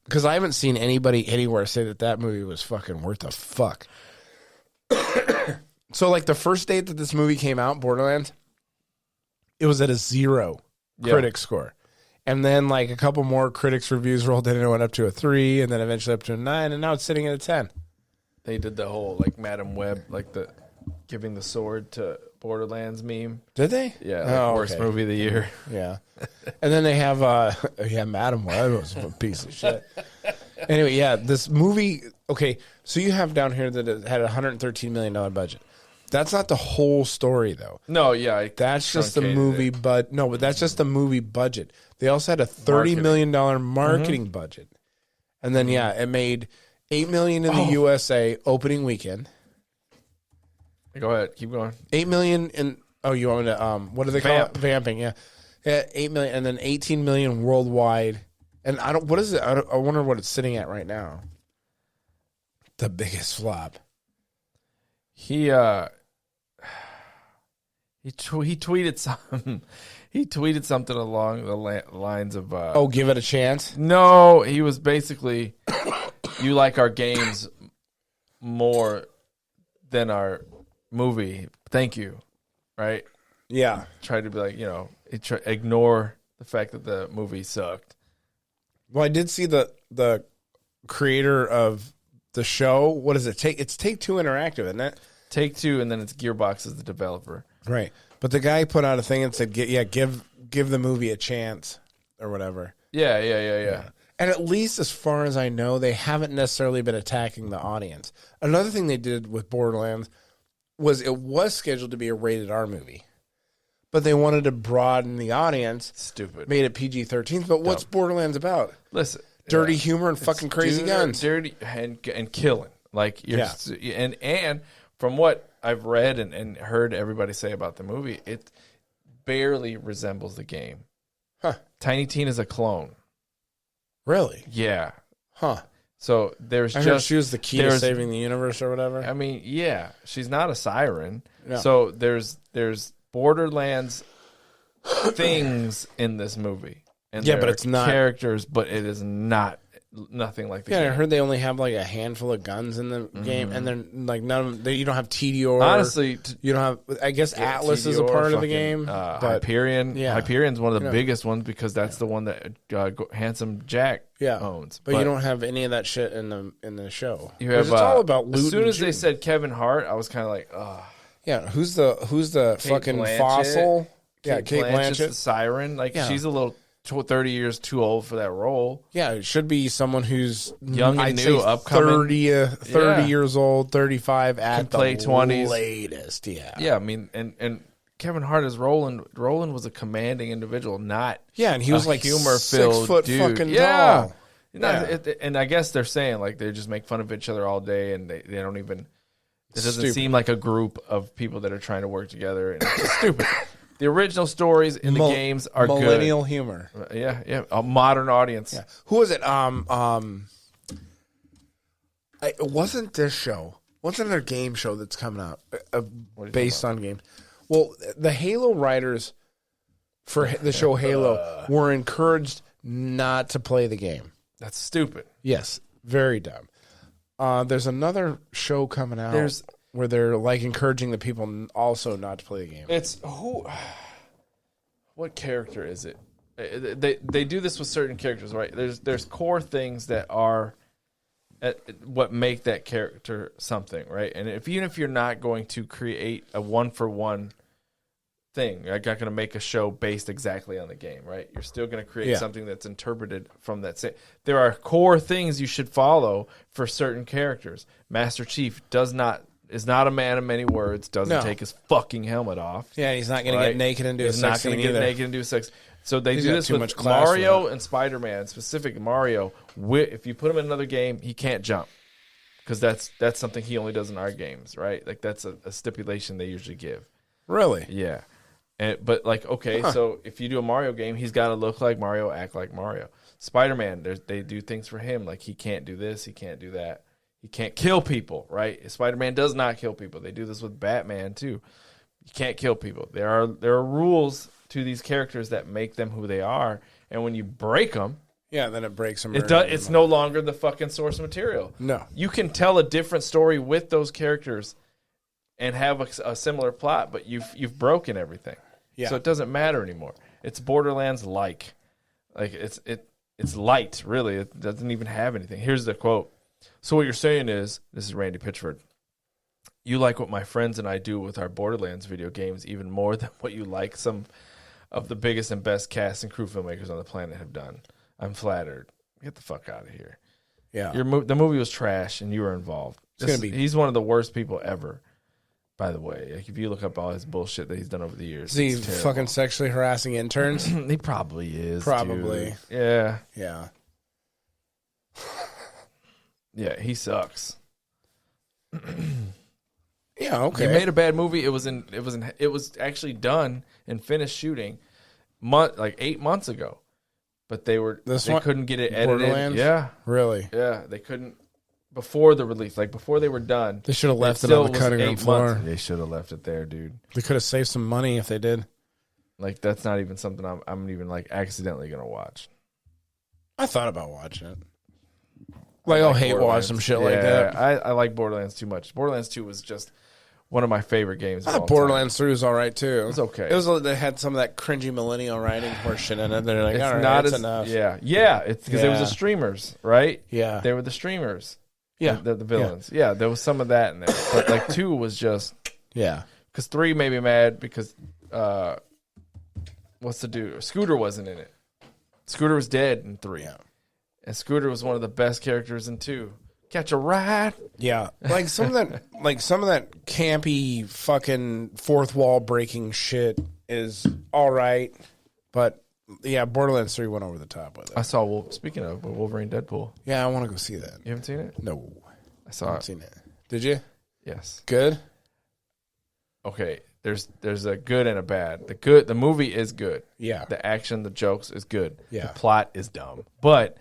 Because I haven't seen anybody anywhere say that movie was fucking worth a fuck. So, like, the first date that this movie came out, Borderlands, it was at a 0 critic score. And then, like, a couple more critics' reviews rolled in and it went up to a 3, and then eventually up to a 9, and now it's sitting at a 10. They did the whole, like, Madam Web, like, the giving the sword to Borderlands meme. Did they? Yeah, worst movie of the year. Yeah. And then they have, Madam Web was a piece of shit. Anyway, this movie, okay, so you have down here that it had a $113 million budget. That's not the whole story, though. No, yeah. That's just the movie, but that's just the movie budget. They also had a $30 million marketing budget. And then, it made $8 million in the USA opening weekend. Go ahead. Keep going. $8 million in, you want me to, what do they call it? Vamping, yeah. $8 million, and then $18 million worldwide. And what is it? I wonder what it's sitting at right now. The biggest flop. He tweeted something. He tweeted something along the lines of, give it a chance? No, he was basically, you like our games more than our movie. Thank you, right? Yeah. Tried to be like, ignore the fact that the movie sucked. Well, I did see the creator of the show. What does it take? It's Take-Two Interactive, isn't it? Take-Two, and then it's Gearbox as the developer. Right. But the guy put out a thing and said, give the movie a chance or whatever. Yeah. And at least as far as I know, they haven't necessarily been attacking the audience. Another thing they did with Borderlands was it was scheduled to be a rated R movie. But they wanted to broaden the audience. Stupid. Made it PG-13. But what's Borderlands about? Listen. Dirty humor and fucking crazy guns. Dirty and killing. Like, and from what I've read and heard everybody say about the movie, it barely resembles the game. Huh. Tiny Tina's a clone. Really? Yeah. Huh. So there's I heard she was the key to saving the universe or whatever. I mean, yeah. She's not a siren. No. So there's Borderlands things in this movie. And but it's not characters, but it is nothing like the game. I heard they only have like a handful of guns in the game, and then like none of them. You don't have TDR. Honestly, you don't have. I guess Atlas is a part of the game. But Hyperion, Hyperion's one of the biggest ones because that's the one that Handsome Jack owns. But you don't have any of that shit in the show. You have, it's all about loot. As soon as they said Kevin Hart, I was kind of like, oh. Yeah, who's the fucking Blanchett, fossil? Kate Blanchett's the siren. Like she's a little 30 years too old for that role. Yeah, it should be someone who's young and new, upcoming. 30 years old, 35 at the late 20s. Latest, Yeah, I mean, and Kevin Hart is Roland. Roland was a commanding individual, not and he was like humor-filled 6 foot dude. Fucking tall. And I guess they're saying like they just make fun of each other all day, and they don't even. It doesn't seem like a group of people that are trying to work together, and it's just stupid. The original stories in the games are millennial good. humor. Yeah, a modern audience. Yeah. Who was it? It wasn't this show. What's another game show that's coming out based on games? Well, the Halo writers for the show Halo were encouraged not to play the game. That's stupid. Yes, very dumb. There's another show coming out where they're like encouraging the people also not to play the game. It's who? What character is it? They do this with certain characters, right? There's core things that are what make that character something, right? And even if you're not going to create a one-for-one thing, you're not going to make a show based exactly on the game, right? You're still going to create something that's interpreted from that. There are core things you should follow for certain characters. Master Chief is not a man of many words. Doesn't take his fucking helmet off. Yeah, he's not going to get naked and do a sex. He's not going to get naked and do sex. So they do this with Mario and Spider-Man, specifically Mario. If you put him in another game, he can't jump because that's something he only does in our games, right? Like that's a stipulation they usually give. Really? Yeah. But like, okay, so if you do a Mario game, he's got to look like Mario, act like Mario. Spider-Man, they do things for him like he can't do this, he can't do that. He can't kill people, right? Spider-Man does not kill people. They do this with Batman too. You can't kill people. There are rules to these characters that make them who they are, and when you break them, then it breaks them. It's no longer the fucking source material. No, you can tell a different story with those characters and have a similar plot, but you've broken everything. Yeah. So it doesn't matter anymore. It's Borderlands like it's light, really. It doesn't even have anything. Here's the quote. So what you're saying is, this is Randy Pitchford, you like what my friends and I do with our Borderlands video games even more than what you like some of the biggest and best cast and crew filmmakers on the planet have done. I'm flattered. Get the fuck out of here. Yeah. The movie was trash and you were involved. He's one of the worst people ever. By the way, like if you look up all his bullshit that he's done over the years, is he fucking sexually harassing interns? He probably is. Probably. Dude. Yeah. Yeah. Yeah, he sucks. Yeah, okay. He made a bad movie. It was actually done and finished shooting like 8 months ago. But they couldn't get it edited. Borderlands? Yeah. Really? Yeah, they couldn't before the release, like before they were done. They should have left it on the cutting room floor. They should have left it there, dude. They could have saved some money if they did. Like that's not even something I'm even like accidentally gonna watch. I thought about watching it. Like, I'll hate watch some shit like that. I like Borderlands too much. Borderlands 2 was just one of my favorite games. I thought Borderlands 3 was all right too. It's okay. They had some of that cringy millennial writing horseshit in it. They're like, it's all right, not it's as, enough. Yeah. It's because it was the streamers, right? Yeah, they were the streamers. Yeah, the villains. Yeah, there was some of that in there, but like 2 was just Because 3 made me mad because what's the dude? Scooter wasn't in it. Scooter was dead in 3. Yeah. And Scooter was one of the best characters in 2. Catch a ride. Yeah. Like some of that campy fucking fourth wall breaking shit is all right. But yeah, Borderlands 3 went over the top with it. I saw speaking of Wolverine Deadpool. Yeah, I want to go see that. You haven't seen it? No. I saw haven't seen it. Did you? Yes. Good? Okay. There's a good and a bad. The movie is good. Yeah. The action, the jokes is good. Yeah. The plot is dumb. But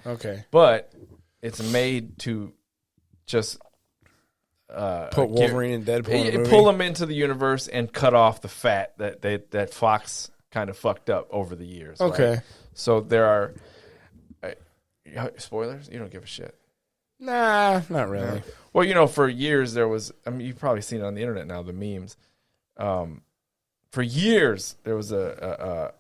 it's made to just put Wolverine and Deadpool in the movie. Pull them into the universe and cut off the fat that Fox kind of fucked up over the years. Okay. Right? So there are spoilers? You don't give a shit. Nah, not really. Well, for years there was, you've probably seen it on the internet now, the memes. For years there was a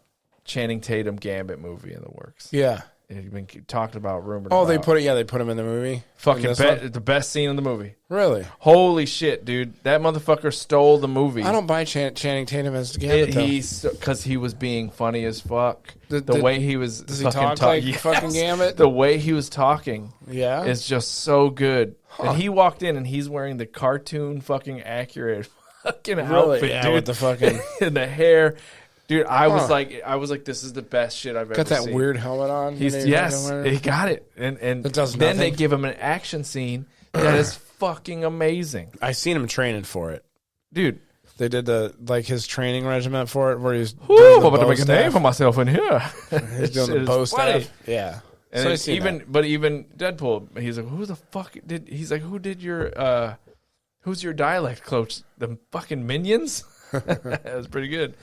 Channing Tatum Gambit movie in the works. Yeah. It had been talked about, rumored about. Oh, they put him in the movie? Fucking the best scene in the movie. Really? Holy shit, dude. That motherfucker stole the movie. I don't buy Channing Tatum as Gambit, because he was being funny as fuck. The way he was does he talk like fucking Gambit? The way he was talking is just so good. Huh. And he walked in and he's wearing the cartoon fucking accurate fucking outfit, dude. With the fucking and the hair. Dude, I was like, this is the best shit I've ever seen. Got that weird helmet on. He got it, and then they give him an action scene that is fucking amazing. I seen him training for it, dude. They did his training regiment for it, where he's I'm about to make a name for myself in here. He's doing the bow stuff. Yeah, and so even Deadpool, he's like, who the fuck did? He's like, who did your who's your dialect coach? The fucking Minions. That was pretty good.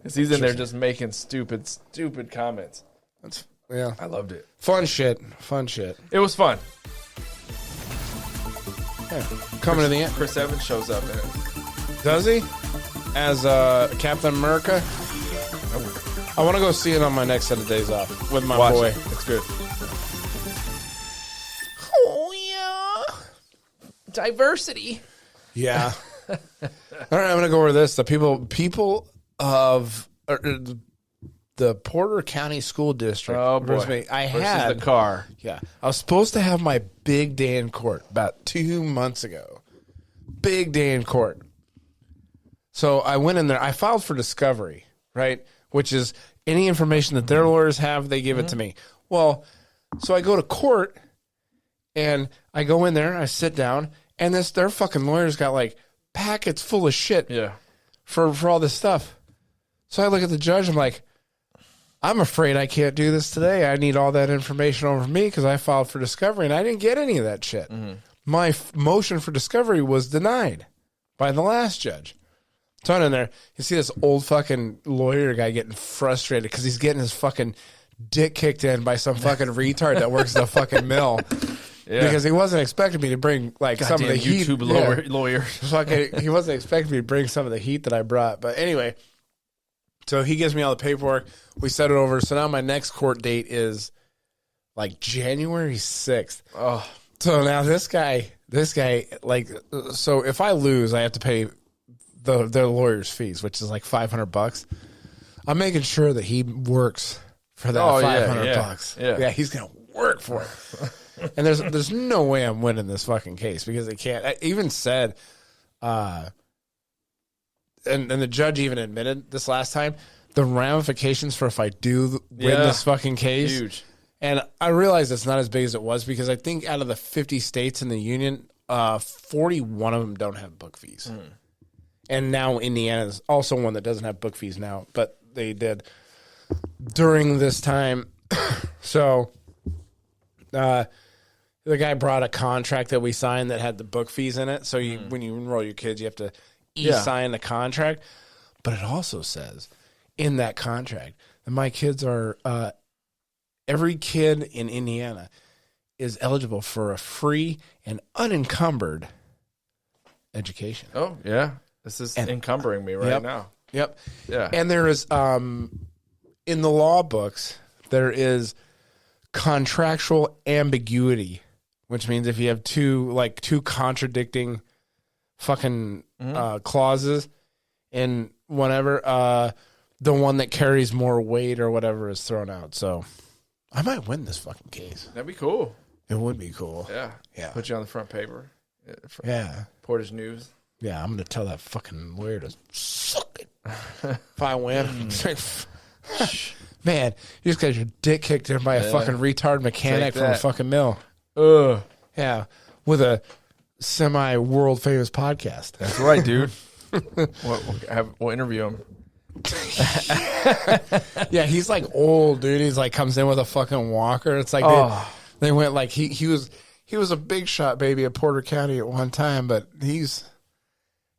He's in there just making stupid comments. I loved it. Fun shit. It was fun. Yeah. Coming to the end. Chris Evans shows up in it. Does he? As Captain America? I want to go see it on my next set of days off with my boy. It's good. Oh, yeah. Diversity. Yeah. All right, I'm going to go over this. The people of the Porter County School District. Oh, boy. Versus the car. Yeah. I was supposed to have my big day in court about 2 months ago. Big day in court. So I went in there. I filed for discovery, right? Which is any information that their lawyers have, they give it to me. Well, so I go to court, and I go in there, I sit down, and their fucking lawyers got like packets full of shit for all this stuff. So I look at the judge, I'm like, I'm afraid I can't do this today. I need all that information over me because I filed for discovery, and I didn't get any of that shit. Mm-hmm. My motion for discovery was denied by the last judge. So I'm in there. You see this old fucking lawyer guy getting frustrated because he's getting his fucking dick kicked in by some fucking retard that works at the fucking mill. Yeah. Because he wasn't expecting me to bring some of the heat. YouTube lawyer. He wasn't expecting me to bring some of the heat that I brought. But anyway, so he gives me all the paperwork. We set it over. So now my next court date is like January 6th. Oh. So now this guy, so if I lose, I have to pay their lawyer's fees, which is like $500. I'm making sure that he works for that $500. Yeah, he's gonna work for it. And there's no way I'm winning this fucking case because they can't. I even said, and the judge even admitted this last time, the ramifications for if I do win this fucking case, huge. And I realize it's not as big as it was because I think out of the 50 states in the union, 41 of them don't have book fees. Mm. And now Indiana is also one that doesn't have book fees now, but they did during this time. So the guy brought a contract that we signed that had the book fees in it. So when you enroll your kids, you have to sign the contract. But it also says in that contract that my kids are every kid in Indiana is eligible for a free and unencumbered education. Oh, yeah. This is encumbering me right now. Yep. Yeah. And there is, in the law books, there is contractual ambiguity, which means if you have two contradicting fucking clauses in whatever, the one that carries more weight or whatever is thrown out. So I might win this fucking case. That'd be cool. It would be cool. Yeah. Yeah. Put you on the front paper. Yeah. Portage News. Yeah, I'm going to tell that fucking lawyer to suck it. If I win. Man, you just got your dick kicked in by a fucking retard mechanic from a fucking mill. Ugh. Yeah, with a semi-world famous podcast. That's right, dude. We'll interview him. Yeah, he's like old, dude. He's like comes in with a fucking walker. It's like they went like he was a big shot baby at Porter County at one time, but he's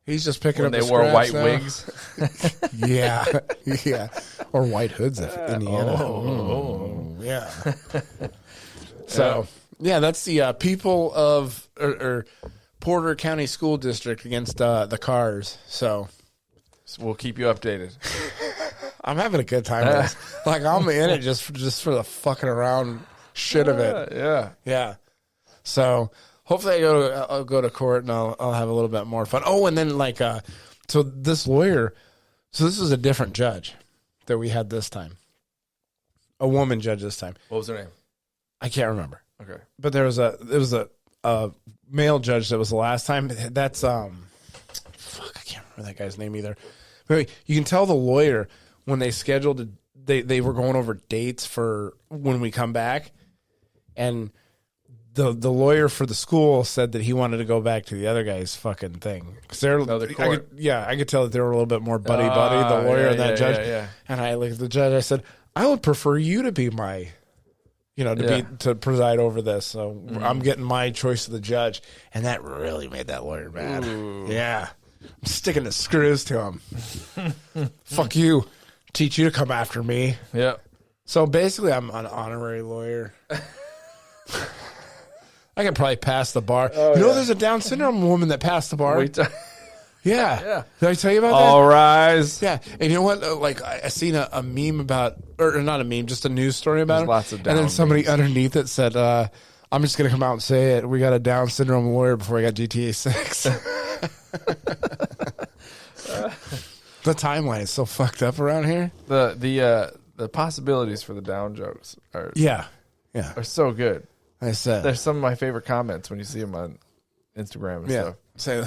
just picking up. They wore white wigs. Yeah, or white hoods in Indiana. Yeah. So yeah, that's the people of or Porter County School District against the Cars. So we'll keep you updated. I'm having a good time with this. Like I'm in it just for the fucking around shit of it. Yeah. So hopefully I'll go to court and I'll have a little bit more fun. Oh, and then so this lawyer, so this is a different judge that we had this time. A woman judge this time. What was her name? I can't remember. Okay. But there was a male judge that was the last time. That's I can't remember that guy's name either. But you can tell the lawyer when they scheduled they were going over dates for when we come back, and the lawyer for the school said that he wanted to go back to the other guy's fucking thing because they're I could tell that they were a little bit more buddy the lawyer and that judge. Yeah. And I looked at the judge. I said, I would prefer you to be my, to preside over this. So I'm getting my choice of the judge, and that really made that lawyer mad. Ooh. Yeah, I'm sticking the screws to him. Fuck you. Teach you to come after me. Yeah. So basically, I'm an honorary lawyer. I can probably pass the bar. There's a Down syndrome woman that passed the bar. Yeah. Did I tell you about that? All rise. Yeah. And you know what? I seen a meme about, or not a meme, just a news story about it. Lots of Down and then somebody memes. Underneath it said, I'm just going to come out and say it. We got a Down syndrome lawyer before we got GTA 6. The timeline is so fucked up around here. The possibilities for the Down jokes are so good. I said there's some of my favorite comments when you see them on Instagram and stuff. Say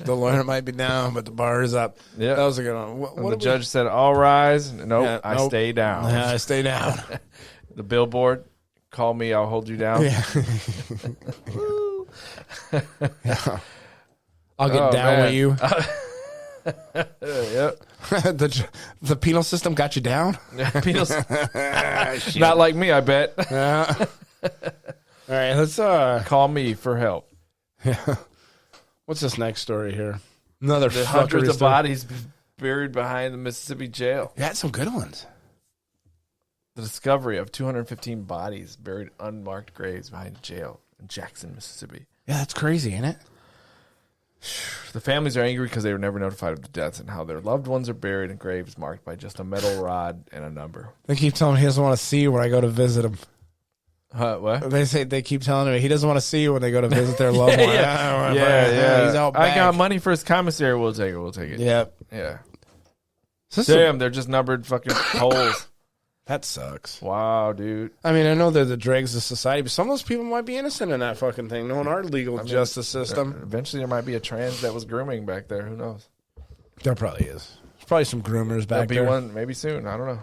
the lawyer might be down, but the bar is up. Yeah, that was a good one. What the judge said, "All rise." Nope, I stay down. Yeah, I stay down. The billboard, call me, I'll hold you down. Yeah. I'll get down with you. Yep. The penal system got you down. Not like me, I bet. Yeah. All right, let's call me for help. Yeah. What's this next story here? Another hundreds of bodies buried behind the Mississippi jail. Yeah, some good ones. The discovery of 215 bodies buried unmarked graves behind a jail in Jackson, Mississippi. Yeah, that's crazy, ain't it? The families are angry because they were never notified of the deaths and how their loved ones are buried in graves marked by just a metal rod and a number. They keep telling me he doesn't want to see you when I go to visit him. What? They keep telling me he doesn't want to see you when they go to visit their loved one. Yeah. He's out back. I got money for his commissary. We'll take it. Yep. Yeah. They're just numbered fucking holes. That sucks. Wow, dude. I mean, I know they're the dregs of society, but some of those people might be innocent in that fucking thing, knowing our legal justice system. Eventually, there might be a trans that was grooming back there. Who knows? There probably is. There's probably some groomers back there. There'll be one maybe soon. I don't know.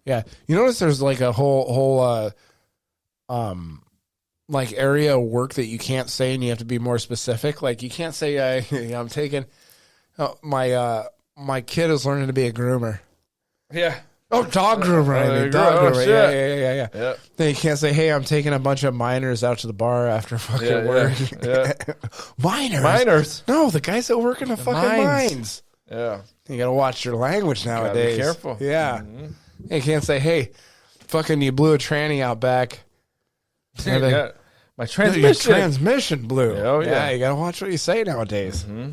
Yeah. You notice there's like a whole like area of work that you can't say, and you have to be more specific. Like you can't say, I'm taking my kid is learning to be a groomer. Yeah. Oh, dog groomer. Dog groomer. Yeah. Then you can't say, hey, I'm taking a bunch of minors out to the bar after fucking work. Yeah. Minors? No, the guys that work in the fucking mines. Yeah. You got to watch your language nowadays. Be careful. Yeah. Mm-hmm. You can't say, hey, fucking you blew a tranny out back. Yeah. My transmission. Your transmission blew. Oh, yeah. You got to watch what you say nowadays. Mm-hmm.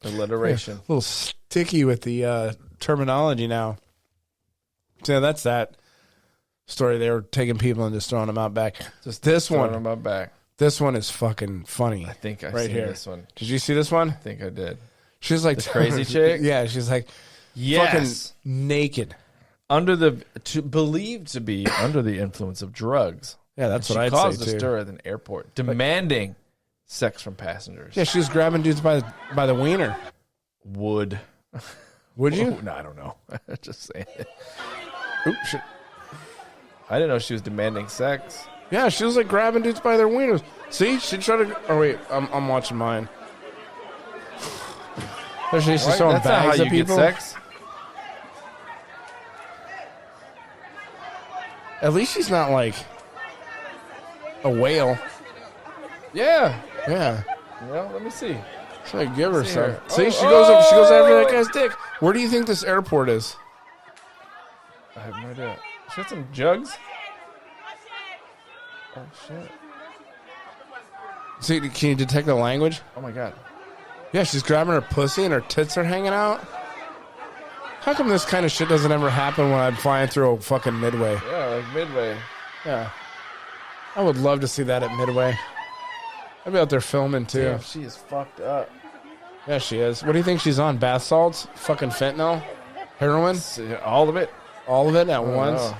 Alliteration. A little sticky with the terminology now. So that's that story. They were taking people and just throwing them out back. Just this throwing one. them out back. This one is fucking funny. I think I right seen here. this one. Did you see this one? I think I did. She's like the crazy chick. Yeah, she's like fucking naked, believed to be under the influence of drugs. Yeah, that's what I'd say caused a too. stir at an airport, demanding sex from passengers. Yeah, she was grabbing dudes by the wiener. Would you? No, I don't know. Just saying. Oops, shit. I didn't know she was demanding sex. Yeah, she was like grabbing dudes by their wieners. See, she tried to. Oh wait, I'm watching mine. She's throwing That's not bags how at you people. get sex. At least she's not like a whale. Yeah. Yeah. Well, let me see. So I give her See some. her. See, she Oh, goes after that guy's dick. Where do you think this airport is? I have no idea. She got some jugs. Oh shit. See, can you detect the language? Oh my god. Yeah, she's grabbing her pussy and her tits are hanging out. How come this kind of shit doesn't ever happen when I'm flying through a fucking Midway? Yeah, like Midway. Yeah. I would love to see that at Midway. I'd be out there filming too. Damn, she is fucked up. Yeah, she is. What do you think she's on? Bath salts? Fucking fentanyl? Heroin? All of it. All of it at once? No.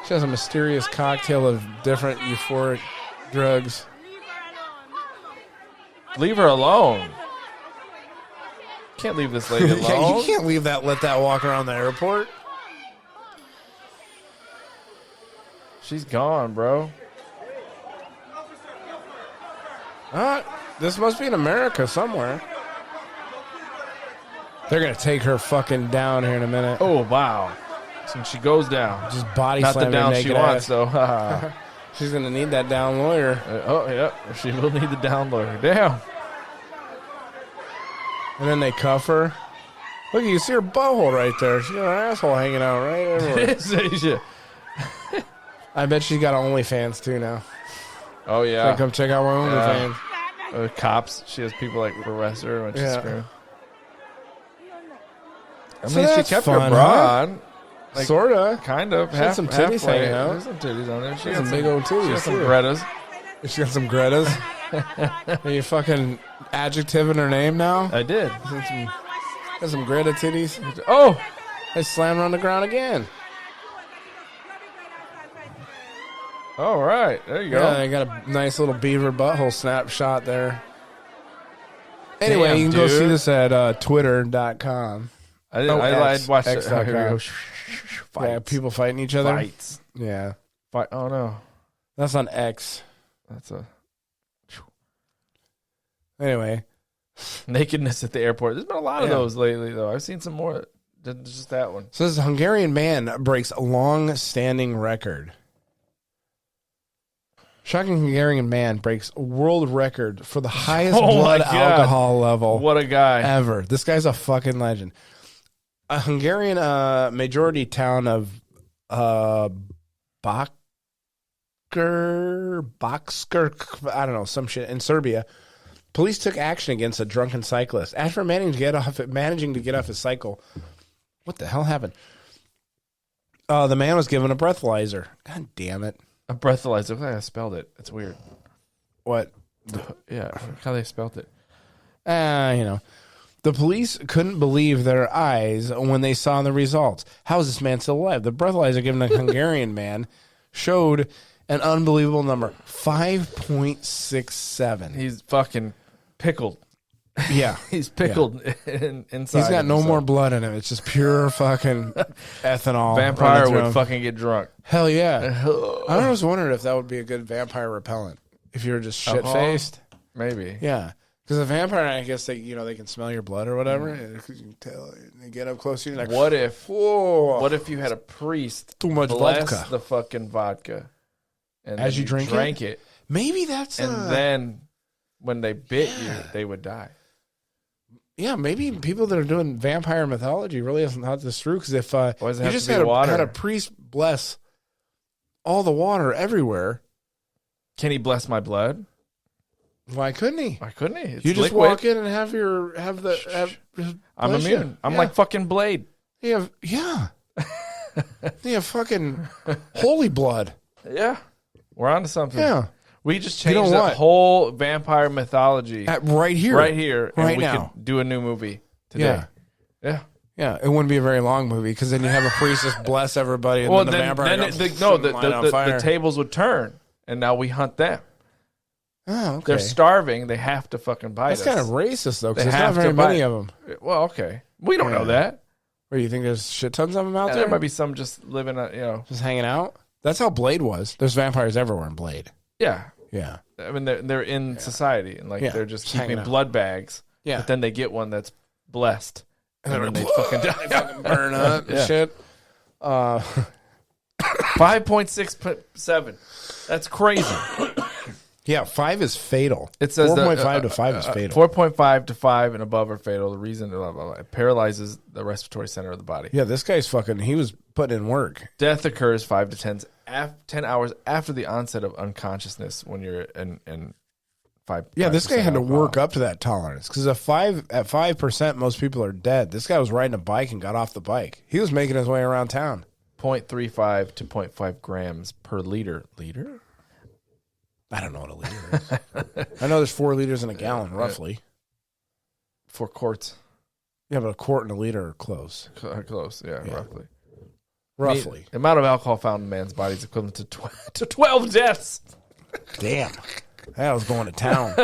She has a mysterious cocktail of different euphoric drugs. Leave her alone. Can't leave this lady alone. Yeah, you can't let that walk around the airport. She's gone, bro. This must be in America somewhere. They're going to take her fucking down here in a minute. Oh, wow. So she goes down. Just body Not the slam her down she naked wants, ass. though. She's going to need that down lawyer. Oh, yeah. She will need the down lawyer. Damn. And then they cuff her. Look, you see her butthole right there. She's got her asshole hanging out right everywhere. I bet she's got OnlyFans too now. Oh, yeah. So come check out my OnlyFans. Cops. She has people like arrest her when she's screaming. I So mean, she that's kept fun, her bra huh? on. Like, Sorta. Kind of. She had some titties halfway. hanging out. There's some titties on there. She She got some big old titties. She got some too. Gretas. She got some Gretas. Are you fucking adjectiving her name now? I did. Got some Greta titties. Oh! They slammed her on the ground again. All right. There you go. Yeah, they got a nice little beaver butthole snapshot there. Anyway, Damn, you can go dude. see this at twitter.com. I did. Oh, I X, watched X it. Oh, here we .com. go. Yeah, Fights. people fighting each other. Fights. Yeah. Fight. Oh, no. That's on X. That's a Anyway. nakedness at the airport. There's been a lot of Yeah. those lately, though. I've seen some more than just that one. So this Hungarian man breaks a long-standing record. Shocking Hungarian man breaks a world record for the highest Oh my blood God. alcohol level What a guy. ever. This guy's a fucking legend. A Hungarian majority town of Boxker, I don't know, some shit in Serbia. Police took action against a drunken cyclist after managing to get off his cycle. What the hell happened? The man was given a breathalyzer. God damn it! A breathalyzer. Look how I spelled it. It's weird. What? Yeah, look how they spelled it. The police couldn't believe their eyes when they saw the results. How is this man still alive? The breathalyzer given to a Hungarian man showed an unbelievable number, 5.67. He's fucking pickled. Yeah. He's pickled inside. He's got of no himself. more blood in him. It's just pure fucking ethanol. Vampire running through would him. fucking get drunk. Hell yeah. I always wondered if that would be a good vampire repellent. If you were just shit-faced. Maybe. Yeah. Because a vampire, I guess they can smell your blood or whatever. You can tell. They get up close to you. Like, What if? whoa. What if you had a priest Too much bless vodka. the fucking vodka, and As then you drink it, Maybe that's and then when they bit you, they would die. yeah, maybe people that are doing vampire mythology really hasn't thought this through. Because if Why does it you have just to be water? had a priest bless all the water everywhere, Can he bless my blood? Why couldn't he? Why couldn't he? It's You just liquid. walk in and have I'm immune. I'm like fucking Blade. Yeah. You have fucking holy blood. Yeah. We're on to something. Yeah. We just You know changed the what? whole vampire mythology Right here. right here. And Right we now. could do a new movie today. Yeah. Yeah, it wouldn't be a very long movie because then you have a priestess bless everybody and Well, then the vampire then goes, the tables would turn, and now we hunt them. Oh, okay. They're starving. They have to fucking bite That's us. kind of racist, though, because They there's not have to very many bite. of them. Well, okay. We don't know that. Or you think there's shit tons of them out Yeah, there? there might be some just living, Just hanging out? That's how Blade was. There's vampires everywhere in Blade. Yeah. Yeah. I mean, they're in society, and they're just keeping hanging out. blood bags. Yeah. But then they get one that's blessed, and then they fucking die. They fucking burn up and shit. 5.67. That's crazy. Yeah, 5 is fatal. It says 4.5 to 5 is fatal. 4.5 to 5 and above are fatal. The reason it paralyzes the respiratory center of the body. Yeah, this guy's fucking, he was putting in work. Death occurs 5 to 10 hours after the onset of unconsciousness when you're in 5. Yeah, this guy had to alcohol. work up to that tolerance because at 5%, most people are dead. This guy was riding a bike and got off the bike. He was making his way around town. 0.35 to 0.5 grams per liter. Liter? I don't know what a liter is. I know there's 4 liters in a gallon, roughly. 4 quarts. Yeah, but a quart and a liter are close. Close, yeah, roughly. Roughly. The amount of alcohol found in a man's body is equivalent to 12 deaths. Damn. I was going to town.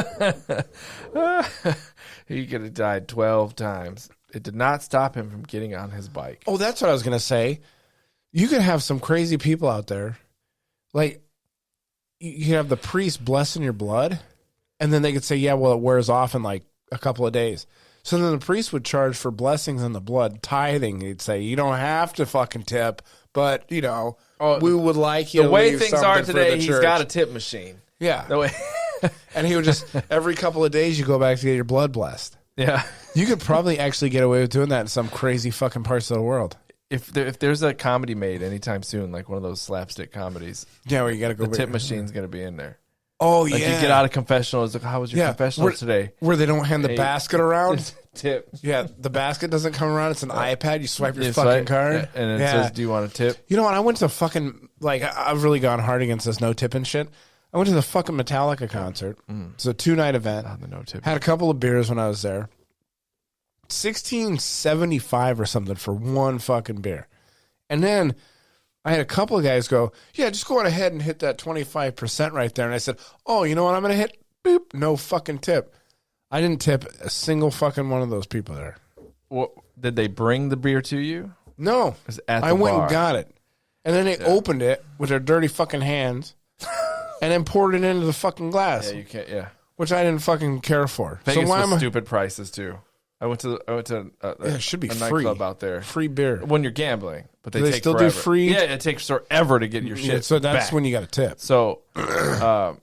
He could have died 12 times. It did not stop him from getting on his bike. Oh, that's what I was going to say. You could have some crazy people out there. Like, you could have the priest blessing your blood, and then they could say, yeah, well, it wears off in like a couple of days. So then the priest would charge for blessings in the blood, tithing. He'd say, you don't have to fucking tip, but, we would like you The to way leave things something are for today, the he's church. got a tip machine. Yeah. The way, And he would just, every couple of days, you go back to get your blood blessed. yeah. You could probably actually get away with doing that in some crazy fucking parts of the world. If there's a comedy made anytime soon, like one of those slapstick comedies, Yeah, where you got to go the back. tip machine's going to be in there. Oh, Like yeah. you get out of confessional, it's like, how was your confessional today? Where they don't hand the Hey. basket around. Tip. Yeah, the basket doesn't come around. It's an iPad. You swipe your You fucking swipe, card. and it Yeah. says, do you want a tip? You know what? I went to fucking, like, I've really gone hard against this no tipping shit. I went to the fucking Metallica concert. It's a 2-night event. The no tip. Had a couple of beers when I was there. $16.75 or something for one fucking beer. And then I had a couple of guys go, yeah, just go on ahead and hit that 25% right there. And I said, oh, you know what I'm going to hit? Boop. No fucking tip. I didn't tip a single fucking one of those people there. What, did they bring the beer to you? No. It's at the I went bar. and got it. And then they opened it with their dirty fucking hands and then poured it into the fucking glass, Yeah, you can't. Yeah, which I didn't fucking care for. Vegas so why was am I? stupid prices too. I went to Yeah, it should be a free. nightclub out there Free beer. when you're gambling, but they Do they take still do forever. free? Yeah, it takes forever to get your shit. Yeah, so that's back. when you got a tip. So, I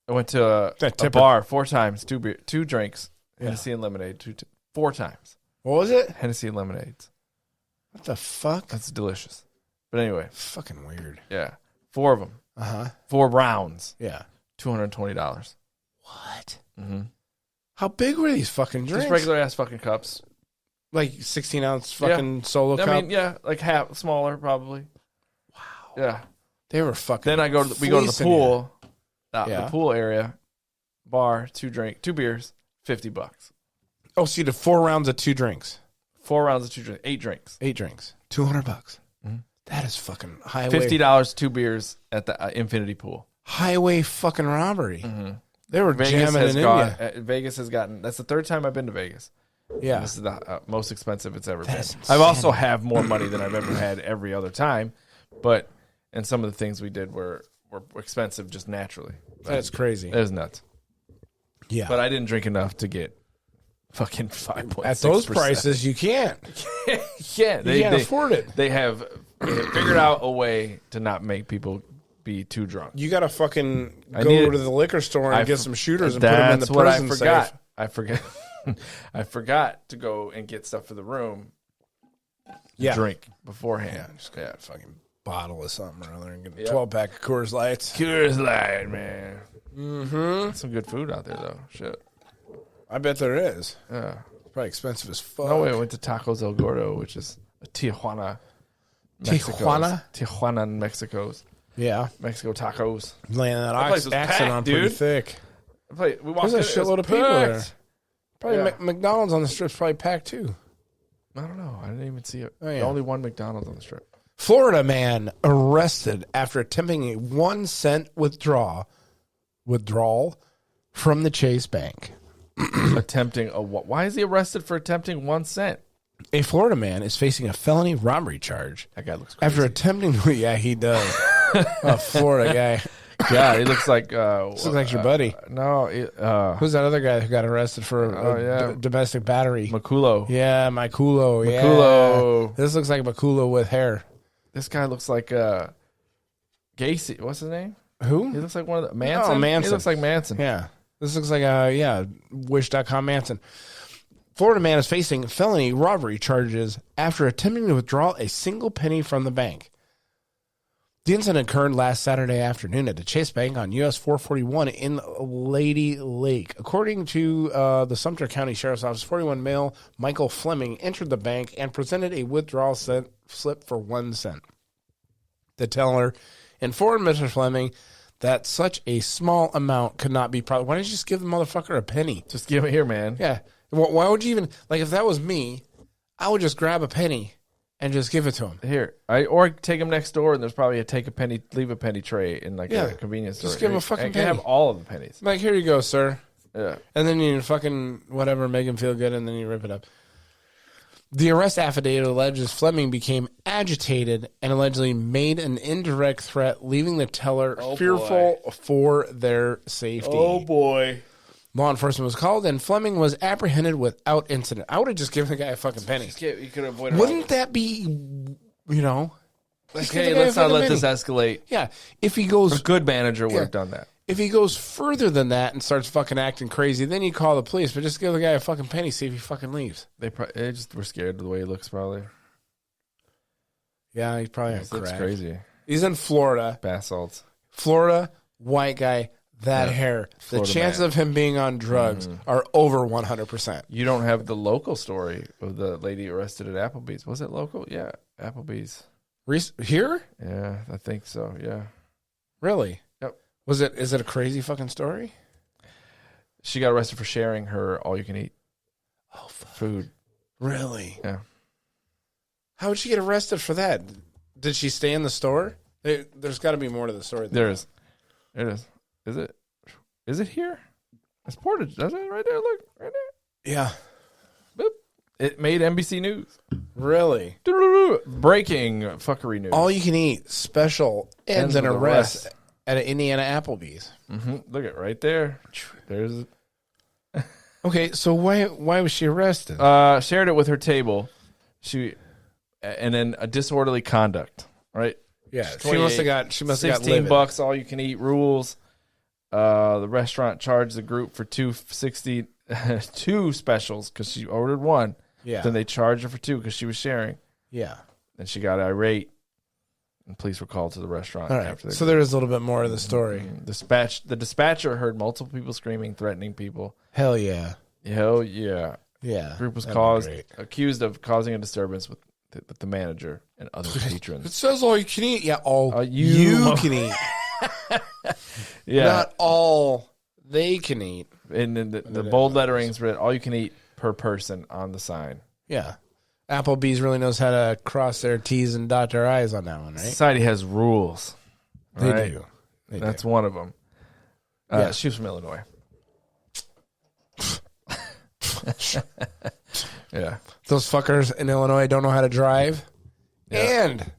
went to a That bar 4 times, 2 drinks, Hennessy and lemonade, 4 times. What was it? Hennessy and lemonades. What the fuck? That's delicious. But anyway, Fucking weird. yeah, 4 of them, Uh-huh. 4 rounds, Yeah. $220. What? Mm-hmm. How big were these fucking drinks? Just regular ass fucking cups. Like 16-ounce fucking solo cup? I mean, yeah, like half smaller probably. Wow. Yeah. They were fucking Then we go to the fleecing pool, Yeah. the pool area, bar, 2 beers, $50. you. Oh, so you did 4 rounds of 2 drinks. 4 rounds of 2 drinks, 8 drinks, 8 drinks. $200. Mhm. That is fucking highway. $50, 2 beers at the infinity pool. Highway fucking robbery. Mm-hmm. They were jamming in India. Vegas has gotten. That's the 3rd time I've been to Vegas. Yeah. This is the most expensive it's ever been. That's I've also insanity. have more money than I've ever had every other time, but and some of the things we did were expensive just naturally. That's crazy. It was nuts. Yeah. But I didn't drink enough to get fucking 5.6%. At those prices, you can't. Yeah, You can't afford it. They have figured out a way to not make people be too drunk. You got to fucking I go needed- to the liquor store and get some shooters and put That's them in the what prison I forgot. safe. I forgot. I forgot to go and get stuff for the room. Yeah. Drink beforehand. Yeah, just fucking bottle of something or other and get a 12-pack of Coors Lights. Coors Light, man. Mm-hmm. Some good food out there, though. Shit. I bet there is. Yeah. It's probably expensive as fuck. No way. I went to Tacos El Gordo, which is a Tijuana. Tijuana, Mexico's. Yeah. Mexico tacos. Laying that accent packed, on pretty dude. thick. We walked There's a shitload of people there. Probably Yeah. McDonald's on the strip's probably packed too. I don't know. I didn't even see it. Oh, yeah. Only one McDonald's on the strip. Florida man arrested after attempting a 1 cent withdrawal from the Chase Bank. Attempting a what? Why is he arrested for attempting 1 cent? A Florida man is facing a felony robbery charge. That guy looks crazy. After attempting, yeah, he does. A Florida guy. Yeah, he looks like Looks like your buddy. No, Who's that other guy who got arrested for domestic battery? Maculo. Yeah, Maculo. Yeah. Maculo. This looks like Maculo with hair. This guy looks like Gacy. What's his name? Who? He looks like one of the Manson. Oh, Manson. He looks like Manson. Yeah. This looks like Wish.com Manson. Florida man is facing felony robbery charges after attempting to withdraw a single penny from the bank. The incident occurred last Saturday afternoon at the Chase Bank on US 441 in Lady Lake. According to the Sumter County Sheriff's Office, 41 male Michael Fleming entered the bank and presented a withdrawal slip for 1 cent. The teller informed Mr. Fleming that such a small amount could not be probably. Why didn't you just give the motherfucker a penny? Just give it here, man. Yeah. Why would you even, like, if that was me, I would just grab a penny and just give it to him. Here. Or take him next door, and there's probably a take a penny, leave a penny tray in like a convenience store. Just give him a fucking penny. Have all of the pennies. Like, here you go, sir. Yeah. And then you fucking, whatever, make him feel good, and then you rip it up. The arrest affidavit alleges Fleming became agitated and allegedly made an indirect threat, leaving the teller fearful for their safety. Oh, boy. Law enforcement was called, and Fleming was apprehended without incident. I would have just given the guy a fucking penny. You could have avoided. Wouldn't that be, Okay, let's not let this escalate. Yeah. If he goes... A good manager would have done that. If he goes further than that and starts fucking acting crazy, then you call the police. But just give the guy a fucking penny, see if he fucking leaves. They just were scared of the way he looks, probably. Yeah, he's probably It looks crazy. He's in Florida. Bath salts. Florida, white guy, hair. Florida the chances man. of him being on drugs are over 100%. You don't have the local story of the lady arrested at Applebee's. Was it local? Yeah, Applebee's. Here? Yeah, I think so. Yeah. Really? Yep. Is it a crazy fucking story? She got arrested for sharing her all-you-can-eat food. Really? Yeah. How would she get arrested for that? Did she stay in the store? There's got to be more to the story than There that. is. It is. Is it? Is it here? It's Portage. That's it right there. Look. Right there. Yeah. Boop. It made NBC News. Really? Breaking fuckery news. All you can eat special ends in with arrest at an Indiana Applebee's. Mm-hmm. Look at right there. There's. Okay, so why was she arrested? Shared it with her table. And then a disorderly conduct. Right. Yeah, she must have got $16 all you can eat rules. The restaurant charged the group for two specials because she ordered one. Yeah. Then they charged her for two because she was sharing. Yeah. Then she got irate, and police were called to the restaurant. All right. After So there is a little bit more of the story. The dispatcher heard multiple people screaming, threatening people. Hell yeah. Hell yeah. Yeah. The group was that'd be accused of causing a disturbance with the manager and other It patrons. says all you can eat. Yeah, all you can eat. Yeah. Not all they can eat. And then the bold lettering's written, all you can eat per person on the sign. Yeah. Applebee's really knows how to cross their T's and dot their I's on that one, right? Society has rules. They right? do. That's one of them. Yeah. She was from Illinois. Yeah. Those fuckers in Illinois don't know how to drive, and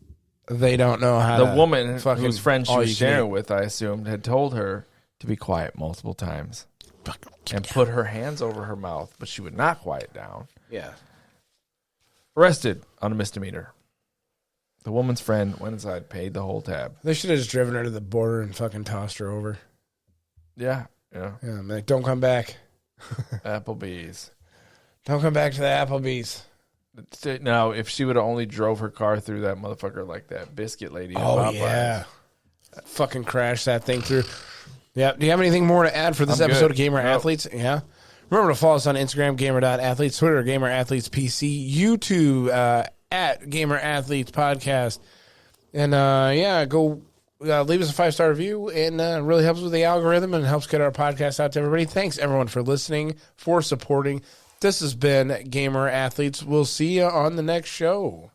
they don't know how The to woman fucking whose friend she all was you can sharing eat. with, I assumed, had told her to be quiet multiple times and put her hands over her mouth, but she would not quiet down. Yeah. Arrested on a misdemeanor. The woman's friend went inside, paid the whole tab. They should have just driven her to the border and fucking tossed her over. Yeah. Yeah. Yeah, I'm like, don't come back. Applebee's. Don't come back to the Applebee's. Now, if she would have only drove her car through that motherfucker like that biscuit lady. Oh, yeah. Fucking crash that thing through. Yeah. Do you have anything more to add for this episode of Gamer Athletes? Yeah. Remember to follow us on Instagram, gamer.athletes, Twitter, Gamer Athletes PC, YouTube, at Gamer Athletes Podcast. And, go leave us a 5-star review. And really helps with the algorithm and helps get our podcast out to everybody. Thanks, everyone, for listening, for supporting. This has been Gamer Athletes. We'll see you on the next show.